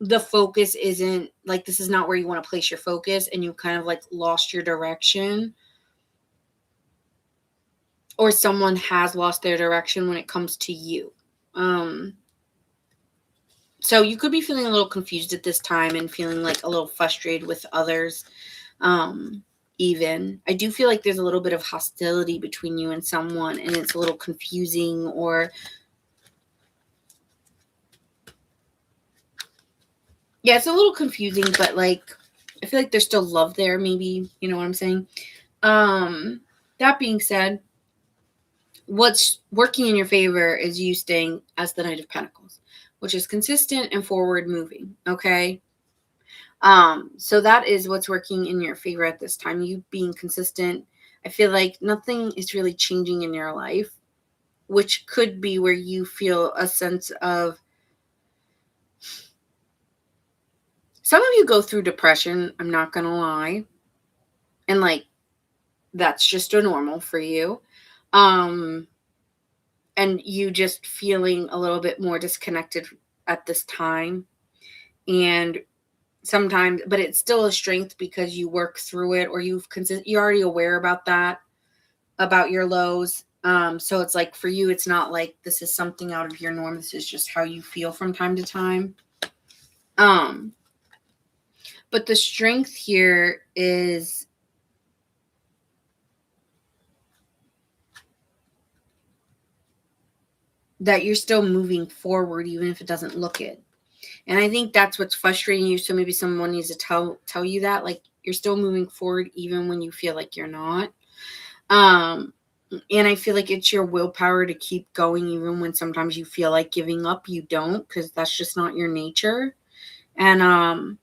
A: the focus isn't, like, this is not where you want to place your focus, and you kind of like lost your direction, or someone has lost their direction when it comes to you. So you could be feeling a little confused at this time and feeling like a little frustrated with others. Even I do feel like there's a little bit of hostility between you and someone, and it's a little confusing, or yeah, it's a little confusing, but like I feel like there's still love there, maybe. You know what I'm saying? That being said, what's working in your favor is you staying as the Knight of Pentacles, which is consistent and forward moving. Okay. So that is what's working in your favor at this time. You being consistent. I feel like nothing is really changing in your life, which could be where you feel a sense of, some of you go through depression, I'm not gonna lie. And like, that's just a normal for you. And you just feeling a little bit more disconnected at this time. And sometimes, but it's still a strength because you work through it, or you're already aware about that, about your lows. So it's like, for you, it's not like this is something out of your norm. This is just how you feel from time to time. But the strength here is that you're still moving forward, even if it doesn't look it. And I think that's what's frustrating you. So maybe someone needs to tell you that, like, you're still moving forward even when you feel like you're not. And I feel like it's your willpower to keep going, even when sometimes you feel like giving up, you don't, because that's just not your nature. And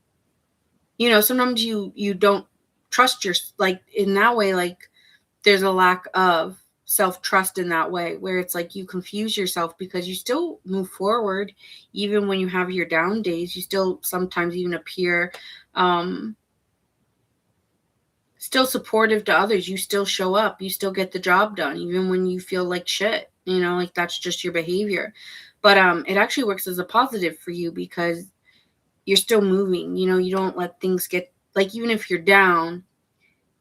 A: sometimes you don't trust like, in that way, like there's a lack of self-trust in that way, where it's like you confuse yourself, because you still move forward even when you have your down days. You still sometimes even appear still supportive to others. You still show up, you still get the job done even when you feel like shit, like that's just your behavior. But it actually works as a positive for you, because you're still moving. You don't let things get, like, even if you're down,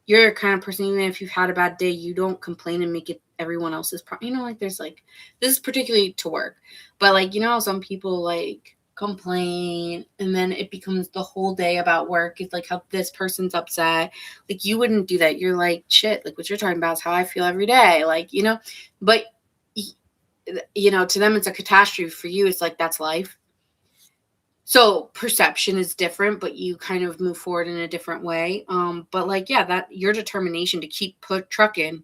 A: you're a kind of person, even if you've had a bad day, you don't complain and make it everyone else's problem. Like, there's like, this is particularly to work, but like, how some people like complain and then it becomes the whole day about work. It's like how this person's upset. Like, you wouldn't do that. You're like, shit, like what you're talking about is how I feel every day. Like, but to them it's a catastrophe. For you, it's like, that's life. So perception is different, but you kind of move forward in a different way. But like, yeah, that your determination to keep trucking.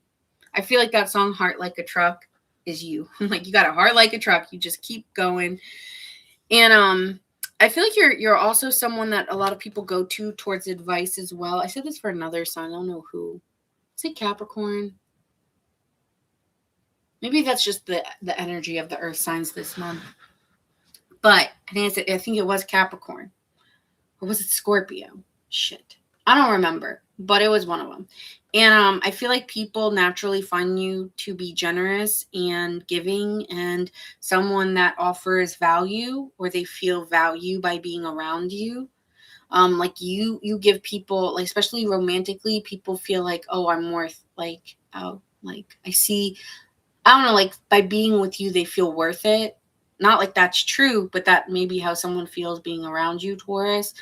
A: I feel like that song "Heart Like a Truck" is you. Like, you got a heart like a truck. You just keep going. And I feel like you're also someone that a lot of people go to towards advice as well. I said this for another sign. I don't know who. Is it Capricorn? Maybe that's just the energy of the earth signs this month. But I think it was Capricorn. Or was it Scorpio? Shit. I don't remember. But it was one of them. And I feel like people naturally find you to be generous and giving and someone that offers value, or they feel value by being around you. Like you give people, like, especially romantically, people feel like, oh, I'm worth, like, oh, like I see, I don't know, like by being with you, they feel worth it. Not like that's true, but that may be how someone feels being around you, Taurus.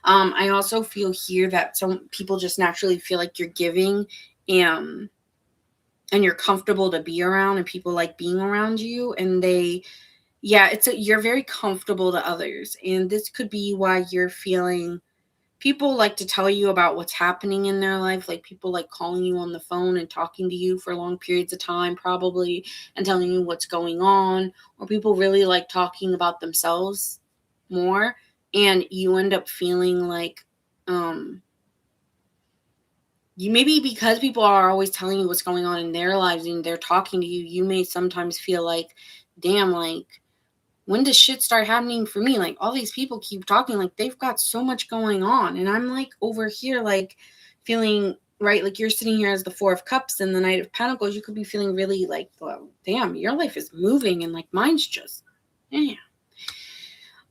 A: I also feel here that some people just naturally feel like you're giving and you're comfortable to be around, and people like being around you, and you're very comfortable to others. And this could be why you're feeling, people like to tell you about what's happening in their life. Like, people like calling you on the phone and talking to you for long periods of time, probably, and telling you what's going on. Or people really like talking about themselves more. And you end up feeling like, you maybe, because people are always telling you what's going on in their lives and they're talking to you, you may sometimes feel like, damn, like, when does shit start happening for me? Like, all these people keep talking, like they've got so much going on, and I'm like over here like feeling, right, like you're sitting here as the Four of Cups and the Knight of Pentacles. You could be feeling really like, well, damn, your life is moving, and like mine's just, yeah.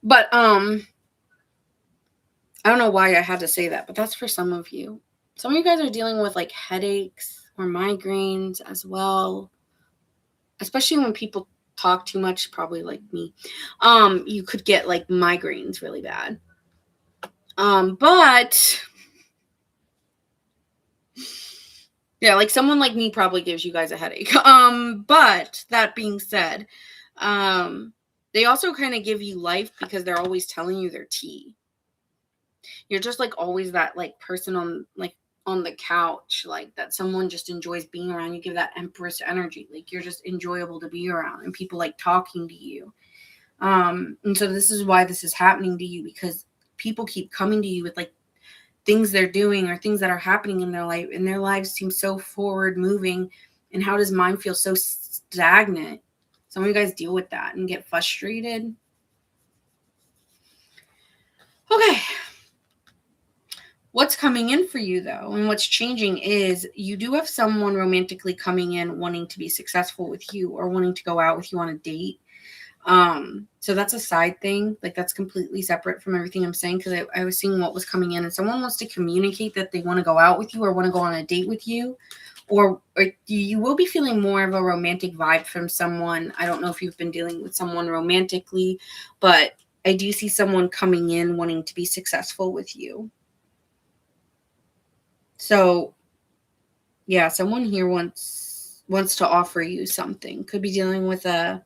A: But I don't know why I had to say that, but that's for some of you. Some of you guys are dealing with like headaches or migraines as well, especially when people talk too much, probably like me. You could get like migraines really bad. But yeah, like someone like me probably gives you guys a headache. But that being said, they also kind of give you life because they're always telling you their tea. You're just like always that like person on the couch, like that someone just enjoys being around. You give that Empress energy. Like, you're just enjoyable to be around, and people like talking to you. And so this is why this is happening to you, because people keep coming to you with like things they're doing or things that are happening in their life, and their lives seem so forward moving. And how does mine feel so stagnant? Some of you guys deal with that and get frustrated. Okay. What's coming in for you, though, and what's changing is you do have someone romantically coming in wanting to be successful with you or wanting to go out with you on a date. So that's a side thing. Like, that's completely separate from everything I'm saying, because I was seeing what was coming in, and someone wants to communicate that they want to go out with you or want to go on a date with you, or you will be feeling more of a romantic vibe from someone. I don't know if you've been dealing with someone romantically, but I do see someone coming in wanting to be successful with you. So, yeah, someone here wants to offer you something. Could be dealing with a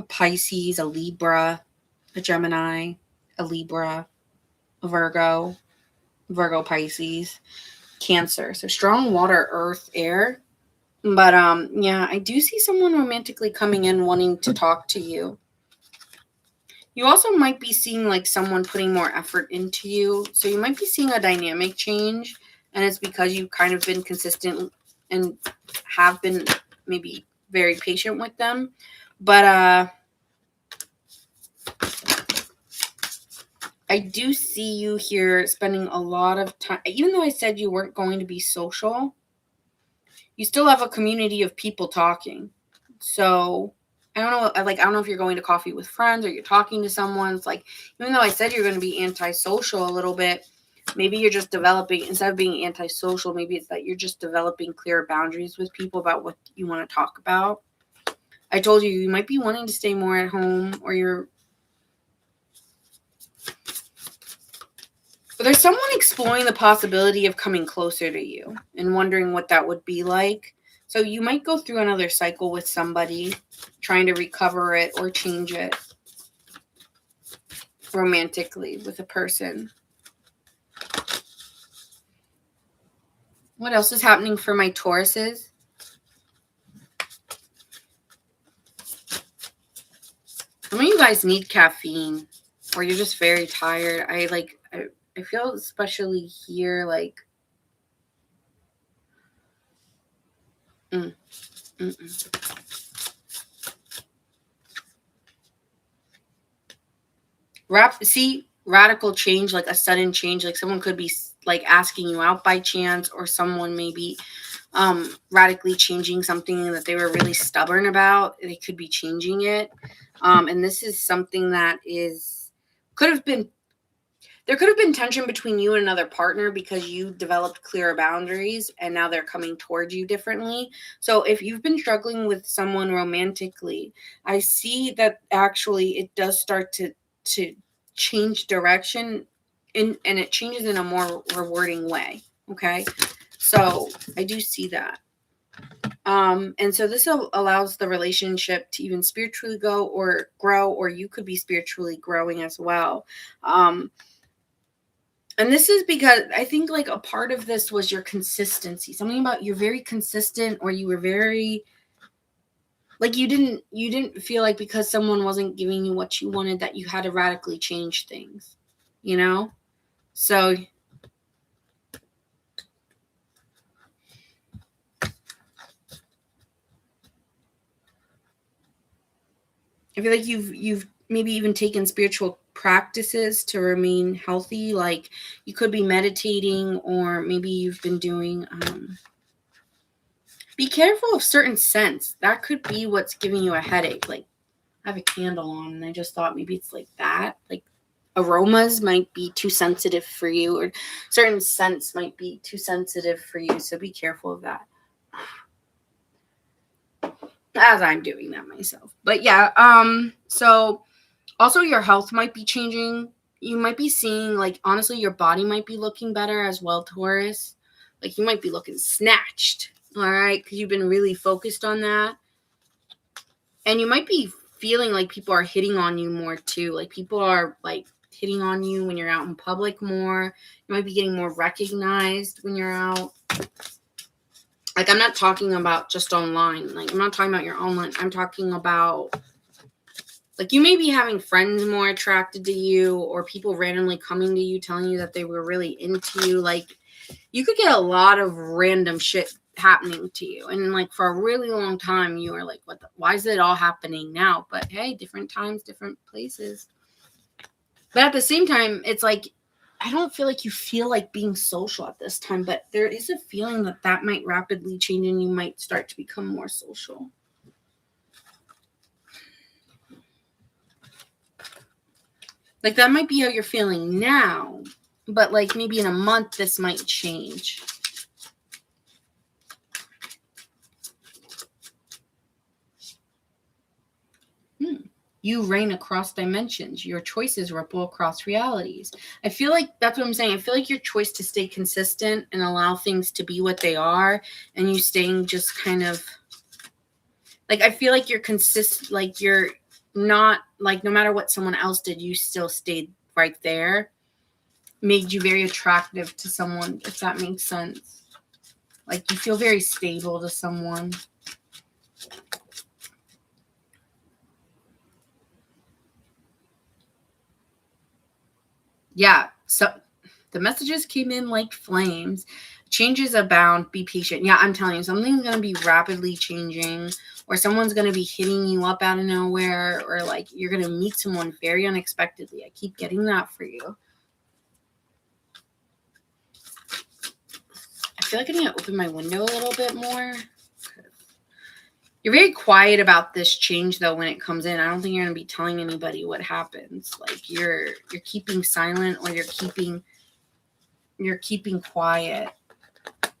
A: Pisces, a Libra, a Gemini, a Libra, a Virgo, Pisces, Cancer. So strong water, earth, air. But yeah, I do see someone romantically coming in wanting to talk to you. You also might be seeing like someone putting more effort into you. So you might be seeing a dynamic change, and it's because you've kind of been consistent and have been maybe very patient with them. But I do see you here spending a lot of time. Even though I said you weren't going to be social, you still have a community of people talking. So I don't know, like, I don't know if you're going to coffee with friends or you're talking to someone. It's like, even though I said you're going to be antisocial a little bit, maybe you're just developing, instead of being antisocial, maybe it's that you're just developing clear boundaries with people about what you want to talk about. I told you, you might be wanting to stay more at home, or there's someone exploring the possibility of coming closer to you and wondering what that would be like. So you might go through another cycle with somebody, trying to recover it or change it romantically with a person. What else is happening for my Tauruses? Some of you guys need caffeine, or you're just very tired. I feel especially here like radical change, like a sudden change, like someone could be like asking you out by chance, or someone maybe radically changing something that they were really stubborn about. They could be changing it. And this is something that there could have been tension between you and another partner because you developed clearer boundaries and now they're coming towards you differently. So if you've been struggling with someone romantically, I see that actually it does start to change direction, and it changes in a more rewarding way. Okay. So I do see that. And so this allows the relationship to even spiritually go or grow, or you could be spiritually growing as well. And this is because I think like a part of this was your consistency. Something about you're very consistent, or you were very like you didn't feel like because someone wasn't giving you what you wanted that you had to radically change things, you know? So I feel like you've maybe even taken spiritual practices to remain healthy. Like you could be meditating, or maybe you've been doing be careful of certain scents. That could be what's giving you a headache. Like I have a candle on and I just thought maybe it's like that. Like aromas might be too sensitive for you, or certain scents might be too sensitive for you. So be careful of that. As I'm doing that myself. But yeah, so also your health might be changing. You might be seeing, like, honestly, your body might be looking better as well, Taurus. Like you might be looking snatched, all right, because you've been really focused on that. And you might be feeling like people are hitting on you more too. Like people are like hitting on you when you're out in public more. You might be getting more recognized when you're out. Like I'm not talking about just online. Like I'm not talking about your online. I'm talking about like you may be having friends more attracted to you, or people randomly coming to you telling you that they were really into you. Like you could get a lot of random shit happening to you, and like for a really long time you were like, why is it all happening now? But hey, different times, different places. But at the same time, it's like I don't feel like you feel like being social at this time, but there is a feeling that might rapidly change and you might start to become more social. Like that might be how you're feeling now, but like maybe in a month this might change. You reign across dimensions. Your choices ripple across realities. I feel like that's what I'm saying. I feel like your choice to stay consistent and allow things to be what they are, and you staying just kind of like, I feel like you're consistent, like you're not like, no matter what someone else did, you still stayed right there, made you very attractive to someone, if that makes sense. Like you feel very stable to someone. Yeah, so the messages came in like flames. Changes abound. Be patient. Yeah, I'm telling you, something's going to be rapidly changing, or someone's going to be hitting you up out of nowhere, or like you're going to meet someone very unexpectedly. I keep getting that for you. I feel like I need to open my window a little bit more. You're very quiet about this change, though, when it comes in. I don't think you're going to be telling anybody what happens. Like, you're keeping silent, or you're keeping quiet.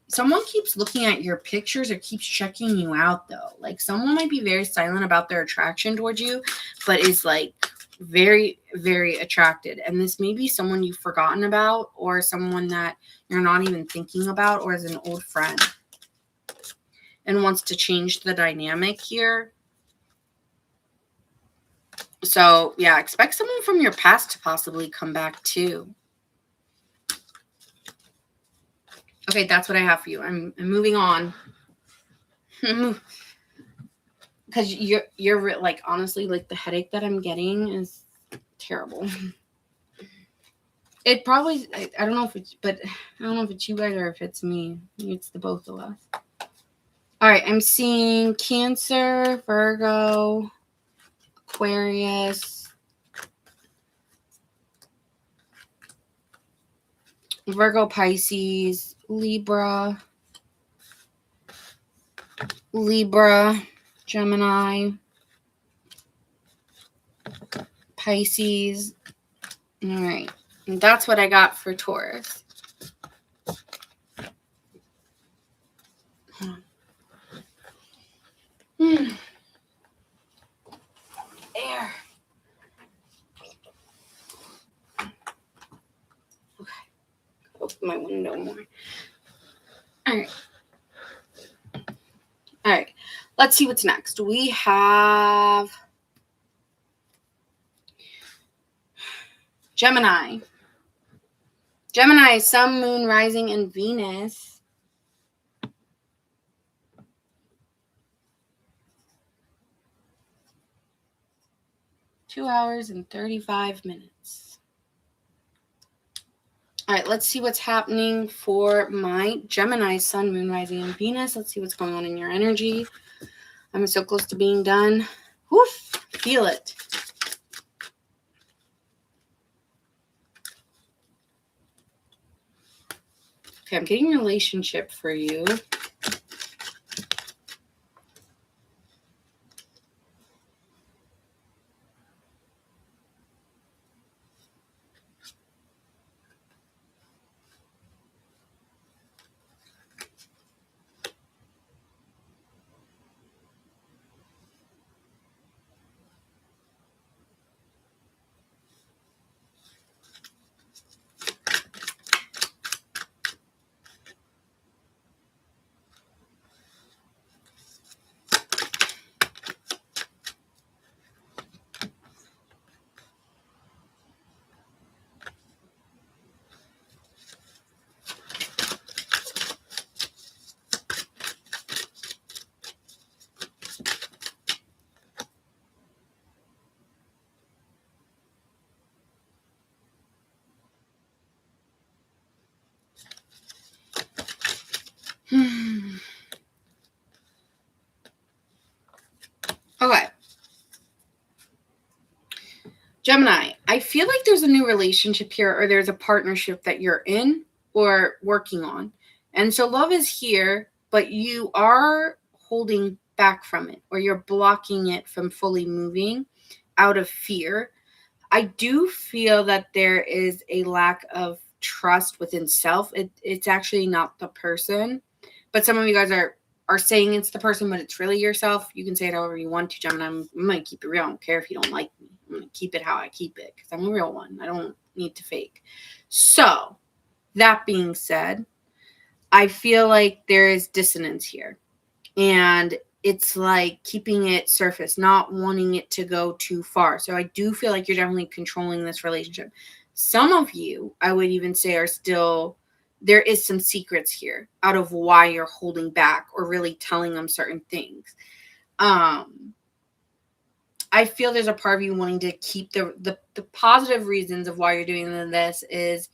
A: Someone keeps looking at your pictures or keeps checking you out, though. Like, someone might be very silent about their attraction towards you, but is like very, very attracted. And this may be someone you've forgotten about, or someone that you're not even thinking about, or is an old friend and wants to change the dynamic here. So, yeah, expect someone from your past to possibly come back too. Okay, that's what I have for you. I'm moving on. Because you're like, honestly, like, the headache that I'm getting is terrible. It probably, I don't know if it's, but I don't know if it's you guys or if it's me. Maybe it's the both of us. All right, I'm seeing Cancer, Virgo, Aquarius, Virgo, Pisces, Libra, Gemini, Pisces. All right, and that's what I got for Taurus. Air. Okay. Open my window more. All right. All right. Let's see what's next. We have Gemini. Gemini, Sun, Moon, Rising, and Venus. Two hours and 35 minutes. All right, let's see what's happening for my Gemini, Sun, Moon, Rising, and Venus. Let's see what's going on in your energy. I'm so close to being done. Woof, feel it. Okay, I'm getting a relationship for you. Okay. Gemini, I feel like there's a new relationship here, or there's a partnership that you're in or working on. And so love is here, but you are holding back from it, or you're blocking it from fully moving out of fear. I do feel that there is a lack of trust within self. It's actually not the person, but some of you guys are saying it's the person, but it's really yourself. You can say it however you want to, Gemini. I'm going to keep it real. I don't care if you don't like me. I'm going to keep it how I keep it because I'm a real one. I don't need to fake. So, that being said, I feel like there is dissonance here. And it's like keeping it surface, not wanting it to go too far. So I do feel like you're definitely controlling this relationship. Some of you, I would even say, are still, there is some secrets here out of why you're holding back or really telling them certain things. I feel there's a part of you wanting to keep the positive reasons of why you're doing this is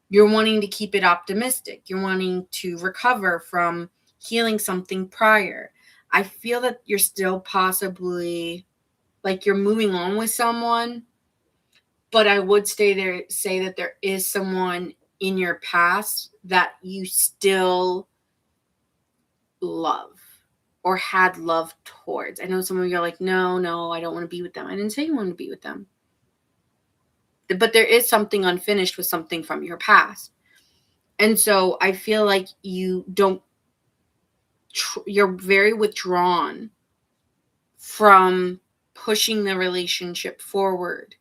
A: you're wanting to keep it optimistic. You're wanting to recover from healing something prior. I feel that you're still possibly like you're moving on with someone, but I would say that there is someone in your past that you still love or had love towards. I know some of you are like, no, I don't want to be with them. I didn't say you want to be with them. But there is something unfinished with something from your past. And so I feel like you're very withdrawn from pushing the relationship forward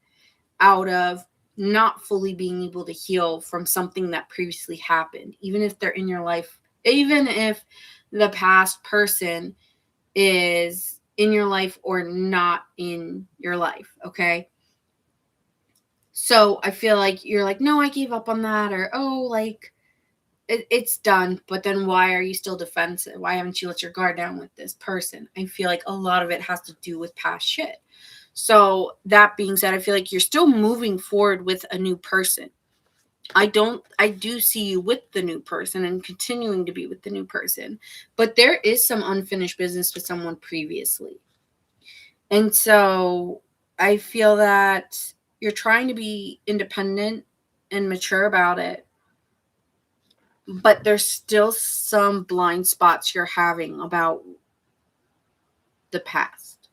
A: out of not fully being able to heal from something that previously happened, even if they're in your life, even if the past person is in your life or not in your life, okay? So I feel like you're like, no, I gave up on that, or, oh, like, it's done, but then why are you still defensive? Why haven't you let your guard down with this person? I feel like a lot of it has to do with past shit. So that being said, I feel like you're still moving forward with a new person. I do see you with the new person and continuing to be with the new person, but there is some unfinished business with someone previously. And so I feel that you're trying to be independent and mature about it, but there's still some blind spots you're having about the past.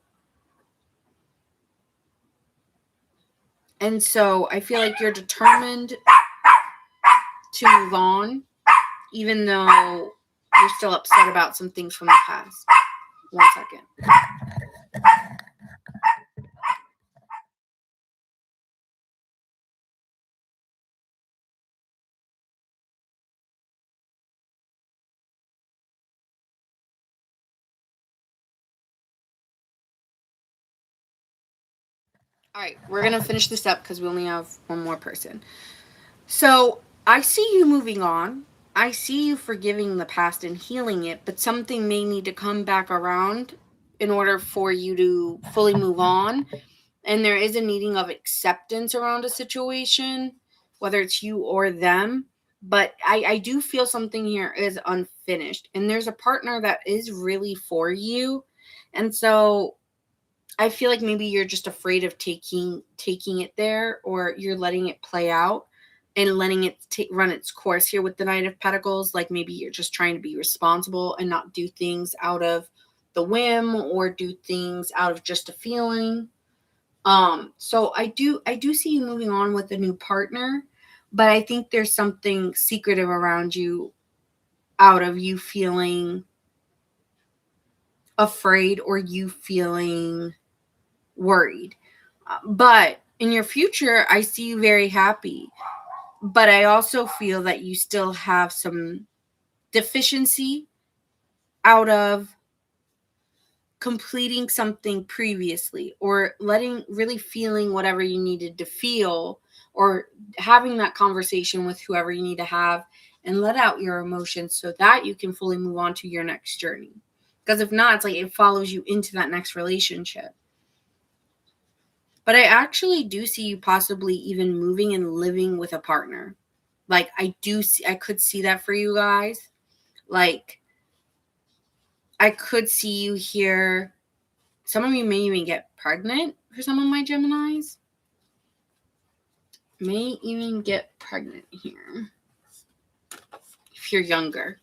A: And so I feel like you're determined to move on, even though you're still upset about some things from the past. 1 second. All right, we're going to finish this up because we only have one more person. So I see you moving on. I see you forgiving the past and healing it, but something may need to come back around in order for you to fully move on. And there is a needing of acceptance around a situation, whether it's you or them. But I do feel something here is unfinished. And there's a partner that is really for you. And so I feel like maybe you're just afraid of taking it there, or you're letting it play out and letting it run its course here with the Knight of Pentacles. Like maybe you're just trying to be responsible and not do things out of the whim or do things out of just a feeling. So I do see you moving on with a new partner, but I think there's something secretive around you out of you feeling afraid or you feeling worried. But in your future, I see you very happy. But I also feel that you still have some deficiency out of completing something previously, or really feeling whatever you needed to feel, or having that conversation with whoever you need to have and let out your emotions so that you can fully move on to your next journey. Because if not, it's like it follows you into that next relationship. But I actually do see you possibly even moving and living with a partner. Like I could see that for you guys. Like I could see you here. Some of you may even get pregnant for some of my Geminis. May even get pregnant here if you're younger.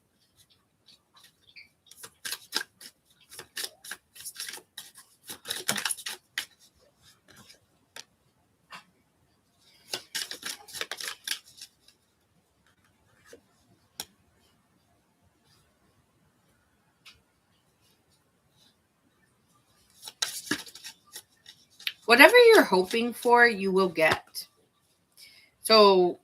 A: Whatever you're hoping for, you will get. So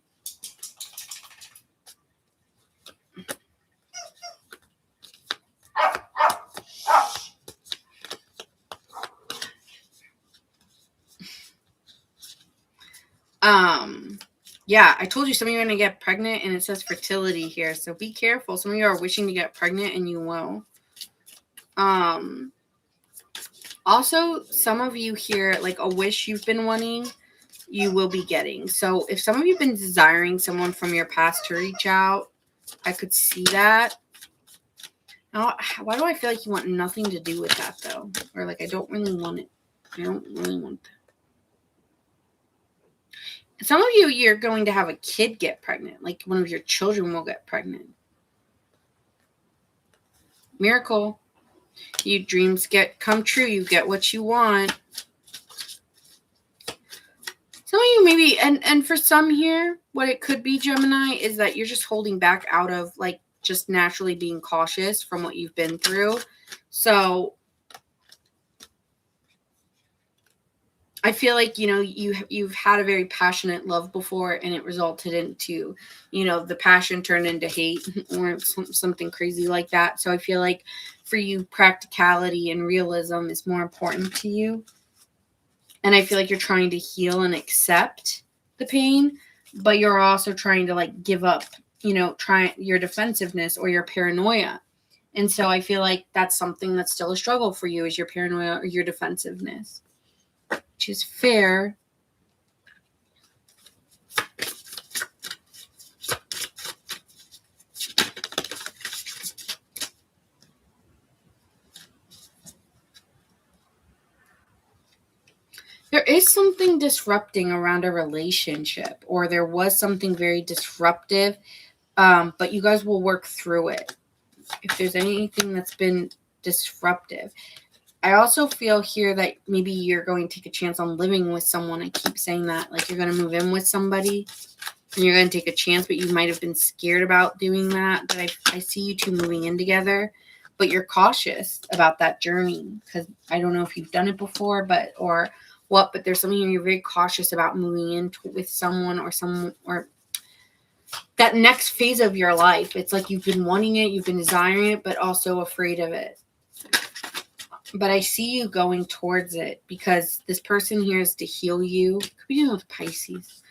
A: yeah, I told you some of you are going to get pregnant, and it says fertility here. So be careful. Some of you are wishing to get pregnant, and you will. Also, some of you here, like a wish you've been wanting, you will be getting. So if some of you have been desiring someone from your past to reach out, I could see that. Now, why do I feel like you want nothing to do with that, though? Or like, I don't really want it. I don't really want that. Some of you, you're going to have a kid get pregnant. Like one of your children will get pregnant. Miracle. Your dreams come true. You get what you want. Some of you maybe, and for some here, what it could be, Gemini, is that you're just holding back out of like just naturally being cautious from what you've been through. So I feel like, you've had a very passionate love before, and it resulted into, the passion turned into hate or something crazy like that. So I feel like for you, practicality and realism is more important to you. And I feel like you're trying to heal and accept the pain, but you're also trying to like give up, try your defensiveness or your paranoia. And so I feel like that's something that's still a struggle for you, is your paranoia or your defensiveness, which is fair. There is something disrupting around a relationship, or there was something very disruptive, but you guys will work through it. If there's anything that's been disruptive. I also feel here that maybe you're going to take a chance on living with someone. I keep saying that, like you're going to move in with somebody and you're going to take a chance, but you might have been scared about doing that. But I see you two moving in together, but you're cautious about that journey because I don't know if you've done it before, but there's something you're very cautious about moving into with someone or that next phase of your life. It's like you've been wanting it, you've been desiring it, but also afraid of it. But I see you going towards it because this person here is to heal you. Could be dealing with Pisces.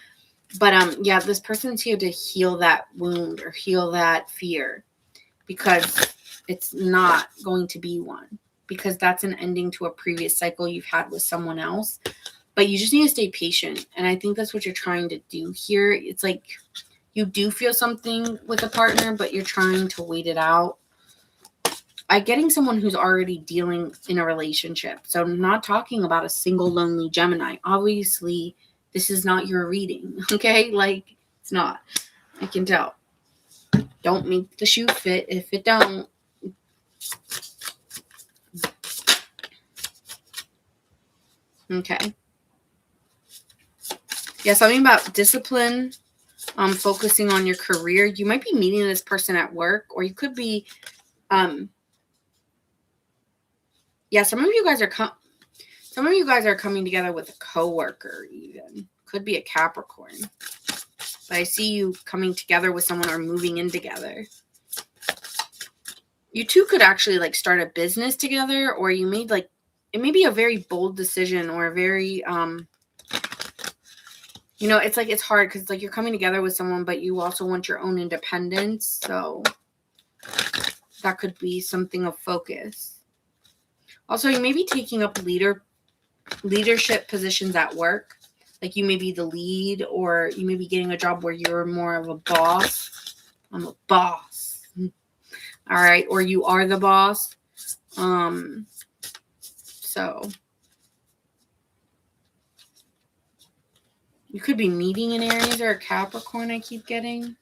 A: But this person's here to heal that wound or heal that fear, because it's not going to be one, because that's an ending to a previous cycle you've had with someone else. But you just need to stay patient. And I think that's what you're trying to do here. It's like you do feel something with a partner, but you're trying to wait it out. I'm getting someone who's already dealing in a relationship. So I'm not talking about a single lonely Gemini. Obviously, this is not your reading, okay? Like, it's not. I can tell. Don't make the shoe fit if it don't. Okay. Yeah, something about discipline, focusing on your career. You might be meeting this person at work, or you could be, some of you guys are coming together with a coworker even. Could be a Capricorn. But I see you coming together with someone or moving in together. You two could actually like start a business together, or you made like, it may be a very bold decision or a very, it's like, it's hard because like you're coming together with someone, but you also want your own independence. So that could be something of focus. Also, you may be taking up leadership positions at work. Like you may be the lead, or you may be getting a job where you're more of a boss. I'm a boss. All right. Or you are the boss. So you could be meeting an Aries or a Capricorn, I keep getting.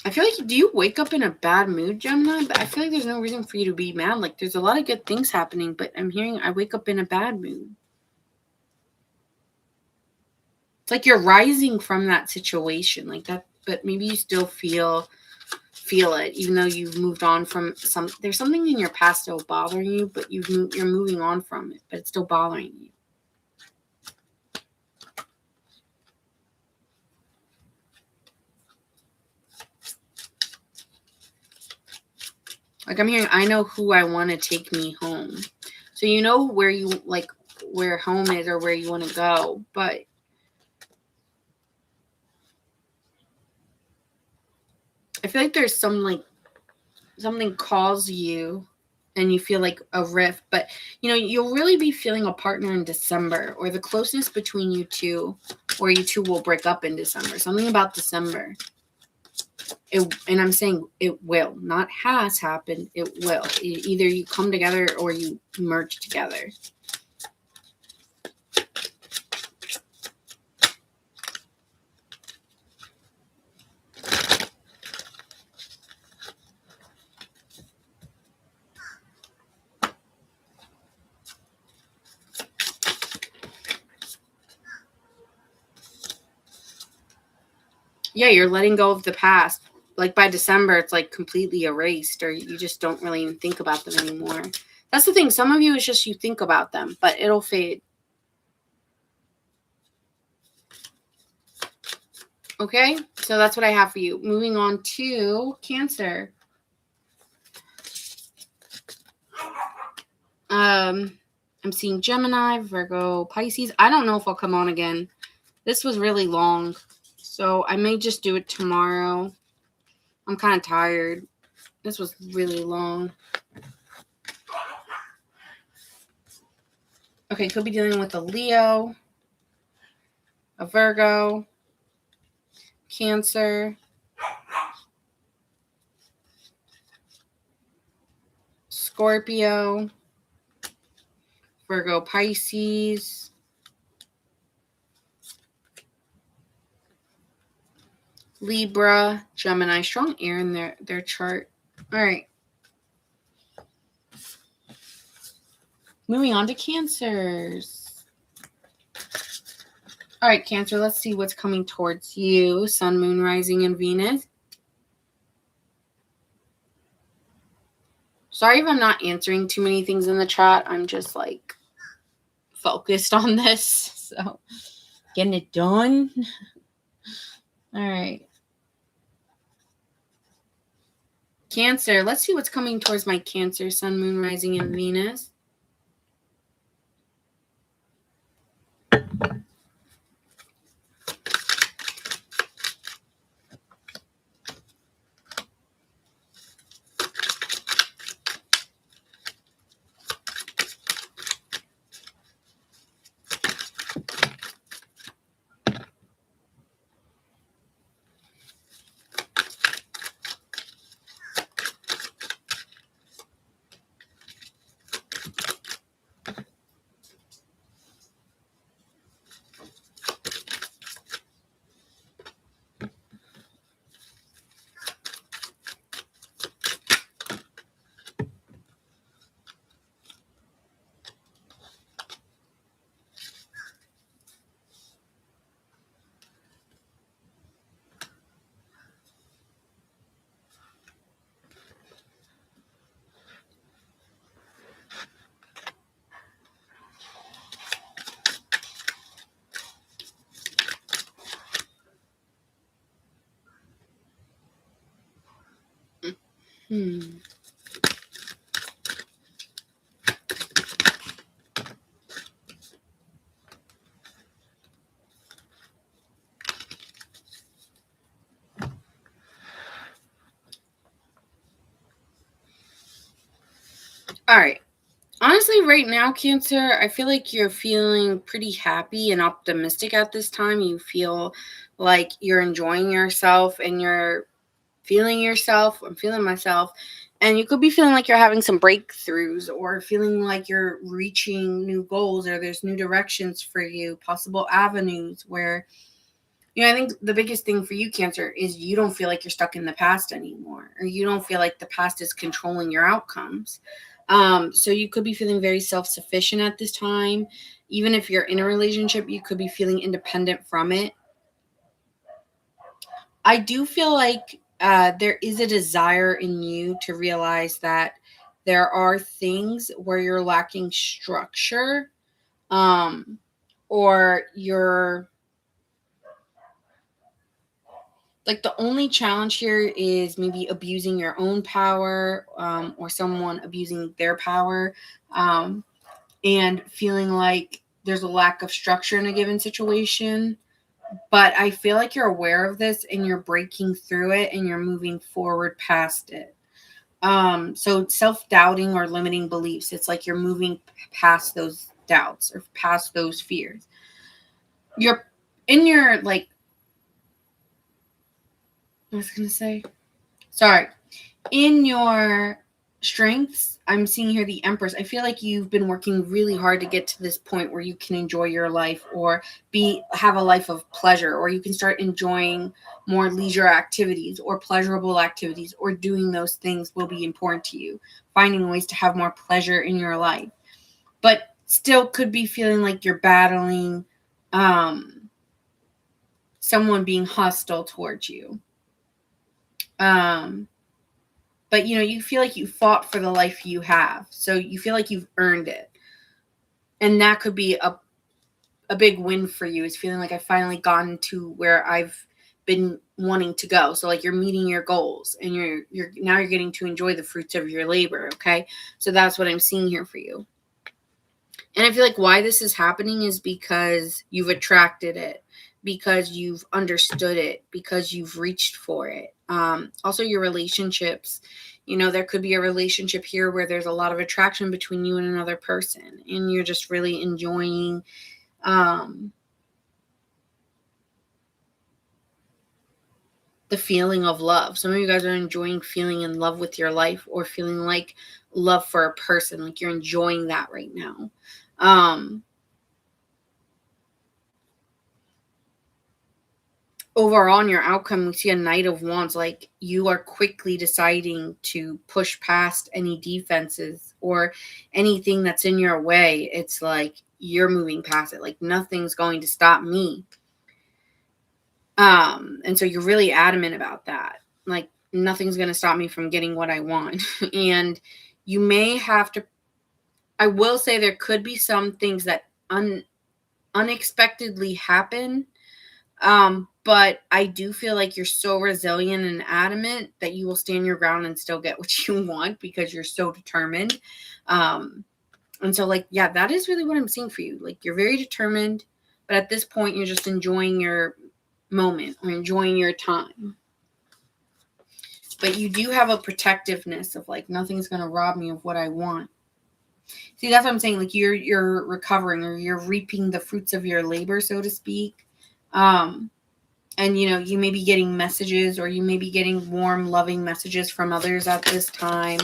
A: I feel like, do you wake up in a bad mood, Gemini? But I feel like there's no reason for you to be mad. Like there's a lot of good things happening, but I'm hearing I wake up in a bad mood. It's like you're rising from that situation like that, but maybe you still feel it, even though you've moved on from there's something in your past still bothering you, but you're moving on from it, but it's still bothering you. Like I'm hearing, I know who I want to take me home. So you know where you like where home is or where you want to go, but I feel like there's something calls you and you feel like a rift, but you'll really be feeling a partner in December, or the closeness between you two, or you two will break up in December. Something about December. And I'm saying it will, not has happened. It will. Either you come together or you merge together. Yeah, you're letting go of the past. Like by December, it's like completely erased, or you just don't really even think about them anymore. That's the thing. Some of you, it's just you think about them, but it'll fade. Okay, so that's what I have for you. Moving on to Cancer. I'm seeing Gemini, Virgo, Pisces. I don't know if I'll come on again. This was really long, so I may just do it tomorrow. I'm kind of tired. This was really long. Okay, could be dealing with a Leo, a Virgo, Cancer, Scorpio, Virgo, Pisces, Libra, Gemini. Strong air in their chart. All right. Moving on to Cancers. All right, Cancer, let's see what's coming towards you. Sun, Moon, Rising, and Venus. Sorry if I'm not answering too many things in the chat. I'm just like focused on this. So getting it done. All right. Cancer, let's see what's coming towards my Cancer, Sun, Moon, Rising, and Venus. All right. Honestly, right now, Cancer, I feel like you're feeling pretty happy and optimistic at this time. You feel like you're enjoying yourself and you're feeling yourself. I'm feeling myself. And you could be feeling like you're having some breakthroughs or feeling like you're reaching new goals or there's new directions for you, possible avenues where, I think the biggest thing for you, Cancer, is you don't feel like you're stuck in the past anymore, or you don't feel like the past is controlling your outcomes. So you could be feeling very self-sufficient at this time. Even if you're in a relationship, you could be feeling independent from it. I do feel like there is a desire in you to realize that there are things where you're lacking structure, or you're like the only challenge here is maybe abusing your own power, or someone abusing their power, and feeling like there's a lack of structure in a given situation. But I feel like you're aware of this and you're breaking through it and you're moving forward past it. So self-doubting or limiting beliefs, it's like you're moving past those doubts or past those fears. You're in your like, I was gonna say, sorry, in your strengths, I'm seeing here the Empress. I feel like you've been working really hard to get to this point where you can enjoy your life or have a life of pleasure, or you can start enjoying more leisure activities or pleasurable activities, or doing those things will be important to you, finding ways to have more pleasure in your life. But still could be feeling like you're battling someone being hostile towards you. But, you feel like you fought for the life you have. So you feel like you've earned it. And that could be a big win for you, is feeling like I've finally gotten to where I've been wanting to go. So like you're meeting your goals, and you're now you're getting to enjoy the fruits of your labor. Okay. So that's what I'm seeing here for you. And I feel like why this is happening is because you've attracted it, because you've understood it, because you've reached for it. Also, your relationships, there could be a relationship here where there's a lot of attraction between you and another person, and you're just really enjoying the feeling of love. Some of you guys are enjoying feeling in love with your life, or feeling like love for a person, like you're enjoying that right now. Overall, in your outcome, we see a Knight of Wands. Like you are quickly deciding to push past any defenses or anything that's in your way. It's like you're moving past it. Like nothing's going to stop me. And so you're really adamant about that. Like nothing's going to stop me from getting what I want. And you may have to, I will say there could be some things that unexpectedly happen. But I do feel like you're so resilient and adamant that you will stand your ground and still get what you want, because you're so determined. And so like, yeah, that is really what I'm seeing for you. Like you're very determined, but at this point you're just enjoying your moment, or enjoying your time. But you do have a protectiveness of like, nothing's going to rob me of what I want. See, that's what I'm saying. Like you're recovering, or you're reaping the fruits of your labor, so to speak. And, you may be getting messages, or you may be getting warm, loving messages from others at this time.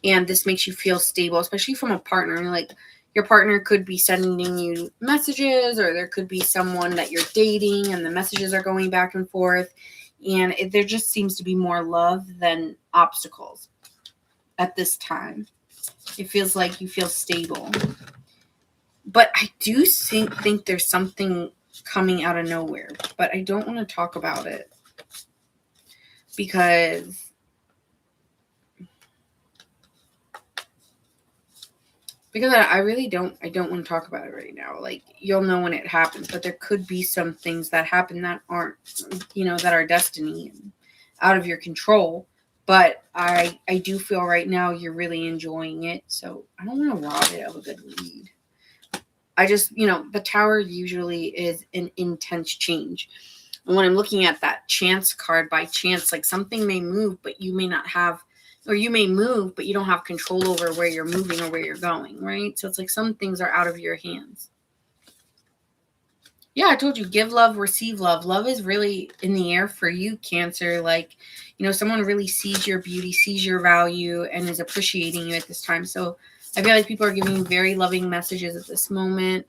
A: And this makes you feel stable, especially from a partner. Like your partner could be sending you messages, or there could be someone that you're dating and the messages are going back and forth. And there just seems to be more love than obstacles at this time. It feels like you feel stable. But I do think there's something coming out of nowhere, but I don't want to talk about it because I really don't want to talk about it right now. Like you'll know when it happens, but there could be some things that happen that aren't, that are destiny and out of your control. But I do feel right now you're really enjoying it, so I don't want to rob it of a good lead. I just, the Tower usually is an intense change. And when I'm looking at that chance card, by chance, like something may move, but you may not have, or you may move, but you don't have control over where you're moving or where you're going, right? So it's like some things are out of your hands. Yeah, I told you, give love, receive love. Love is really in the air for you, Cancer. Like, someone really sees your beauty, sees your value, and is appreciating you at this time. So I feel like people are giving you very loving messages at this moment.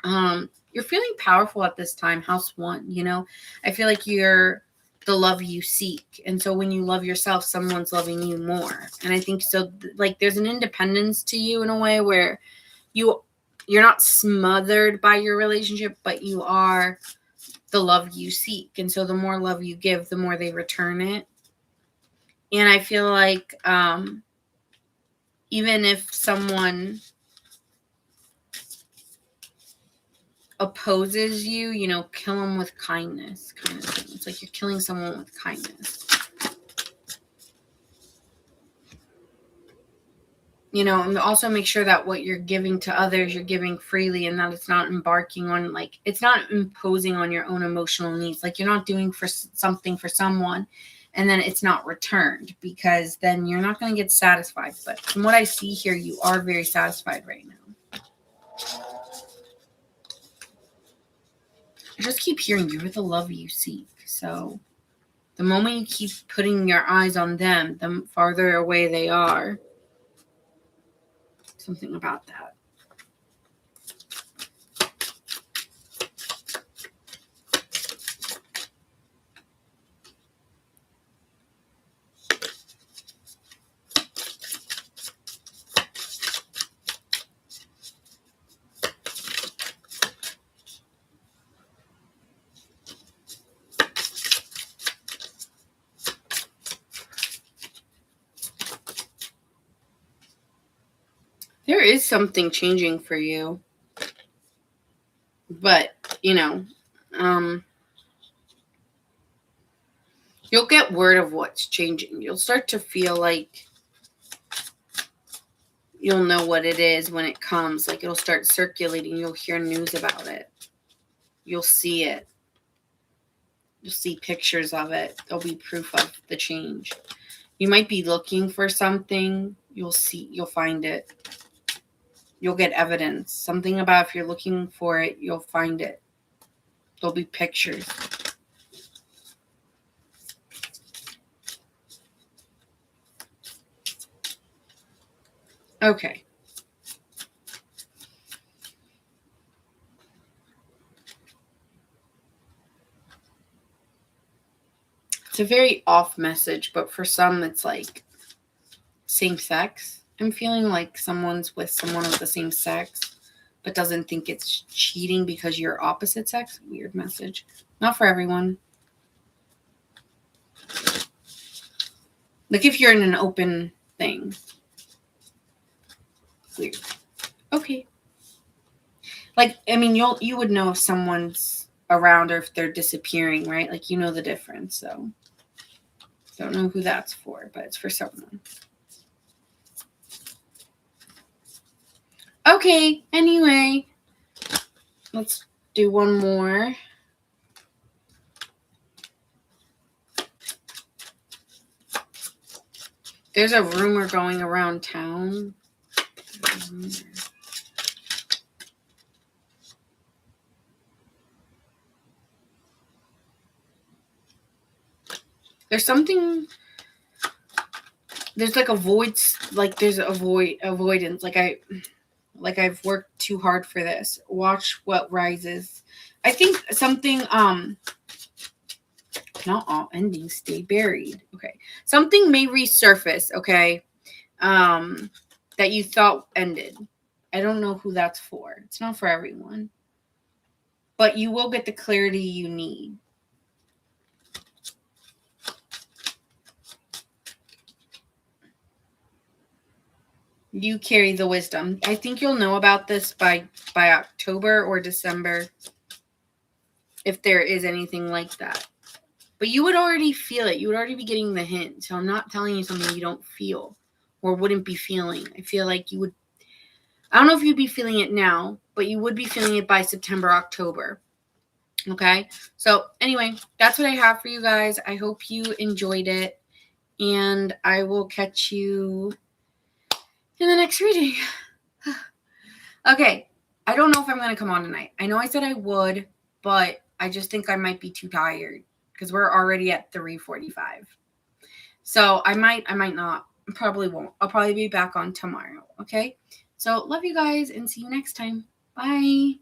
A: You're feeling powerful at this time, House 1. I feel like you're the love you seek. And so when you love yourself, someone's loving you more. And I think so, like, there's an independence to you in a way where you're not smothered by your relationship, but you are the love you seek. And so the more love you give, the more they return it. And I feel like even if someone opposes you, kill them with kindness, kind of thing. It's like you're killing someone with kindness. And also make sure that what you're giving to others, you're giving freely, and that it's not embarking on, like, it's not imposing on your own emotional needs. Like you're not doing for something for someone and then it's not returned, because then you're not going to get satisfied. But from what I see here, you are very satisfied right now. I just keep hearing you're the love you seek. So the moment you keep putting your eyes on them, the farther away they are. Something about that. There is something changing for you. But, you'll get word of what's changing. You'll start to feel like you'll know what it is when it comes. Like it'll start circulating. You'll hear news about it. You'll see it. You'll see pictures of it. There'll be proof of the change. You might be looking for something. You'll find it. You'll get evidence. Something about if you're looking for it, you'll find it. There'll be pictures. Okay. It's a very off message, but for some it's like same sex. I'm feeling like someone's with someone of the same sex, but doesn't think it's cheating because you're opposite sex. Weird message. Not for everyone. Like if you're in an open thing. Weird. Okay. Like, I mean, you would know if someone's around or if they're disappearing, right? Like, you know the difference. So, don't know who that's for, but it's for someone. Okay. Anyway, let's do one more. There's a rumor going around town. There's something. There's like a void. Like there's avoidance. Like I've worked too hard for this. Watch what rises. I think something. Not all endings stay buried. Okay, something may resurface. Okay, that you thought ended. I don't know who that's for. It's not for everyone, but you will get the clarity you need. You carry the wisdom. I think you'll know about this by October or December, if there is anything like that. But you would already feel it. You would already be getting the hint. So I'm not telling you something you don't feel or wouldn't be feeling. I feel like you would. I don't know if you'd be feeling it now, but you would be feeling it by September, October. Okay? So anyway, that's what I have for you guys. I hope you enjoyed it. And I will catch you in the next reading. Okay. I don't know if I'm going to come on tonight. I know I said I would, but I just think I might be too tired because we're already at 3:45. So I might not. Probably won't. I'll probably be back on tomorrow. Okay? So love you guys and see you next time. Bye.